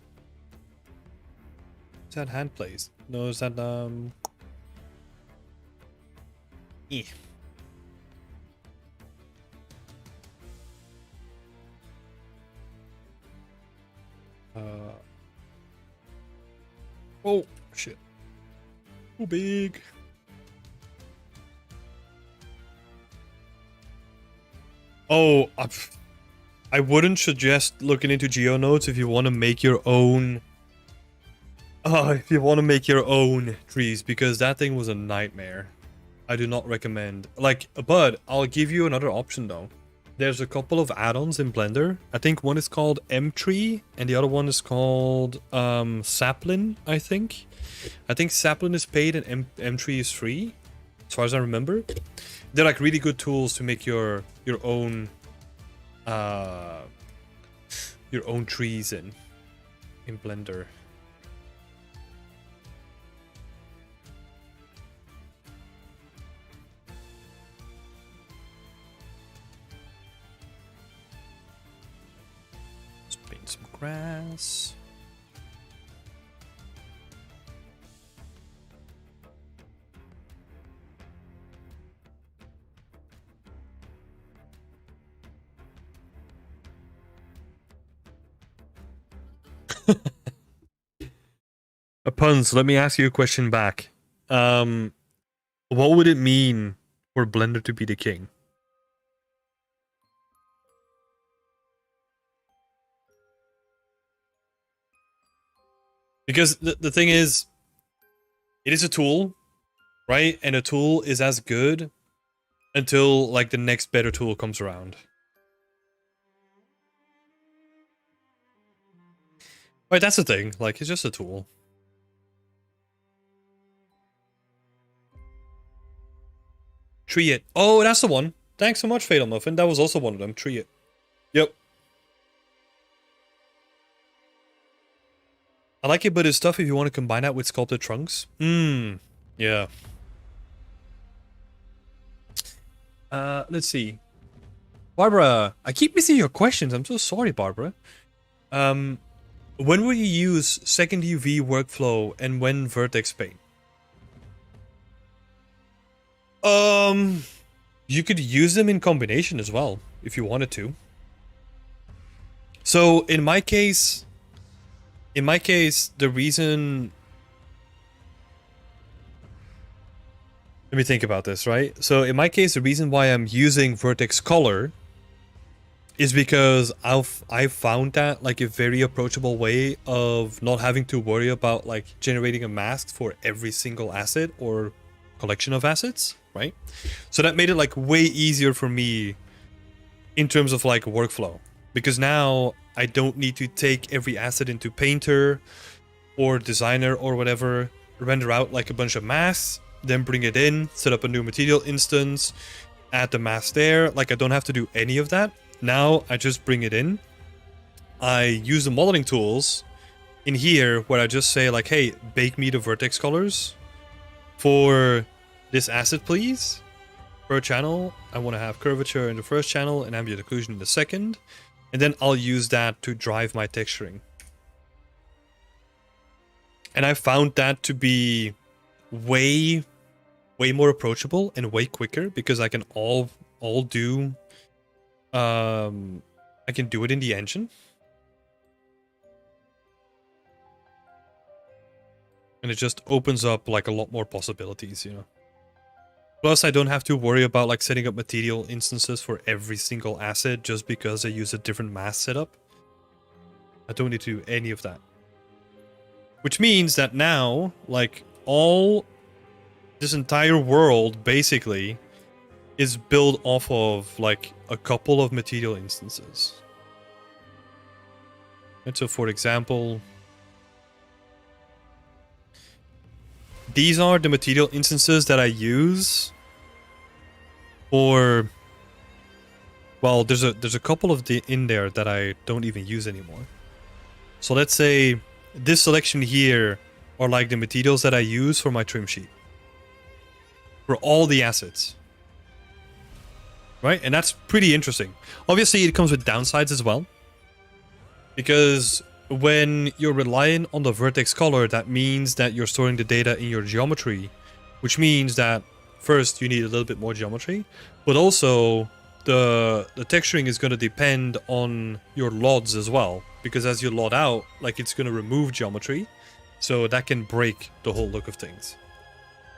hand placed? No, is that Eh. Oh shit. Too big. Oh, I wouldn't suggest looking into GeoNodes if you want to make your own. If you want to make your own trees, because that thing was a nightmare. I do not recommend. Like, but I'll give you another option though. There's a couple of add-ons in Blender. I think one is called M-Tree and the other one is called Sapling, I think. I think Sapling is paid and M-Tree is free, as far as I remember. They're like really good tools to make your own trees in. in Blender. Let's paint some grass. Puns, let me ask you a question back. What would it mean for Blender to be the king? Because the thing is, it is a tool, right? And a tool is as good until like the next better tool comes around. Right, that's the thing. Like, it's just a tool. Tree it. Oh, that's the one. Thanks so much, Fatal Muffin. That was also one of them. Tree it. Yep. I like it, but it's tough if you want to combine that with sculpted trunks. Yeah. Let's see. Barbara, I keep missing your questions. I'm so sorry, Barbara. When will you use second UV workflow and when vertex paint? You could use them in combination as well, if you wanted to. So in my case, the reason... Let me think about this, right? So in my case, the reason why I'm using vertex color is because I've found that like a very approachable way of not having to worry about like generating a mask for every single asset or collection of assets, right? So that made it like way easier for me in terms of like workflow, because now I don't need to take every asset into Painter or Designer or whatever, render out like a bunch of masks, then bring it in, set up a new material instance, add the mask there. Like I don't have to do any of that. Now I just bring it in. I use the modeling tools in here where I just say like, hey, bake me the vertex colors for this asset, please. Per channel, I want to have curvature in the first channel and ambient occlusion in the second. And then I'll use that to drive my texturing. And I found that to be way more approachable and way quicker because I can all do... I can do it in the engine. And it just opens up like a lot more possibilities, you know. Plus, I don't have to worry about like setting up material instances for every single asset just because I use a different mask setup. I don't need to do any of that. Which means that now, like, this entire world basically is built off of like a couple of material instances. And so, for example, these are the material instances that I use for... Well, there's a couple of the in there that I don't even use anymore. So let's say this selection here are like the materials that I use for my trim sheet. For all the assets. Right? And that's pretty interesting. Obviously, it comes with downsides as well. Because when you're relying on the vertex color, that means that you're storing the data in your geometry. Which means that first you need a little bit more geometry. But also the texturing is going to depend on your LODs as well. Because as you LOD out, like it's going to remove geometry. So that can break the whole look of things.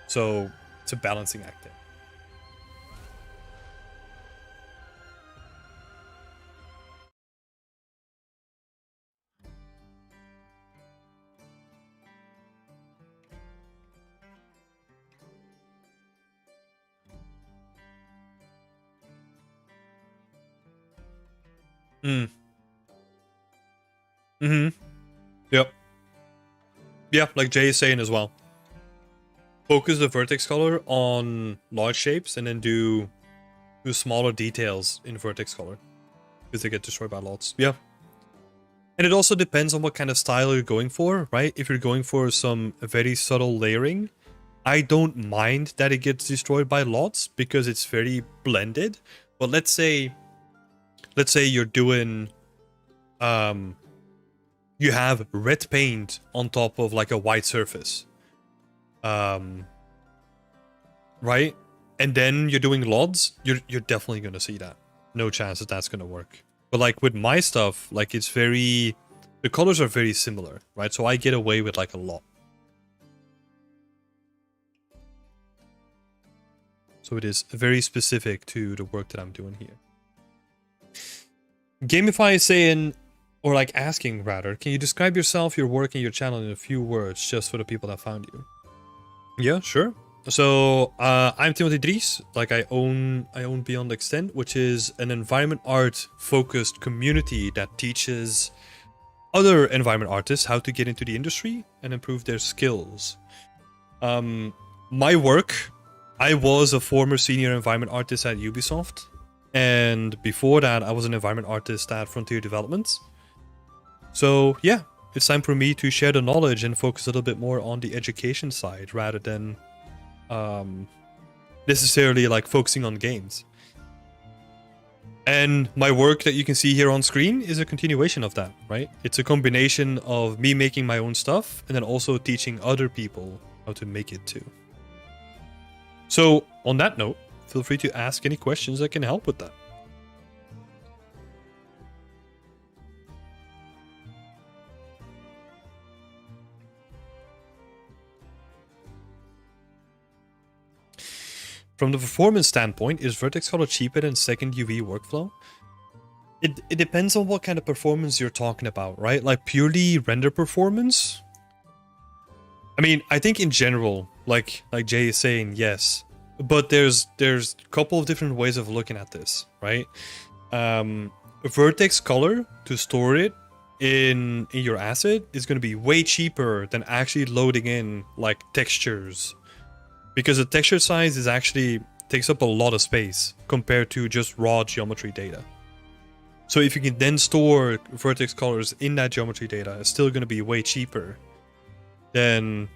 So it's a balancing act there. Yep. Yeah, like Jay is saying as well. Focus the vertex color on large shapes and then do smaller details in vertex color. Because they get destroyed by lots. Yeah. And it also depends on what kind of style you're going for, right? If you're going for some very subtle layering, I don't mind that it gets destroyed by lots because it's very blended. But let's say you're doing, you have red paint on top of like a white surface, right? And then you're doing LODs, you're definitely gonna see that. No chance that that's gonna work. But like with my stuff, like it's very, the colors are very similar, right? So I get away with like a lot. So it is very specific to the work that I'm doing here. Gamify is saying, or like asking rather, can you describe yourself, your work, and your channel in a few words, just for the people that found you? Yeah, sure. So I'm Timothy Dries. Like I own Beyond Extent, which is an environment art focused community that teaches other environment artists how to get into the industry and improve their skills. My work, I was a former senior environment artist at Ubisoft, and before that I was an environment artist at Frontier Developments. So yeah, it's time for me to share the knowledge and focus a little bit more on the education side rather than necessarily like focusing on games. And my work that you can see here on screen is a continuation of that, right? It's a combination of me making my own stuff and then also teaching other people how to make it too. So on that note, feel free to ask any questions that can help with that. From the performance standpoint, is vertex color cheaper than second UV workflow? It depends on what kind of performance you're talking about, right? Like purely render performance. I mean, I think in general, like Jay is saying, yes. But there's a couple of different ways of looking at this, right? Vertex color, to store it in your asset, is going to be way cheaper than actually loading in like textures. Because the texture size is actually takes up a lot of space compared to just raw geometry data. So if you can then store vertex colors in that geometry data, it's still going to be way cheaper than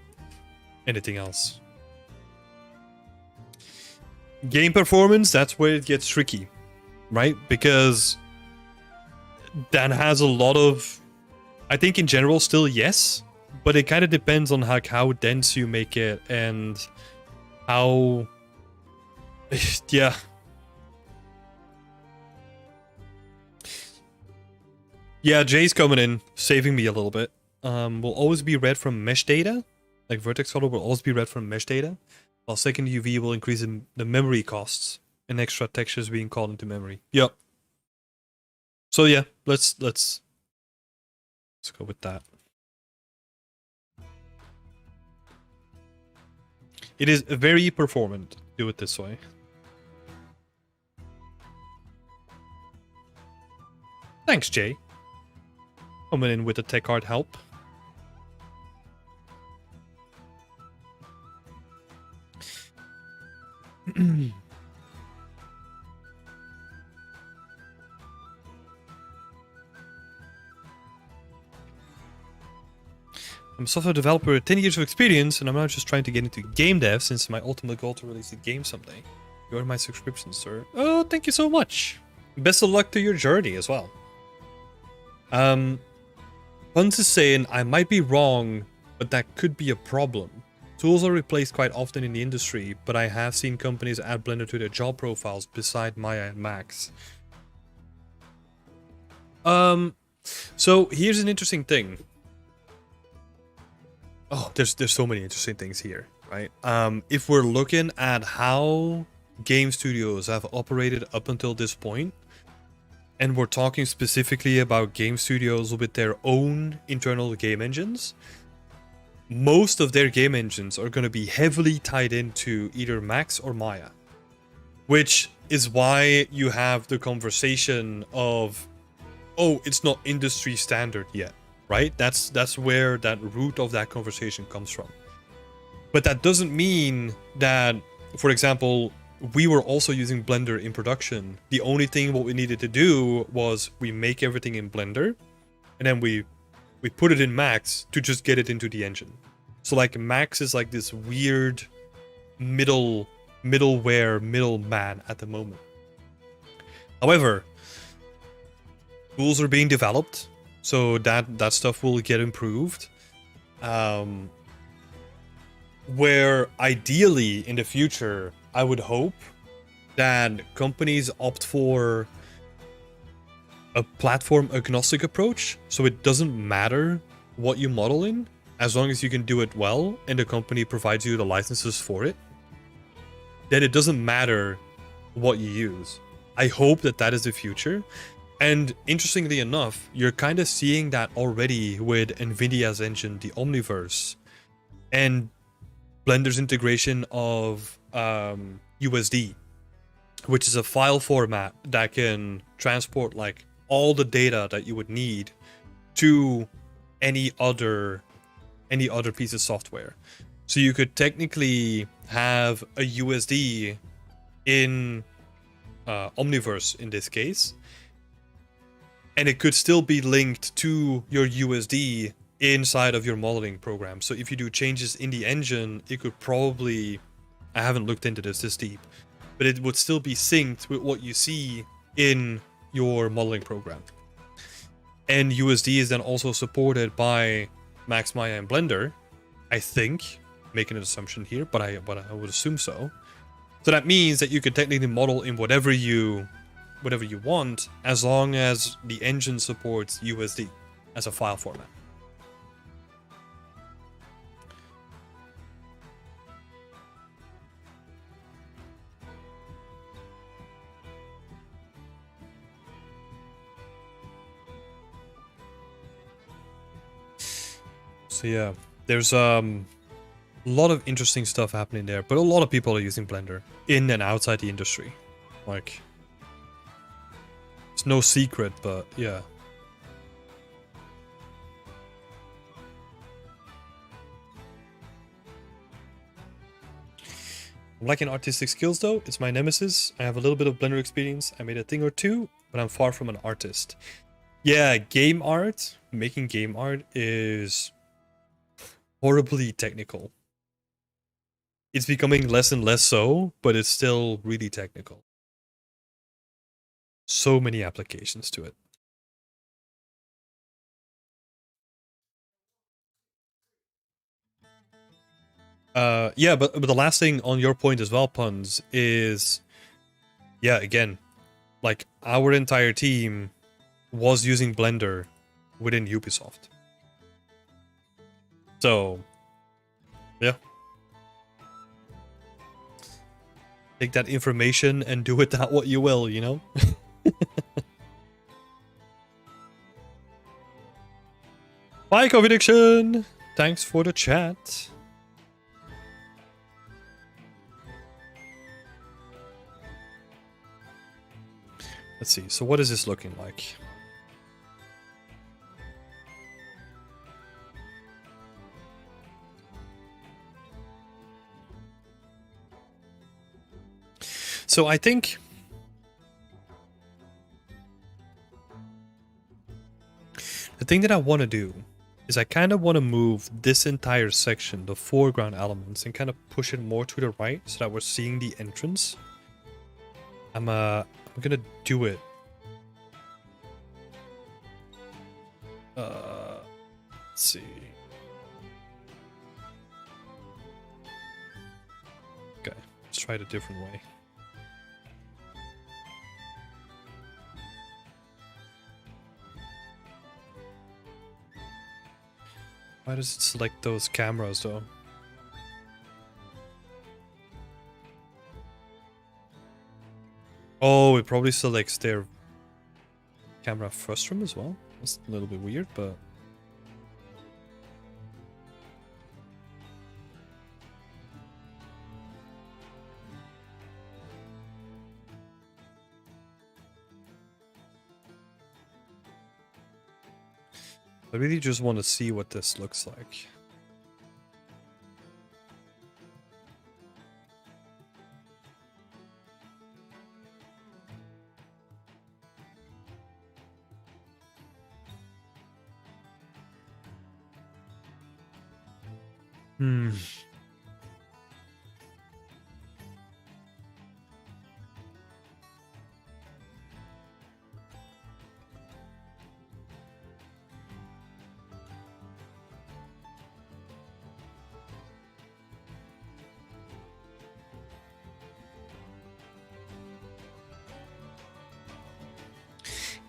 anything else. Game performance, that's where it gets tricky, right? Because that has a lot of, I think in general still yes, but it kind of depends on how dense you make it and how, yeah. Yeah, Jay's coming in, saving me a little bit. Will always be read from mesh data. Like vertex color will always be read from mesh data, while second UV will increase the memory costs and extra textures being called into memory. Yep. So yeah, let's go with that. It is very performant. Do it this way. Thanks, Jay. Coming in with the tech art help. I'm a software developer with 10 years of experience, and I'm now just trying to get into game dev since my ultimate goal to release a game someday. You earned my subscription, sir. Oh, thank you so much. Best of luck to your journey as well. Puns is saying, I might be wrong, but that could be a problem. Tools are replaced quite often in the industry, but I have seen companies add Blender to their job profiles beside Maya and Max. So here's an interesting thing. Oh, there's so many interesting things here, right? If we're looking at how game studios have operated up until this point, and we're talking specifically about game studios with their own internal game engines, most of their game engines are going to be heavily tied into either Max or Maya. Which is why you have the conversation of, oh, it's not industry standard yet. Right? That's where that root of that conversation comes from. But that doesn't mean that, for example, we were also using Blender in production. The only thing what we needed to do was we make everything in Blender, and then we put it in Max to just get it into the engine. So like Max is like this weird middleman at the moment. However, tools are being developed, so that stuff will get improved. Where ideally in the future, I would hope that companies opt for a platform agnostic approach, so it doesn't matter what you model in, as long as you can do it well and the company provides you the licenses for it, then it doesn't matter what you use. I hope that is the future. And interestingly enough, you're kind of seeing that already with NVIDIA's engine, the Omniverse, and Blender's integration of USD, which is a file format that can transport like all the data that you would need to any other piece of software. So you could technically have a USD in Omniverse in this case, and it could still be linked to your USD inside of your modeling program. So if you do changes in the engine, it could probably, I haven't looked into this deep, but it would still be synced with what you see in your modeling program. And USD is then also supported by Max, Maya, and Blender, I think. Making an assumption here, but I would assume so. So that means that you could technically model in whatever you want, as long as the engine supports USD as a file format. So yeah, there's a lot of interesting stuff happening there, but a lot of people are using Blender in and outside the industry. Like, it's no secret, but yeah. I'm lacking artistic skills though, it's my nemesis. I have a little bit of Blender experience, I made a thing or two, but I'm far from an artist. Yeah, game art, making game art is horribly technical. It's becoming less and less so, but it's still really technical. So many applications to it. Yeah, but the last thing on your point as well, Puns, is, yeah, again, like our entire team was using Blender within Ubisoft. So, yeah. Take that information and do with that what you will, you know? Bye, Covidiction! Thanks for the chat. Let's see, so what is this looking like? So I think the thing that I want to do is I kind of want to move this entire section, the foreground elements, and kind of push it more to the right so that we're seeing the entrance. I'm gonna do it. Let's see. Okay, let's try it a different way. Why does it select those cameras though? Oh, it probably selects their camera frustum as well. That's a little bit weird, but... I really just want to see what this looks like. Hmm.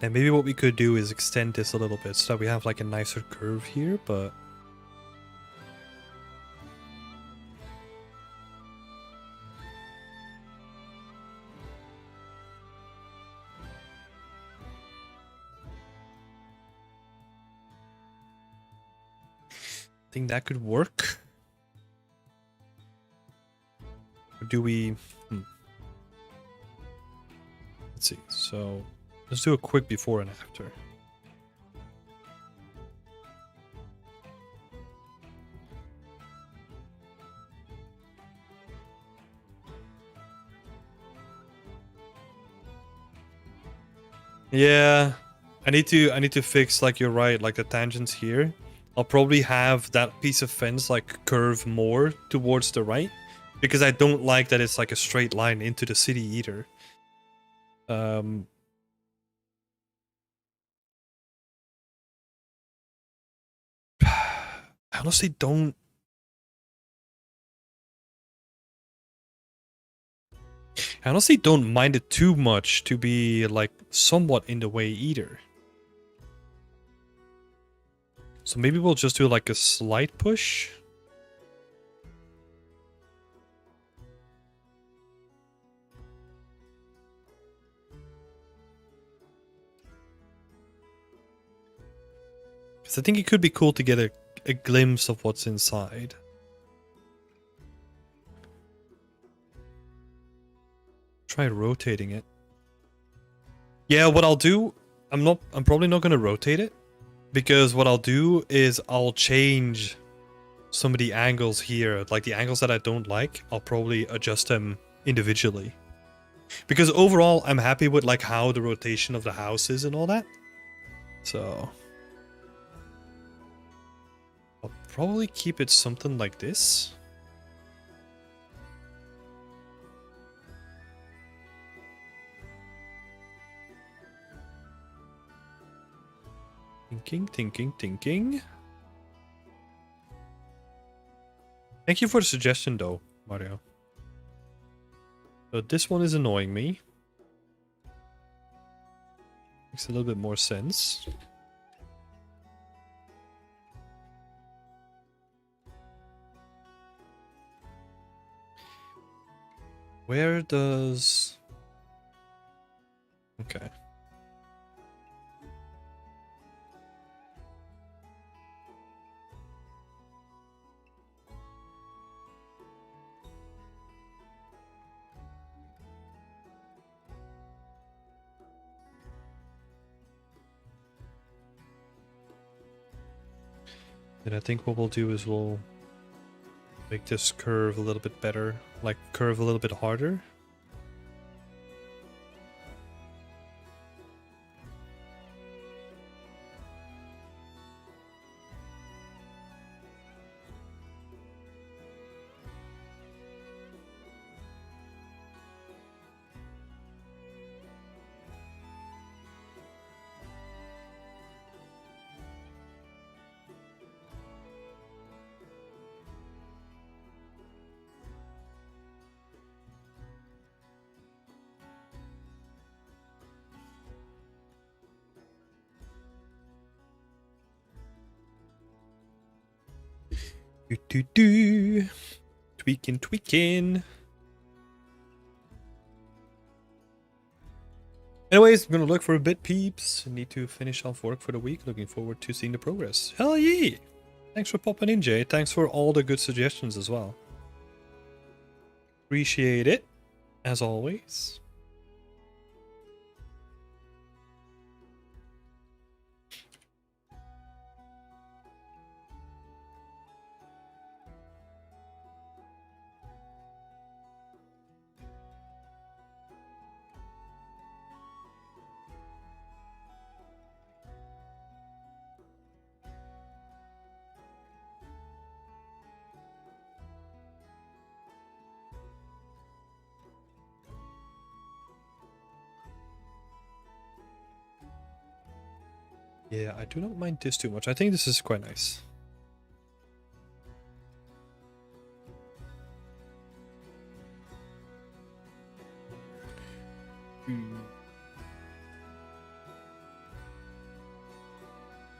And maybe what we could do is extend this a little bit so that we have like a nicer curve here, but... I think that could work. Or do we... Let's see, so... Let's do a quick before and after. Yeah, I need to fix, like, you're right, like the tangents here. I'll probably have that piece of fence like curve more towards the right, because I don't like that it's like a straight line into the city either. I honestly don't... I honestly don't mind it too much to be like somewhat in the way either. So maybe we'll just do like a slight push. Because I think it could be cool to get a glimpse of what's inside. Try rotating it. Yeah, what I'll do, I'm probably not gonna rotate it. Because what I'll do is I'll change some of the angles here. Like the angles that I don't like, I'll probably adjust them individually. Because overall, I'm happy with like how the rotation of the house is and all that. So I'll probably keep it something like this. Thinking. Thank you for the suggestion though, Mario. So this one is annoying me. Makes a little bit more sense. Where does... Okay. And I think what we'll do is we'll make this curve a little bit better, like curve a little bit harder. Tweaking. Anyways, I'm gonna look for a bit, peeps. Need to finish off work for the week. Looking forward to seeing the progress. Hell yeah! Thanks for popping in, Jay. Thanks for all the good suggestions as well. Appreciate it, as always. Yeah, I do not mind this too much. I think this is quite nice.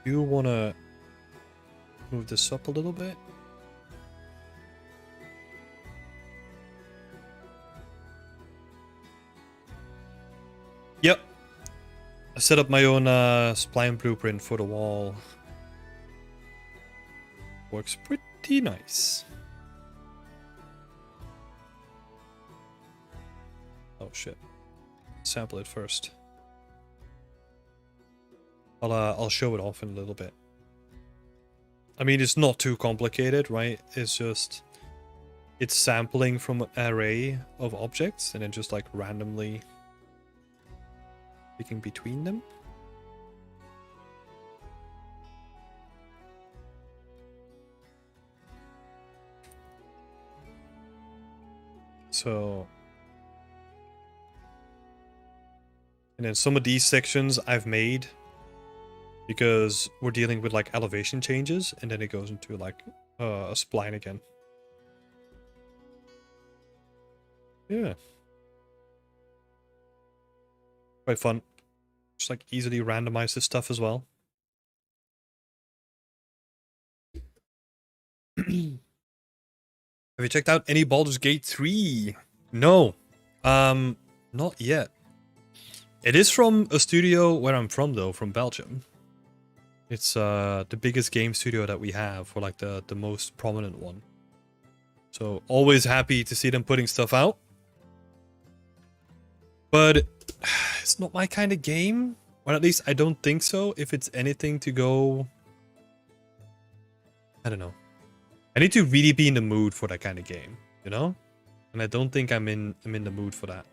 You want to move this up a little bit? Yep. I set up my own spline blueprint for the wall. Works pretty nice. Oh shit. Sample it first. I'll show it off in a little bit. I mean, it's not too complicated, right? It's just it's sampling from an array of objects and then just like randomly picking between them. So, and then some of these sections I've made because we're dealing with like elevation changes, and then it goes into like a spline again. Yeah. Quite fun. Just like easily randomize this stuff as well. Have you checked out any Baldur's Gate 3? No. Not yet. It is from a studio where I'm from though, from Belgium. It's the biggest game studio that we have, or like the most prominent one. So always happy to see them putting stuff out. But it's not my kind of game. Or at least I don't think so. If it's anything to go... I don't know. I need to really be in the mood for that kind of game, you know? And I don't think I'm in the mood for that.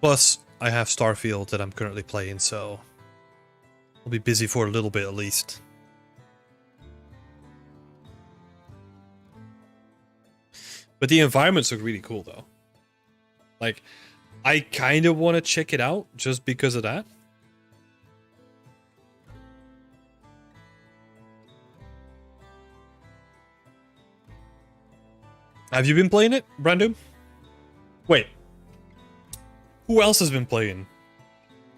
Plus, I have Starfield that I'm currently playing, so I'll be busy for a little bit at least. But the environments look really cool, though. Like, I kind of want to check it out just because of that. Have you been playing it, Brandon? Wait. Who else has been playing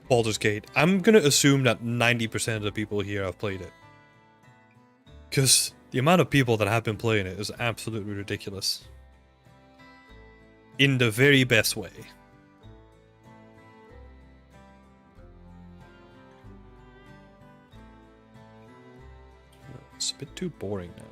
Baldur's Gate? I'm gonna assume that 90% of the people here have played it. Because the amount of people that have been playing it is absolutely ridiculous. In the very best way. It's a bit too boring now.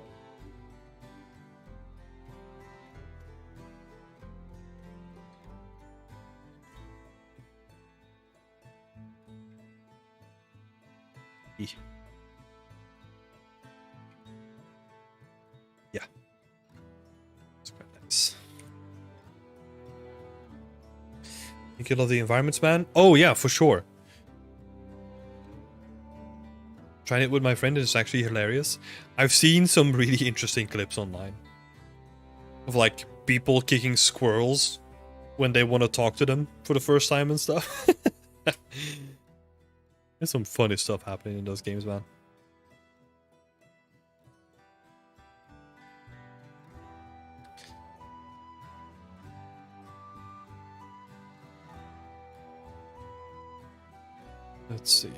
Yeah. It's quite nice. Think you love the environments, man? Oh yeah, for sure. Trying it with my friend is actually hilarious. I've seen some really interesting clips online. Of like people kicking squirrels when they want to talk to them for the first time and stuff. There's some funny stuff happening in those games, man. Let's see.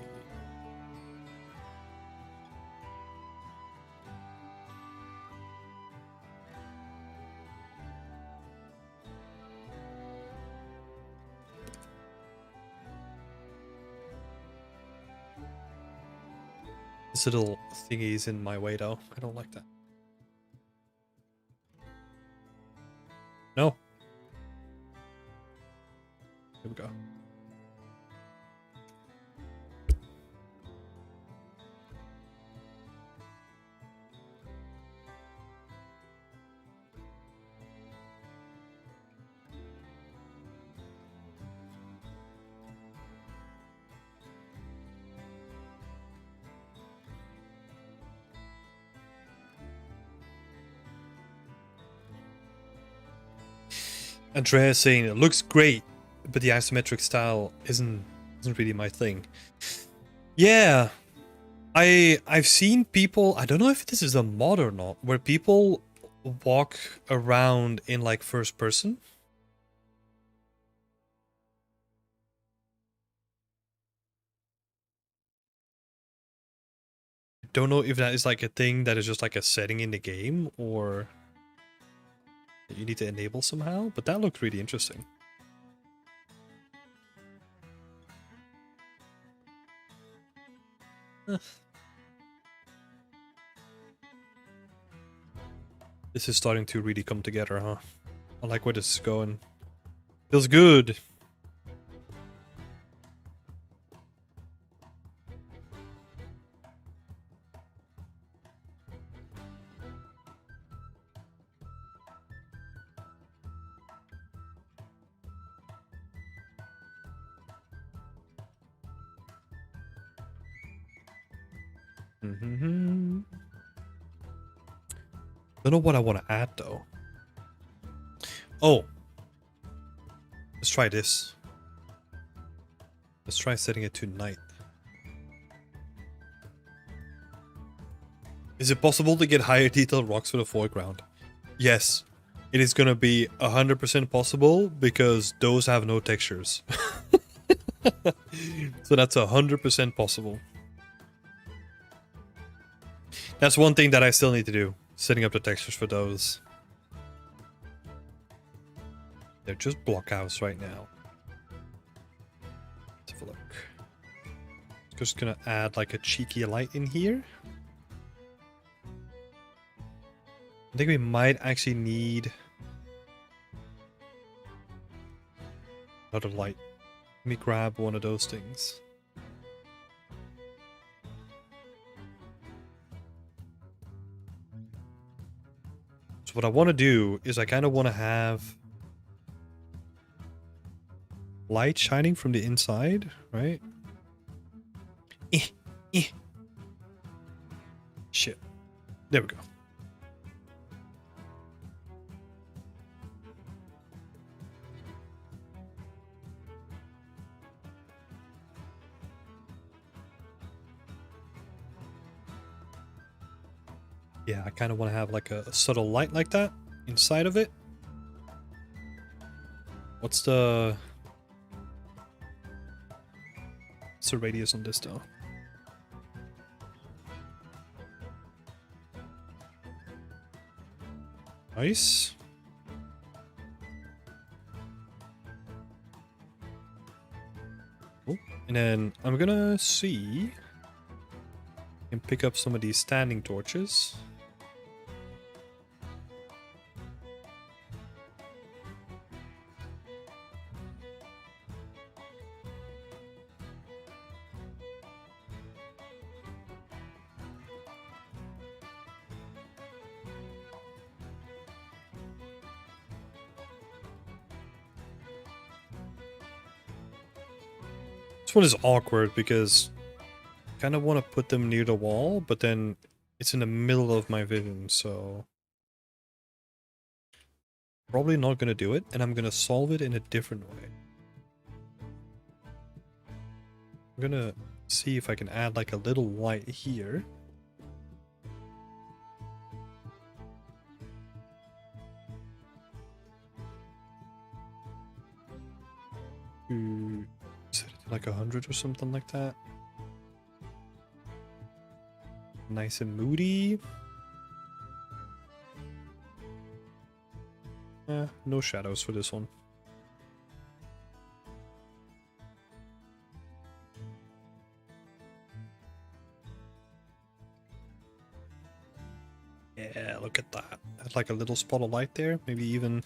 This little thingy's in my way, though. I don't like that. No. Here we go. Andrea's saying it looks great, but the isometric style isn't really my thing. Yeah, I've seen people. I don't know if this is a mod or not, where people walk around in like first person. I don't know if that is like a thing that is just like a setting in the game or that you need to enable somehow, but that looked really interesting. This is starting to really come together, huh? I like where this is going. Feels good. Don't know what I want to add though. Oh, let's try this. Let's try setting it to night. Is it possible to get higher detail rocks for the foreground? Yes, it is gonna be 100% possible because those have no textures. So that's 100% possible. That's one thing that I still need to do, setting up the textures for those. They're just blockouts right now. Let's have a look. Just gonna add like a cheeky light in here. I think we might actually need another light. Let me grab one of those things. So what I want to do is I kind of want to have light shining from the inside, right? Shit. There we go. Yeah, I kind of want to have like a subtle light like that inside of it. What's the radius on this though? Nice. Oh, and then I'm gonna see. I can pick up some of these standing torches. This one is awkward because I kind of want to put them near the wall, but then it's in the middle of my vision, so probably not going to do it, and I'm going to solve it in a different way. I'm going to see if I can add like a little light here. To set it to like 100 or something like that. Nice and moody. No shadows for this one. Yeah, look at that. That's like a little spot of light there. Maybe even...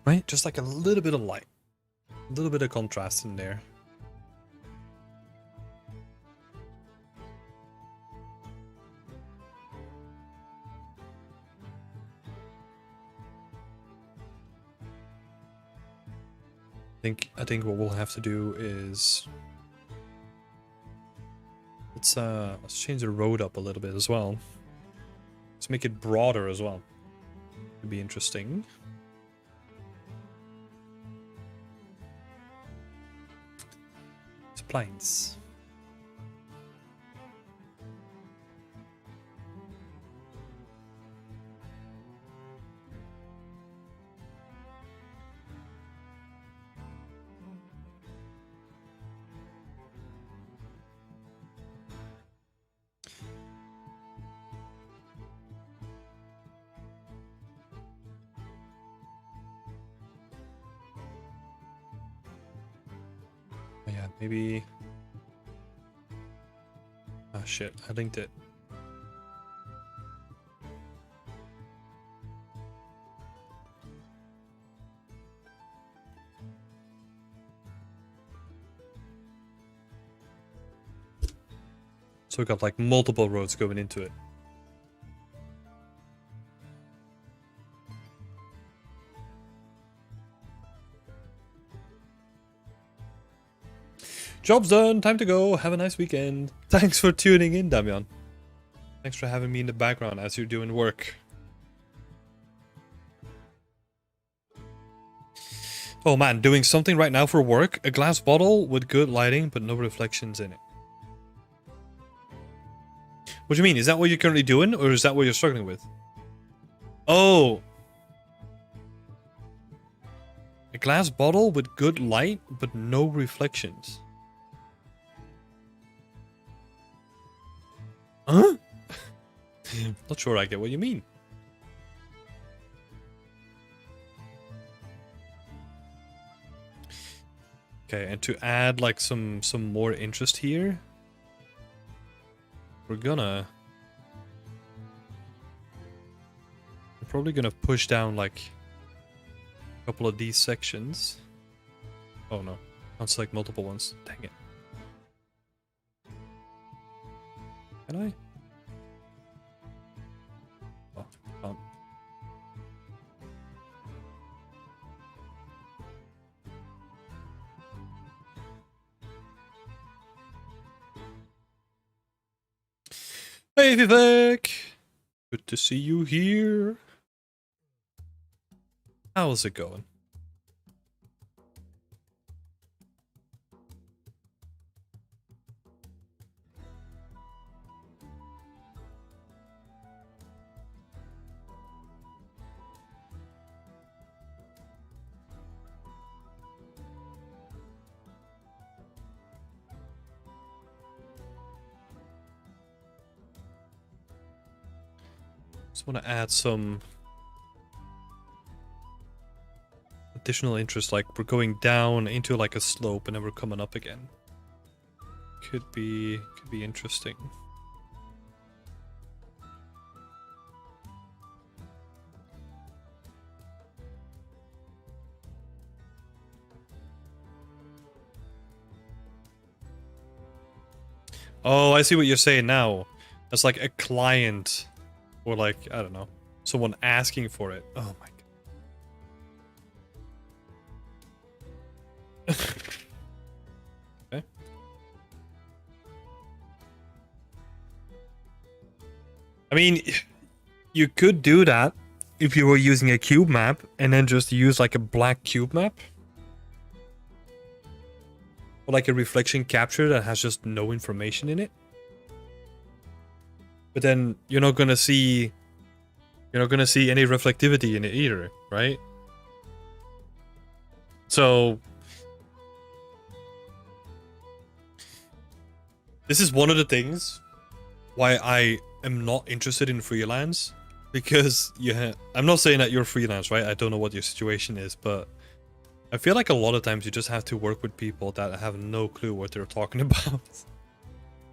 right? Just like a little bit of light. A little bit of contrast in there. I think what we'll have to do is let's change the road up a little bit as well. Let's make it broader as well. Could be interesting. Planes. Yeah, maybe. Ah, shit, I linked it. So we got like multiple roads going into it. Job's done, time to go. Have a nice weekend. Thanks for tuning in, Damian. Thanks for having me in the background as you're doing work. Oh man, doing something right now for work. A glass bottle with good lighting, but no reflections in it. What do you mean? Is that what you're currently doing, or is that what you're struggling with? Oh. A glass bottle with good light, but no reflections. Huh? Not sure I get what you mean. Okay, and to add like some more interest here, we're probably gonna push down like a couple of these sections. Oh no, can't select multiple ones. Dang it. Can I? Oh, can't. Hey Vivek! Good to see you here. How's it going? Just want to add some additional interest, like we're going down into like a slope and then we're coming up again. Could be interesting. Oh, I see what you're saying now. That's like a client or like, I don't know, someone asking for it. Oh my god. Okay. I mean, you could do that if you were using a cube map and then just use like a black cube map. Or like a reflection capture that has just no information in it. But then you're not gonna see any reflectivity in it either, right? So this is one of the things why I am not interested in freelance, because I'm not saying that you're freelance, right? I don't know what your situation is, but I feel like a lot of times you just have to work with people that have no clue what they're talking about.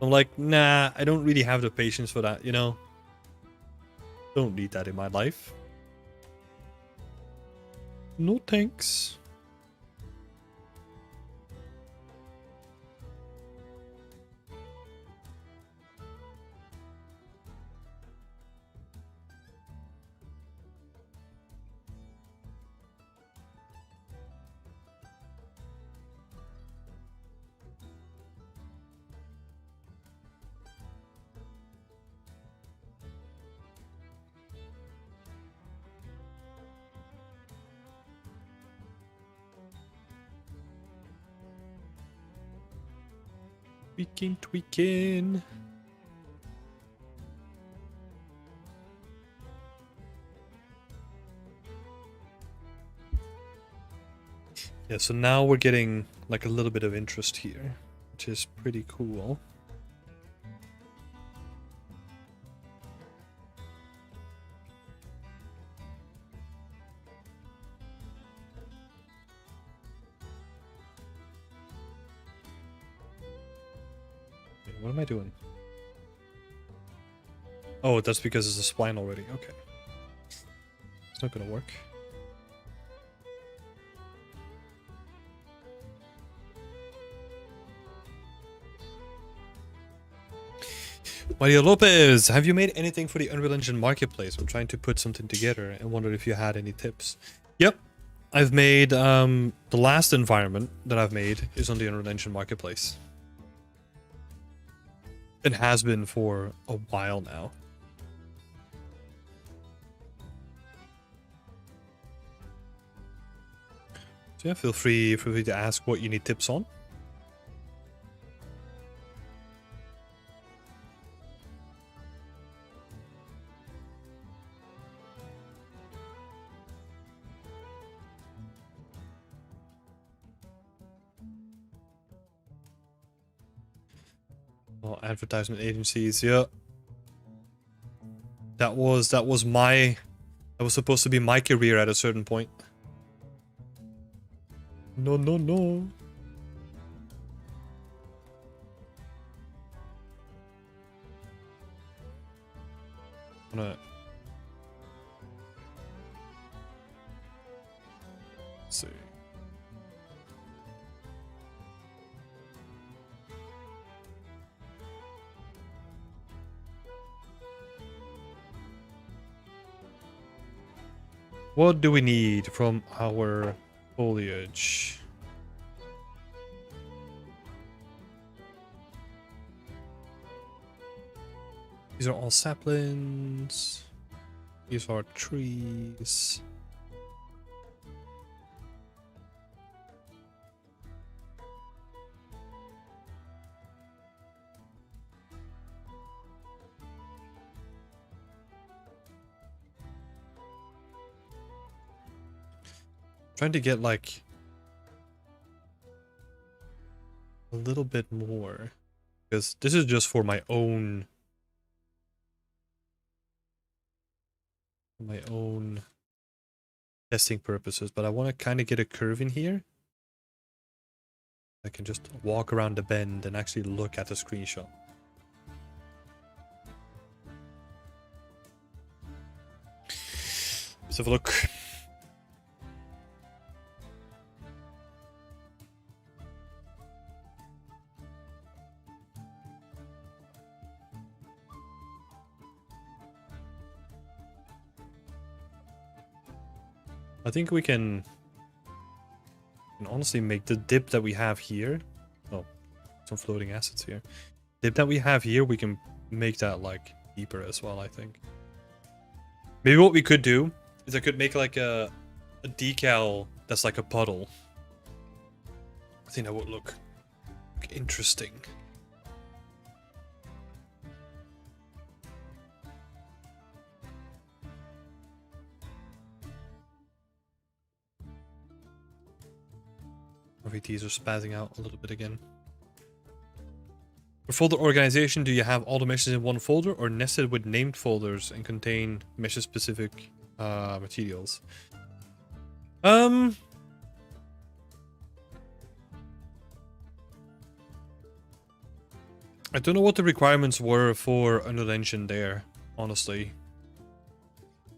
I'm like, nah, I don't really have the patience for that, you know? Don't need that in my life. No thanks. Tweaking. Yeah, so now we're getting like a little bit of interest here, which is pretty cool. Wait, what am I doing? Oh, that's because it's a spline already. Okay. It's not gonna work. Mario Lopez, have you made anything for the Unreal Engine Marketplace? I'm trying to put something together and wondered if you had any tips. Yep, I've made, the last environment that I've made is on the Unreal Engine Marketplace. It has been for a while now. So yeah, feel free to ask what you need tips on. Oh, advertisement agencies, yeah. That was supposed to be my career at a certain point. No, no, no. I'm gonna see. What do we need from our foliage? These are all saplings. These are trees. Trying to get like a little bit more, because this is just for my own testing purposes, but I want to kind of get a curve in here. I can just walk around the bend and actually look at the screenshot. Let's have a look. I think we can honestly make the dip that we have here. Oh, some floating assets here. Dip that we have here, we can make that like deeper as well, I think. Maybe what we could do is I could make like a decal that's like a puddle. I think that would look interesting. RVTs are spazzing out a little bit again. For folder organization, do you have all the meshes in one folder or nested with named folders and contain mesh-specific materials? I don't know what the requirements were for Unreal Engine there, honestly.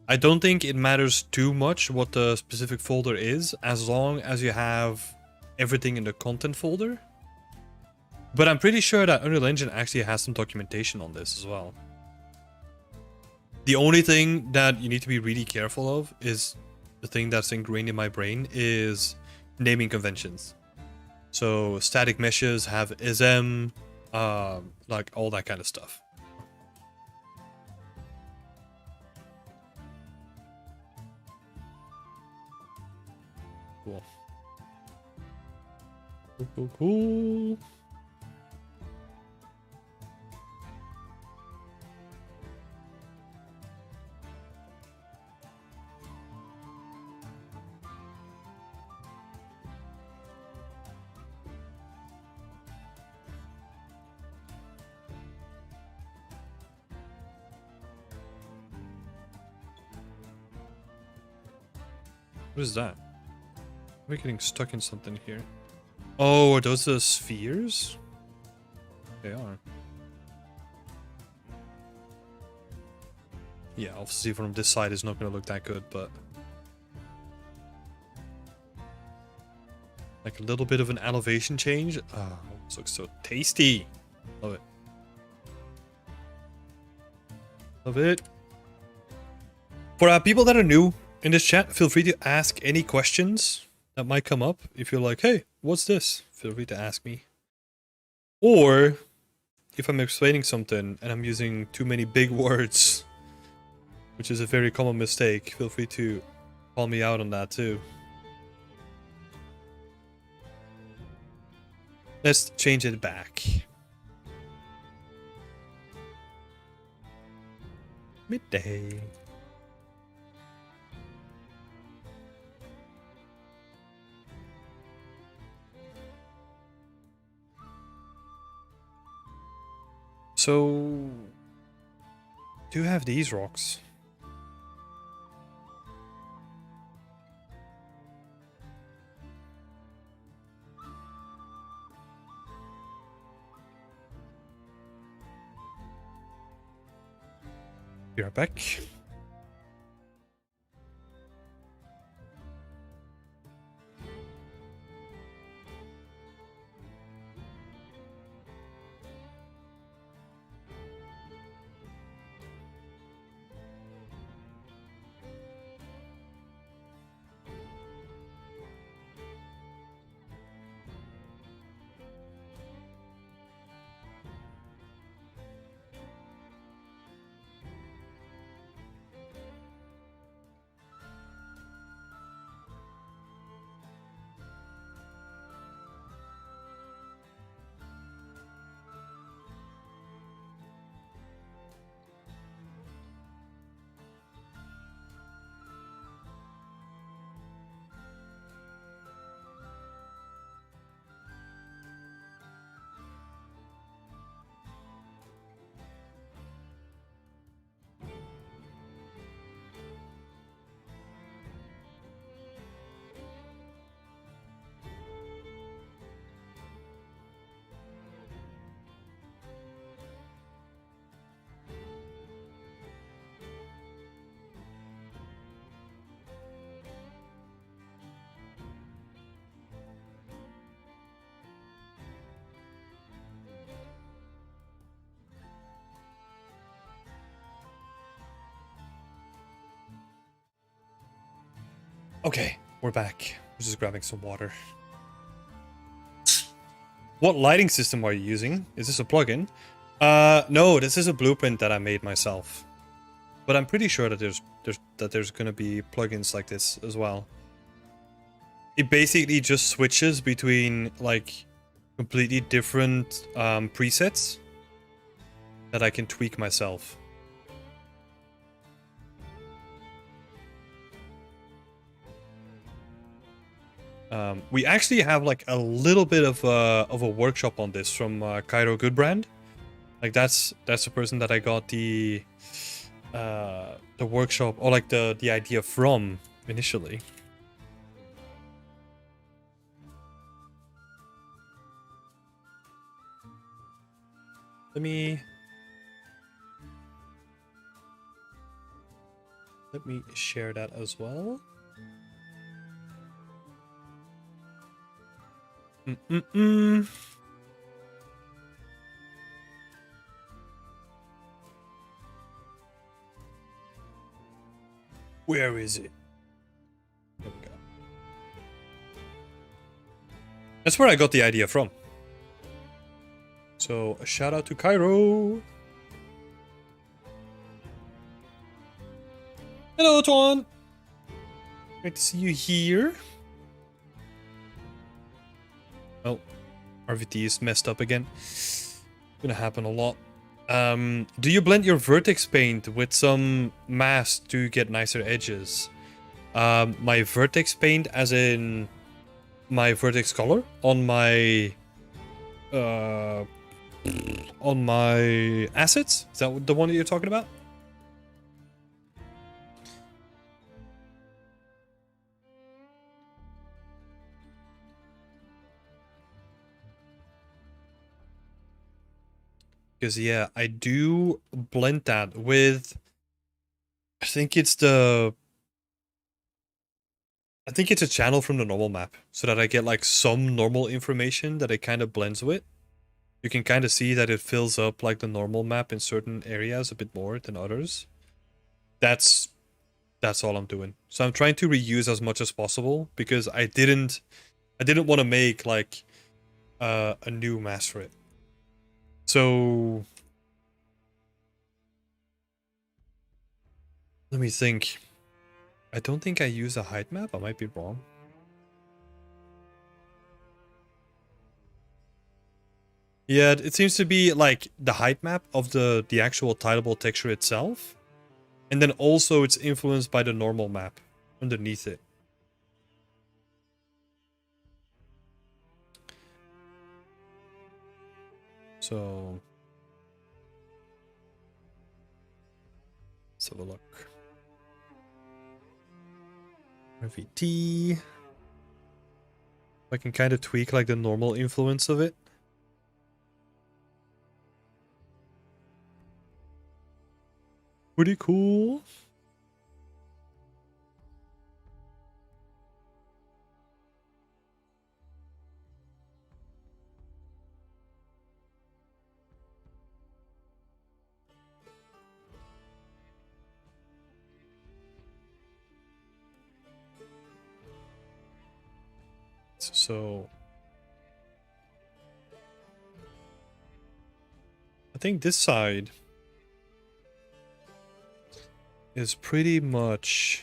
I don't think it matters too much what the specific folder is, as long as you have everything in the content folder. But I'm pretty sure that Unreal Engine actually has some documentation on this as well. The only thing that you need to be really careful of is the thing that's ingrained in my brain is naming conventions. So static meshes have ism, like all that kind of stuff. Cool. Cool. What is that? We're getting stuck in something here. Oh, are those the spheres? They are. Yeah, obviously from this side it's not going to look that good, but... like a little bit of an elevation change. Oh, this looks so tasty. Love it. Love it. For people that are new in this chat, feel free to ask any questions that might come up. If you're like, hey, what's this? Feel free to ask me. Or if I'm explaining something and I'm using too many big words, which is a very common mistake, feel free to call me out on that too. Let's change it back. Midday. So, do you have these rocks? Be right back. Okay, we're back. We're just grabbing some water. What lighting system are you using? Is this a plugin? No, this is a blueprint that I made myself. But I'm pretty sure that there's gonna be plugins like this as well. It basically just switches between like completely different presets that I can tweak myself. We actually have like a little bit of a workshop on this from Cairo Goodbrand. Like that's the person that I got the workshop or like the idea from initially. Let me share that as well. Where is it? There we go. That's where I got the idea from. So a shout out to Cairo. Hello, Tuan. Great to see you here. Oh, RVT is messed up again. Gonna happen a lot. Do you blend your vertex paint with some mask to get nicer edges? My vertex paint, as in my vertex color on my assets? Is that the one that you're talking about? Because yeah, I do blend that with, I think it's the, I think it's a channel from the normal map, so that I get like some normal information that it kind of blends with. You can kind of see that it fills up like the normal map in certain areas a bit more than others. That's all I'm doing. So I'm trying to reuse as much as possible because I didn't want to make like a new mask for it. So let me think. I don't think I use a height map. I might be wrong. Yeah, it seems to be like the height map of the actual tileable texture itself. And then also it's influenced by the normal map underneath it. So let's have a look. RVT. I can kind of tweak like the normal influence of it. Pretty cool. So I think this side is pretty much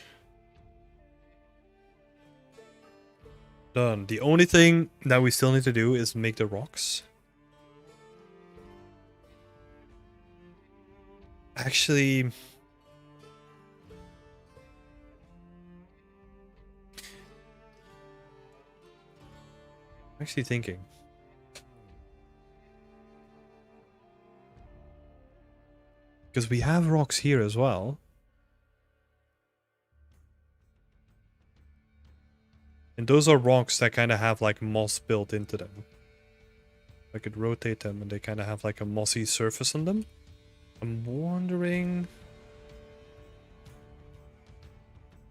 done. The only thing that we still need to do is make the rocks. Actually, I'm actually thinking. Because we have rocks here as well. And those are rocks that kind of have like moss built into them. I could rotate them and they kind of have like a mossy surface on them. I'm wondering...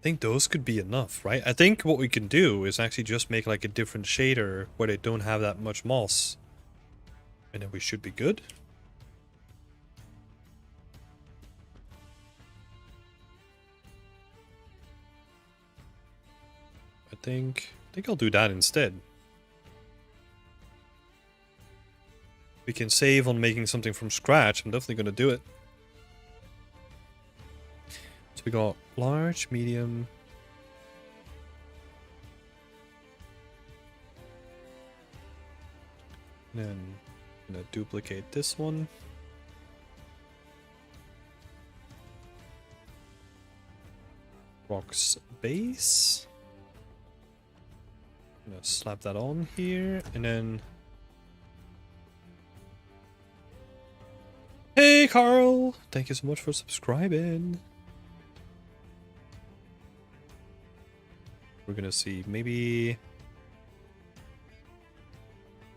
I think those could be enough, right? I think what we can do is actually just make like a different shader where they don't have that much moss. And then we should be good. I think I'll do that instead. We can save on making something from scratch. I'm definitely going to do it. So we got large, medium. And then I'm going to duplicate this one. Rocks base. I'm going to slap that on here. And then... Hey, Carl! Thank you so much for subscribing. We're gonna see maybe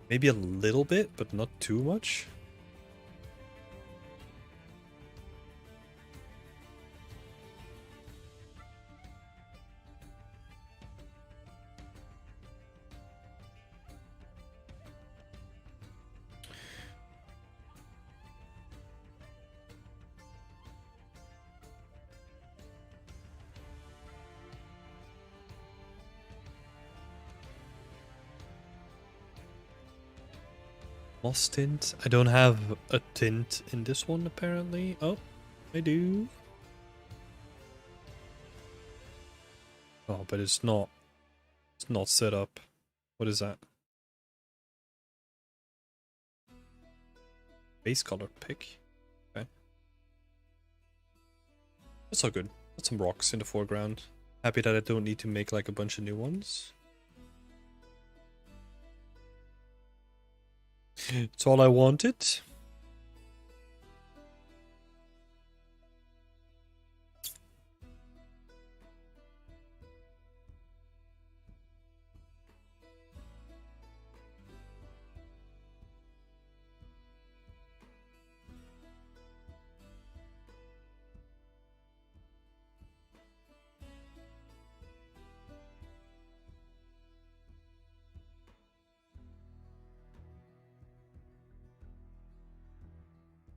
a little bit, but not too much. Moss tint. I don't have a tint in this one apparently. Oh, I do. Oh, but it's not set up. What is that? Base color pick. Okay. That's all good. Got some rocks in the foreground. Happy that I don't need to make like a bunch of new ones. It's all I wanted.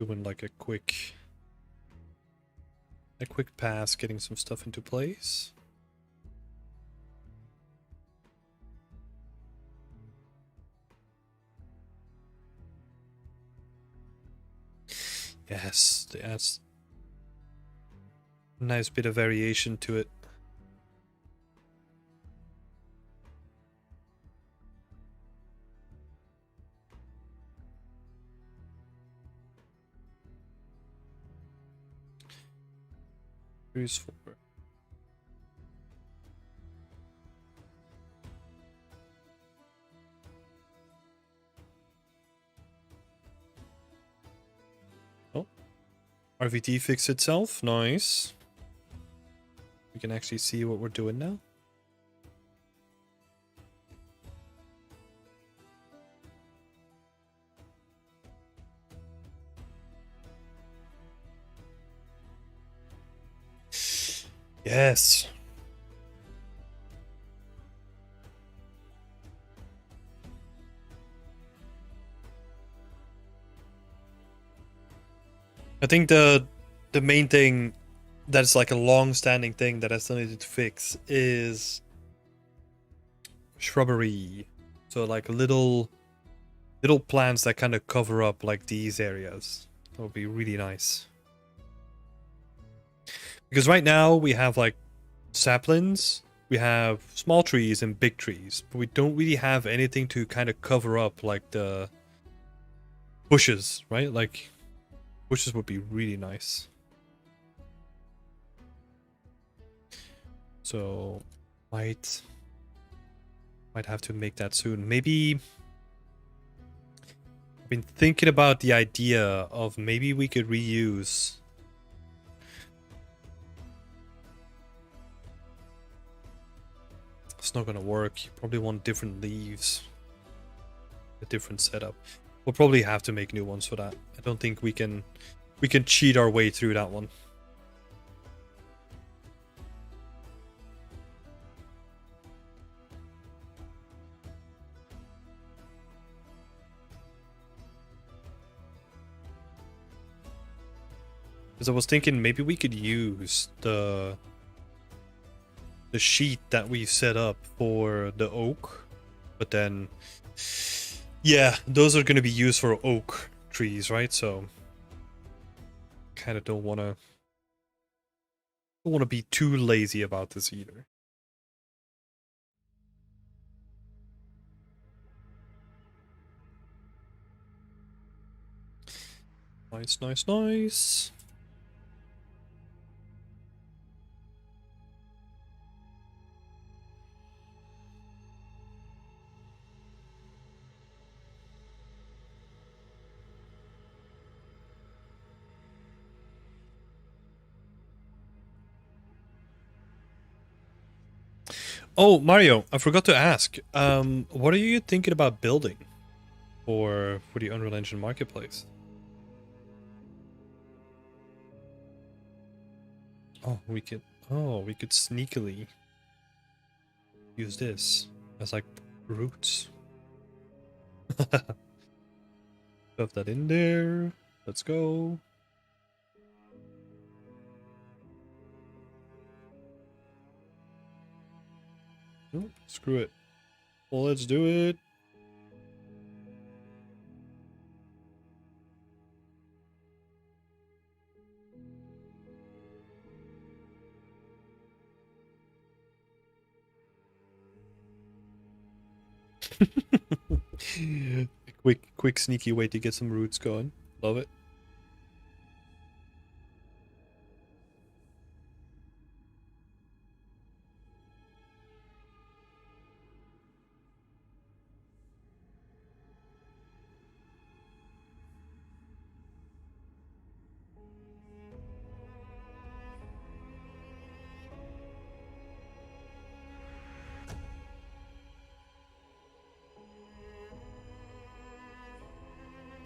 doing like a quick pass, getting some stuff into place. Yes, that's a nice bit of variation to it. Here's 4. Oh, RVT fixed itself. Nice. We can actually see what we're doing now. Yes. I think the main thing that's like a long-standing thing that I still needed to fix is shrubbery. So like little plants that kind of cover up like these areas. That would be really nice. Because right now we have like saplings, we have small trees and big trees, but we don't really have anything to kind of cover up like the bushes, right? Like bushes would be really nice. So might have to make that soon. Maybe I've been thinking about the idea of maybe we could reuse it's not gonna work. You probably want different leaves. A different setup. We'll probably have to make new ones for that. I don't think we can cheat our way through that one. Because I was thinking maybe we could use the sheet that we set up for the oak, but then yeah, those are going to be used for oak trees, right? So kind of don't want to be too lazy about this either. Nice, nice, nice. Oh, Mario, I forgot to ask. What are you thinking about building for the Unreal Engine marketplace? Oh, we could sneakily use this as like roots. Stuff that in there. Let's go. Oh, screw it. Well, let's do it. quick sneaky way to get some roots going. Love it.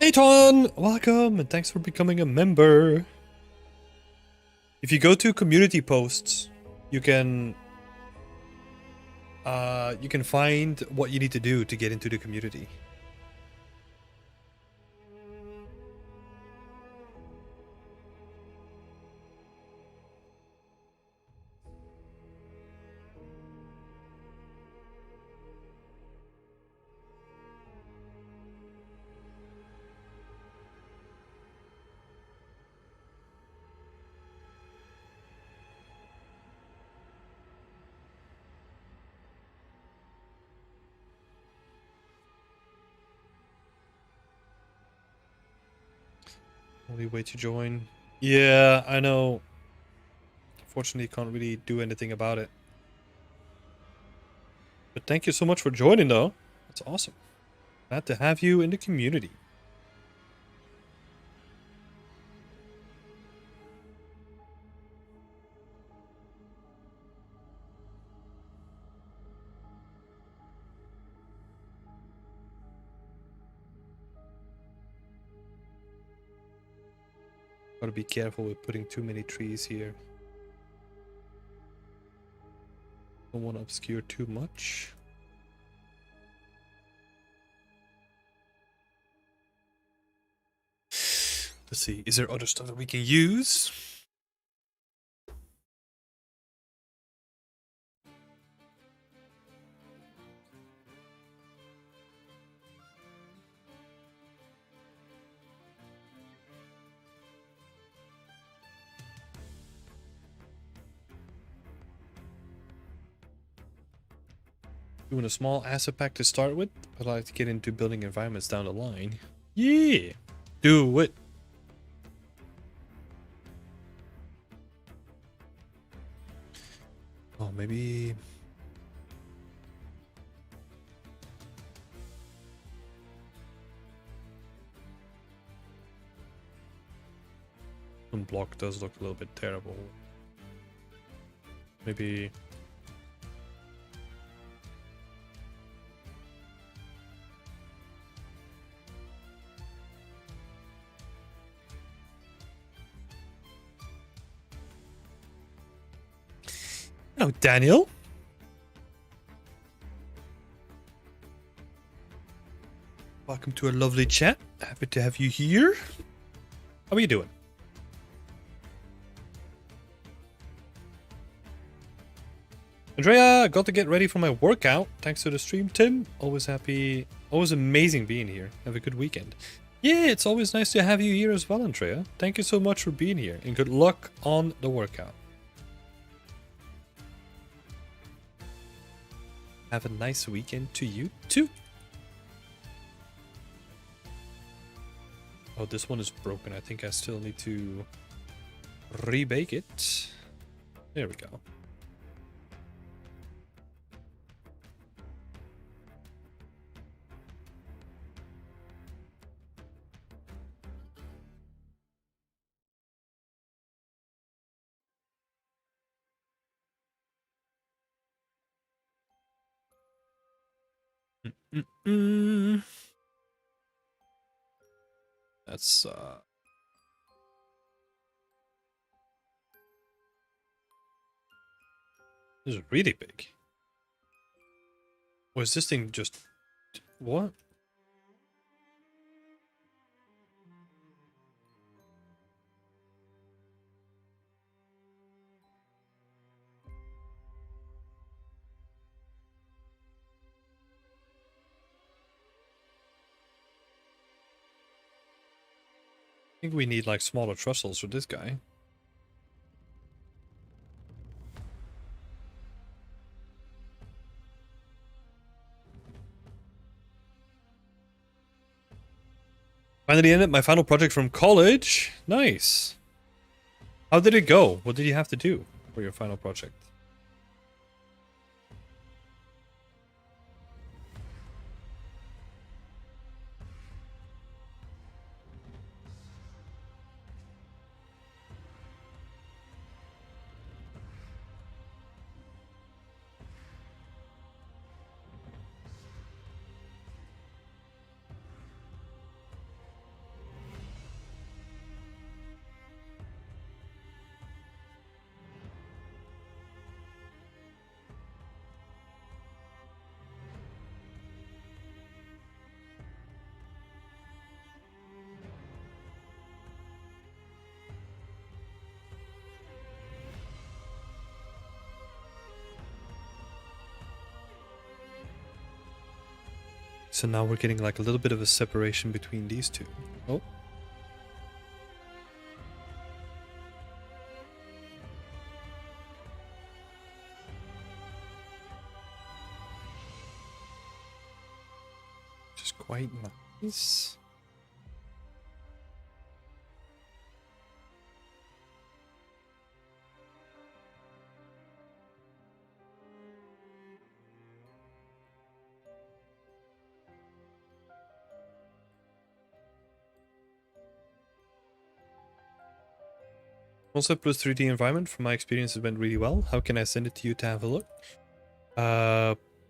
Hey Ton, welcome and thanks for becoming a member. If you go to community posts, you can find what you need to do to get into the community. Only way to join. Yeah, I know. Unfortunately, can't really do anything about it. But thank you so much for joining, though. That's awesome. Glad to have you in the community. Gotta be careful with putting too many trees here. Don't want to obscure too much. Let's see, is there other stuff that we can use? Doing a small asset pack to start with, but I'd like to get into building environments down the line. Yeah, do it. Oh, maybe... One block does look a little bit terrible. Maybe... Oh, Daniel. Welcome to a lovely chat. Happy to have you here. How are you doing? Andrea, got to get ready for my workout. Thanks to the stream, Tim. Always happy. Always amazing being here. Have a good weekend. Yeah, it's always nice to have you here as well, Andrea. Thank you so much for being here. And good luck on the workout. Have a nice weekend to you too. Oh, this one is broken. I think I still need to rebake it. There we go. That's this is really big. Was this thing just what? I think we need like smaller trestles for this guy. Finally ended my final project from college. Nice. How did it go? What did you have to do for your final project? So now we're getting like a little bit of a separation between these two. Oh. Which is quite nice. Concept plus 3D environment, from my experience, it went really well. How can I send it to you to have a look?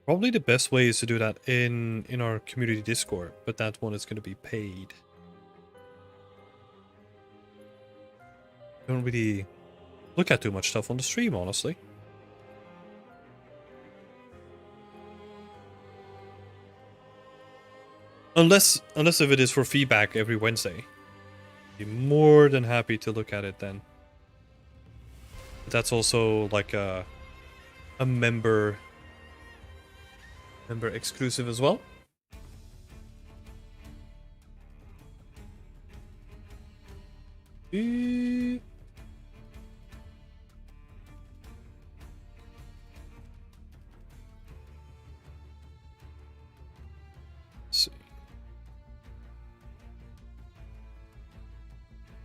Probably the best way is to do that in our community Discord, but that one is going to be paid. Don't really look at too much stuff on the stream, honestly. Unless if it is for feedback every Wednesday. Be more than happy to look at it then. But that's also like a member exclusive as well.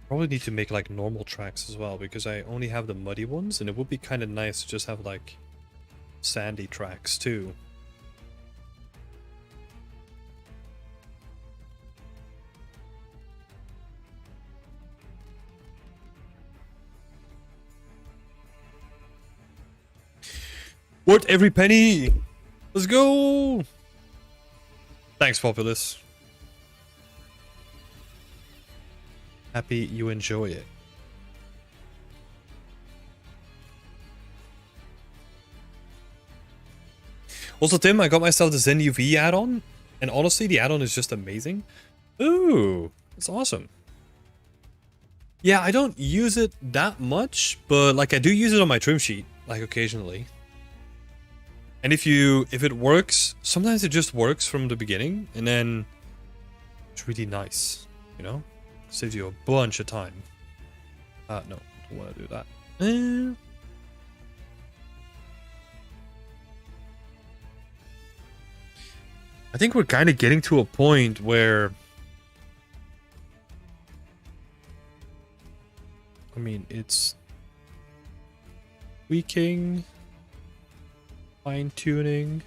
Probably need to make like normal tracks as well, because I only have the muddy ones, and it would be kind of nice to just have like sandy tracks too. Worth every penny! Let's go! Thanks, Populous. Happy you enjoy it. Also, Tim, I got myself the Zen UV add-on, and honestly, the add-on is just amazing. Ooh, that's awesome. Yeah, I don't use it that much, but like I do use it on my trim sheet, like occasionally. And if it works, sometimes it just works from the beginning, and then it's really nice, you know? Saves you a bunch of time. No, don't want to do that. I think we're kind of getting to a point where, I mean, it's tweaking, fine-tuning.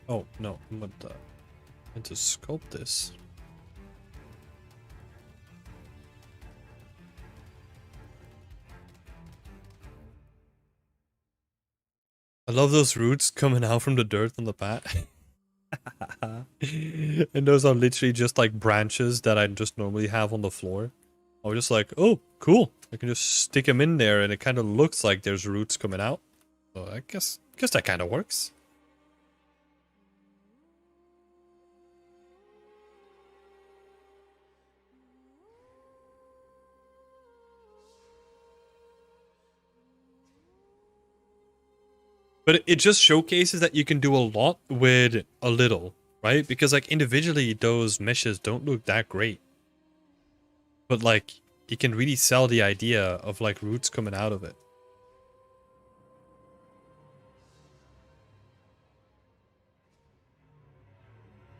Oh, no, I'm meant to sculpt this. I love those roots coming out from the dirt on the bat. And those are literally just like branches that I just normally have on the floor. I was just like, oh, cool. I can just stick them in there and it kind of looks like there's roots coming out. So I guess that kind of works. But it just showcases that you can do a lot with a little, right? Because like individually those meshes don't look that great. But like you can really sell the idea of like roots coming out of it.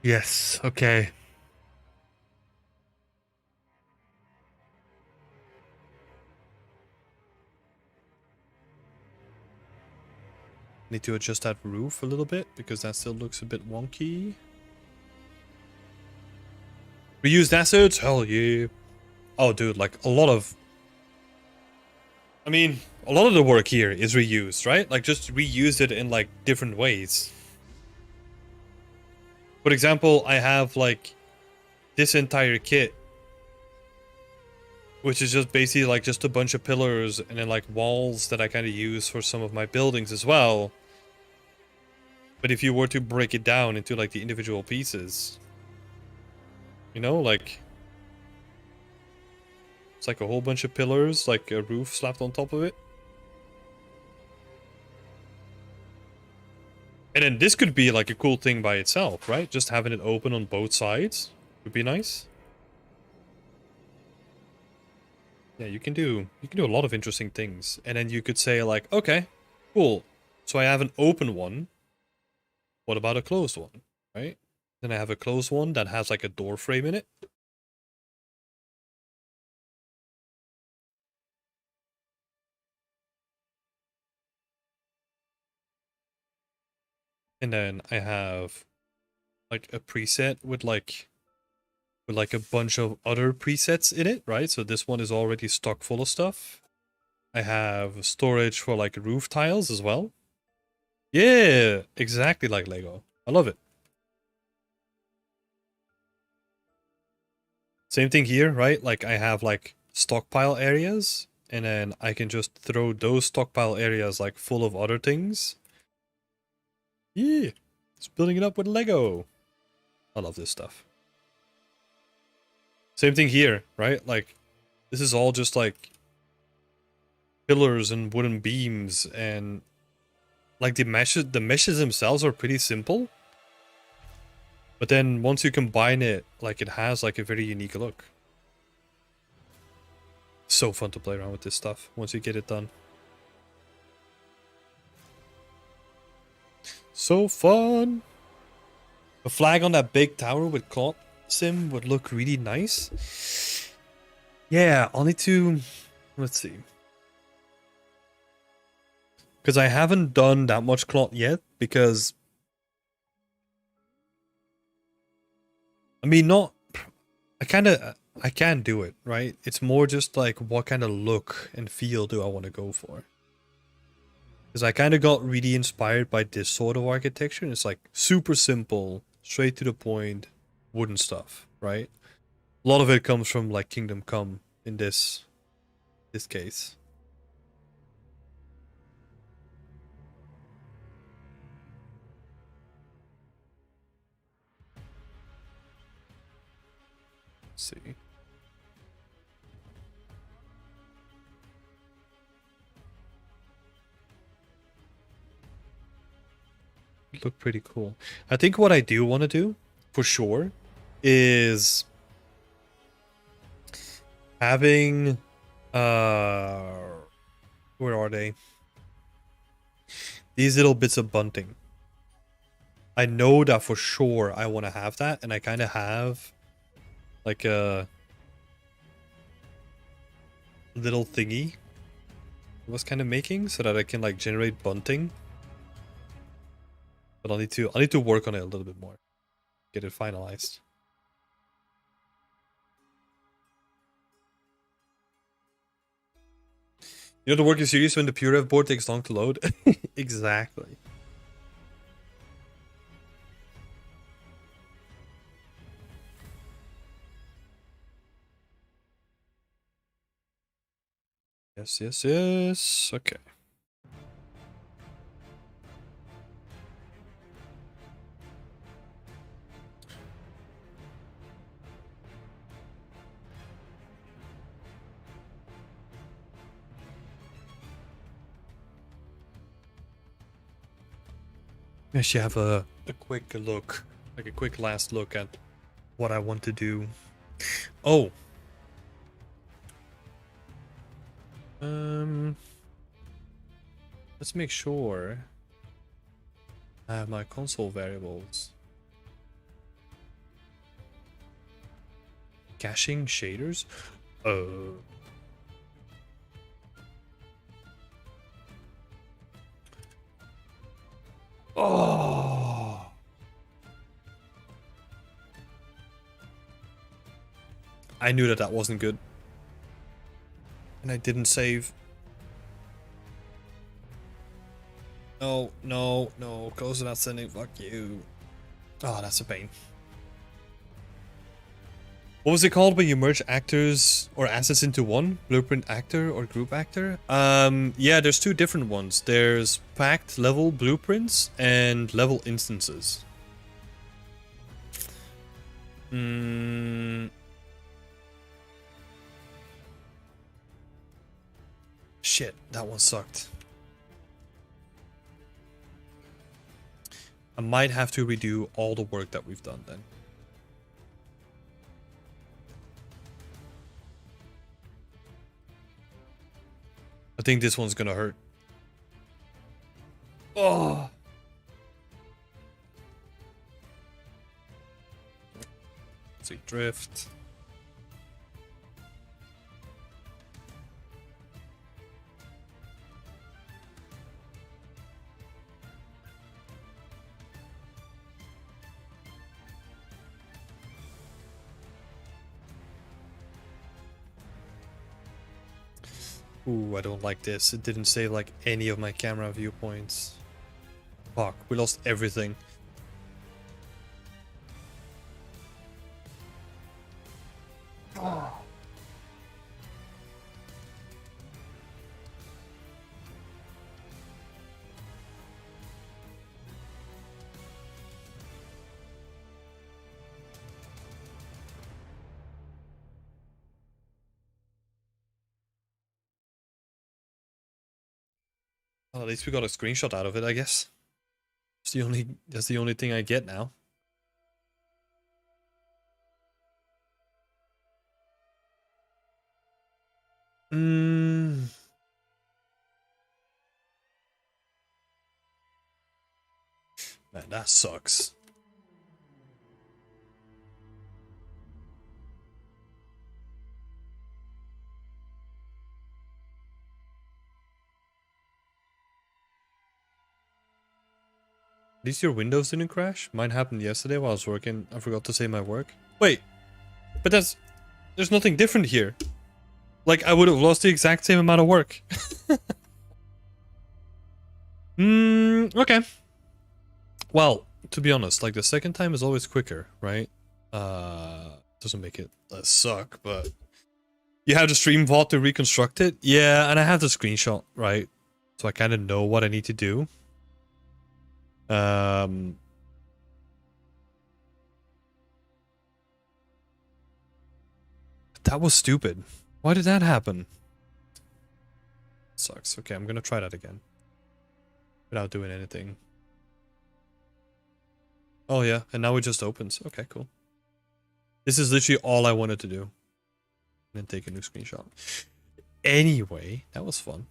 Yes, okay. Need to adjust that roof a little bit because that still looks a bit wonky. Reused assets? Hell yeah. Oh, dude, like a lot of the work here is reused, right? Like just reuse it in like different ways. For example, I have like this entire kit, which is just basically like just a bunch of pillars and then like walls that I kind of use for some of my buildings as well. But if you were to break it down into like the individual pieces, you know, like it's like a whole bunch of pillars, like a roof slapped on top of it. And then this could be like a cool thing by itself, right? Just having it open on both sides would be nice. Yeah, you can do a lot of interesting things. And then you could say like, okay, cool. So I have an open one. What about a closed one, right? Then I have a closed one that has like a door frame in it. And then I have like a preset with like a bunch of other presets in it, right? So this one is already stock full of stuff. I have storage for like roof tiles as well. Yeah, exactly like Lego. I love it. Same thing here, right? Like I have like stockpile areas, and then I can just throw those stockpile areas like full of other things. Yeah, it's building it up with Lego. I love this stuff. Same thing here, right? Like this is all just like pillars and wooden beams, and like the meshes themselves are pretty simple. But then once you combine it, like it has like a very unique look. So fun to play around with this stuff once you get it done. So fun. A flag on that big tower with cloth sim would look really nice. Yeah, I'll need to... Let's see. Because I haven't done that much cloth yet, because... I mean, not... I can do it, right? It's more just like, what kind of look and feel do I want to go for? Because I kind of got really inspired by this sort of architecture, and it's like super simple, straight to the point, wooden stuff, right? A lot of it comes from like Kingdom Come in this case. Let's see. Look pretty cool. I think what I do want to do, for sure, is having where are they? These little bits of bunting. I know that for sure I want to have that, and I kind of have like a little thingy I was kind of making so that I can like generate bunting. But I'll need to work on it a little bit more. Get it finalized. You know, the work is serious when the PureRev board takes long to load. Exactly. Yes, yes, yes. Okay. I should have a quick look, like a quick last look at what I want to do. Oh. Let's make sure I have my console variables. Caching shaders? Oh. I knew that wasn't good. And I didn't save. No, no, no. Close without sending. Fuck you. Oh, that's a pain. What was it called when you merge actors or assets into one? Blueprint actor or group actor? Yeah, there's two different ones. There's packed level blueprints and level instances. Shit, that one sucked. I might have to redo all the work that we've done then. I think this one's gonna hurt. Oh. Let's see, drift. Ooh, I don't like this. It didn't save like any of my camera viewpoints. Fuck, we lost everything. Oh. Well, at least we got a screenshot out of it, I guess. That's the only thing I get now. Man, that sucks. At least your Windows didn't crash. Mine happened yesterday while I was working. I forgot to save my work. Wait, but there's nothing different here. Like, I would have lost the exact same amount of work. Okay. Well, to be honest, like the second time is always quicker, right? Doesn't make it suck, but you have the stream vault to reconstruct it. Yeah, and I have the screenshot, right? So I kind of know what I need to do. That was stupid. Why did that happen? Sucks. Okay, I'm gonna try that again. Without doing anything. Oh yeah, and now it just opens. Okay, cool. This is literally all I wanted to do. And then take a new screenshot. Anyway, that was fun.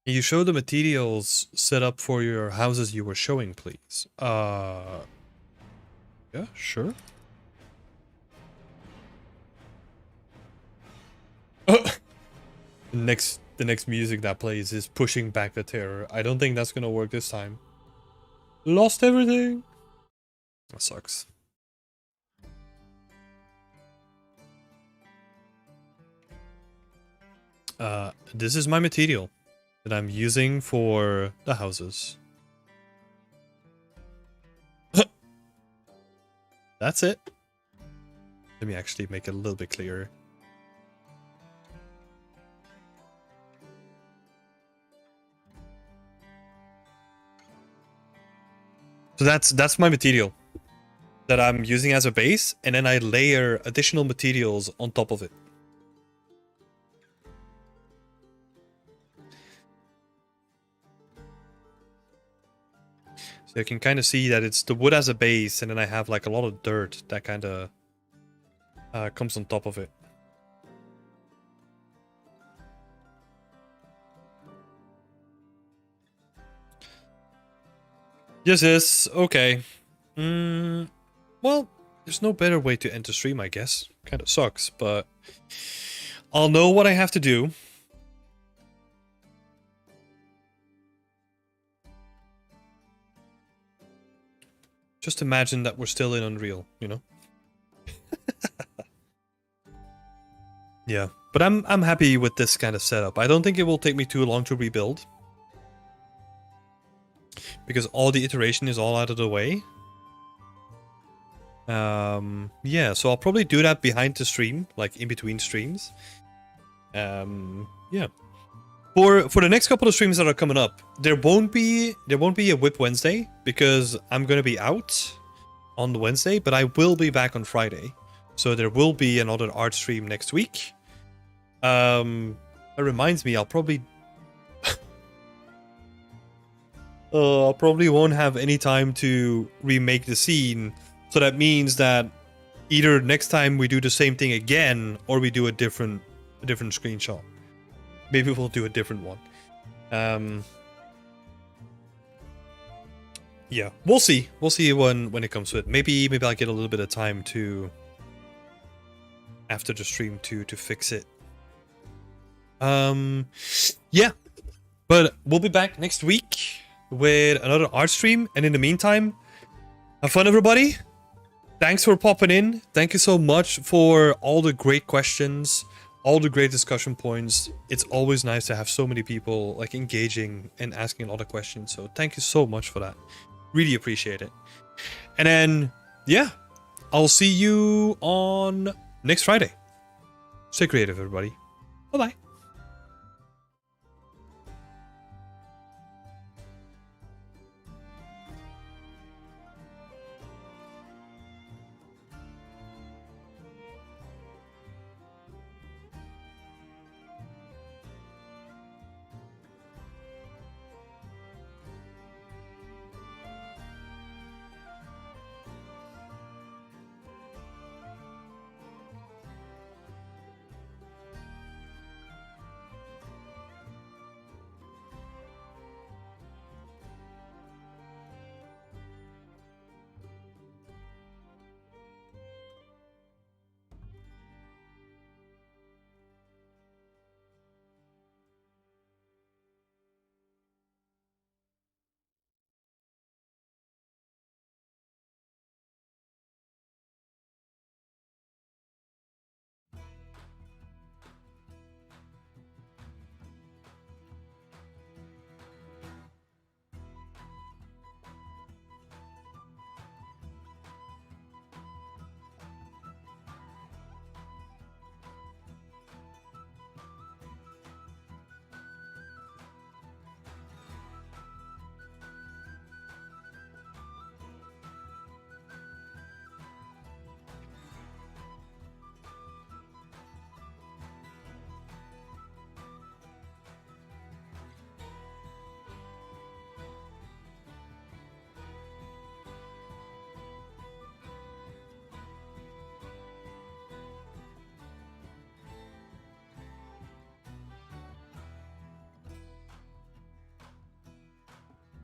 You show the materials set up for your houses you were showing, please. Yeah, sure. The next music that plays is Pushing Back the Terror. I don't think that's gonna work this time. Lost everything. That sucks. This is my material that I'm using for the houses. That's it. Let me actually make it a little bit clearer. So that's my material that I'm using as a base, and then I layer additional materials on top of it. So you can kind of see that it's the wood as a base, and then I have like a lot of dirt that kind of comes on top of it. Yes, okay. Well, there's no better way to end the stream, I guess. Kind of sucks, but I'll know what I have to do. Just imagine that we're still in Unreal, you know? Yeah, but I'm happy with this kind of setup. I don't think it will take me too long to rebuild, because all the iteration is all out of the way. Yeah, so I'll probably do that behind the stream, like in between streams. Yeah. For the next couple of streams that are coming up, there won't be a Whip Wednesday because I'm gonna be out on the Wednesday, but I will be back on Friday. So there will be another art stream next week. That reminds me, I'll probably I probably won't have any time to remake the scene. So that means that either next time we do the same thing again, or we do a different screenshot. Maybe we'll do a different one. Yeah, we'll see. We'll see when it comes to it. Maybe I'll get a little bit of time to after the stream to fix it. Yeah, but we'll be back next week with another art stream, and in the meantime, have fun, everybody. Thanks for popping in. Thank you so much for all the great questions, all the great discussion points. It's always nice to have so many people like engaging and asking a lot of questions. So thank you so much for that. Really appreciate it. And then, yeah, I'll see you on next Friday. Stay creative, everybody. Bye-bye.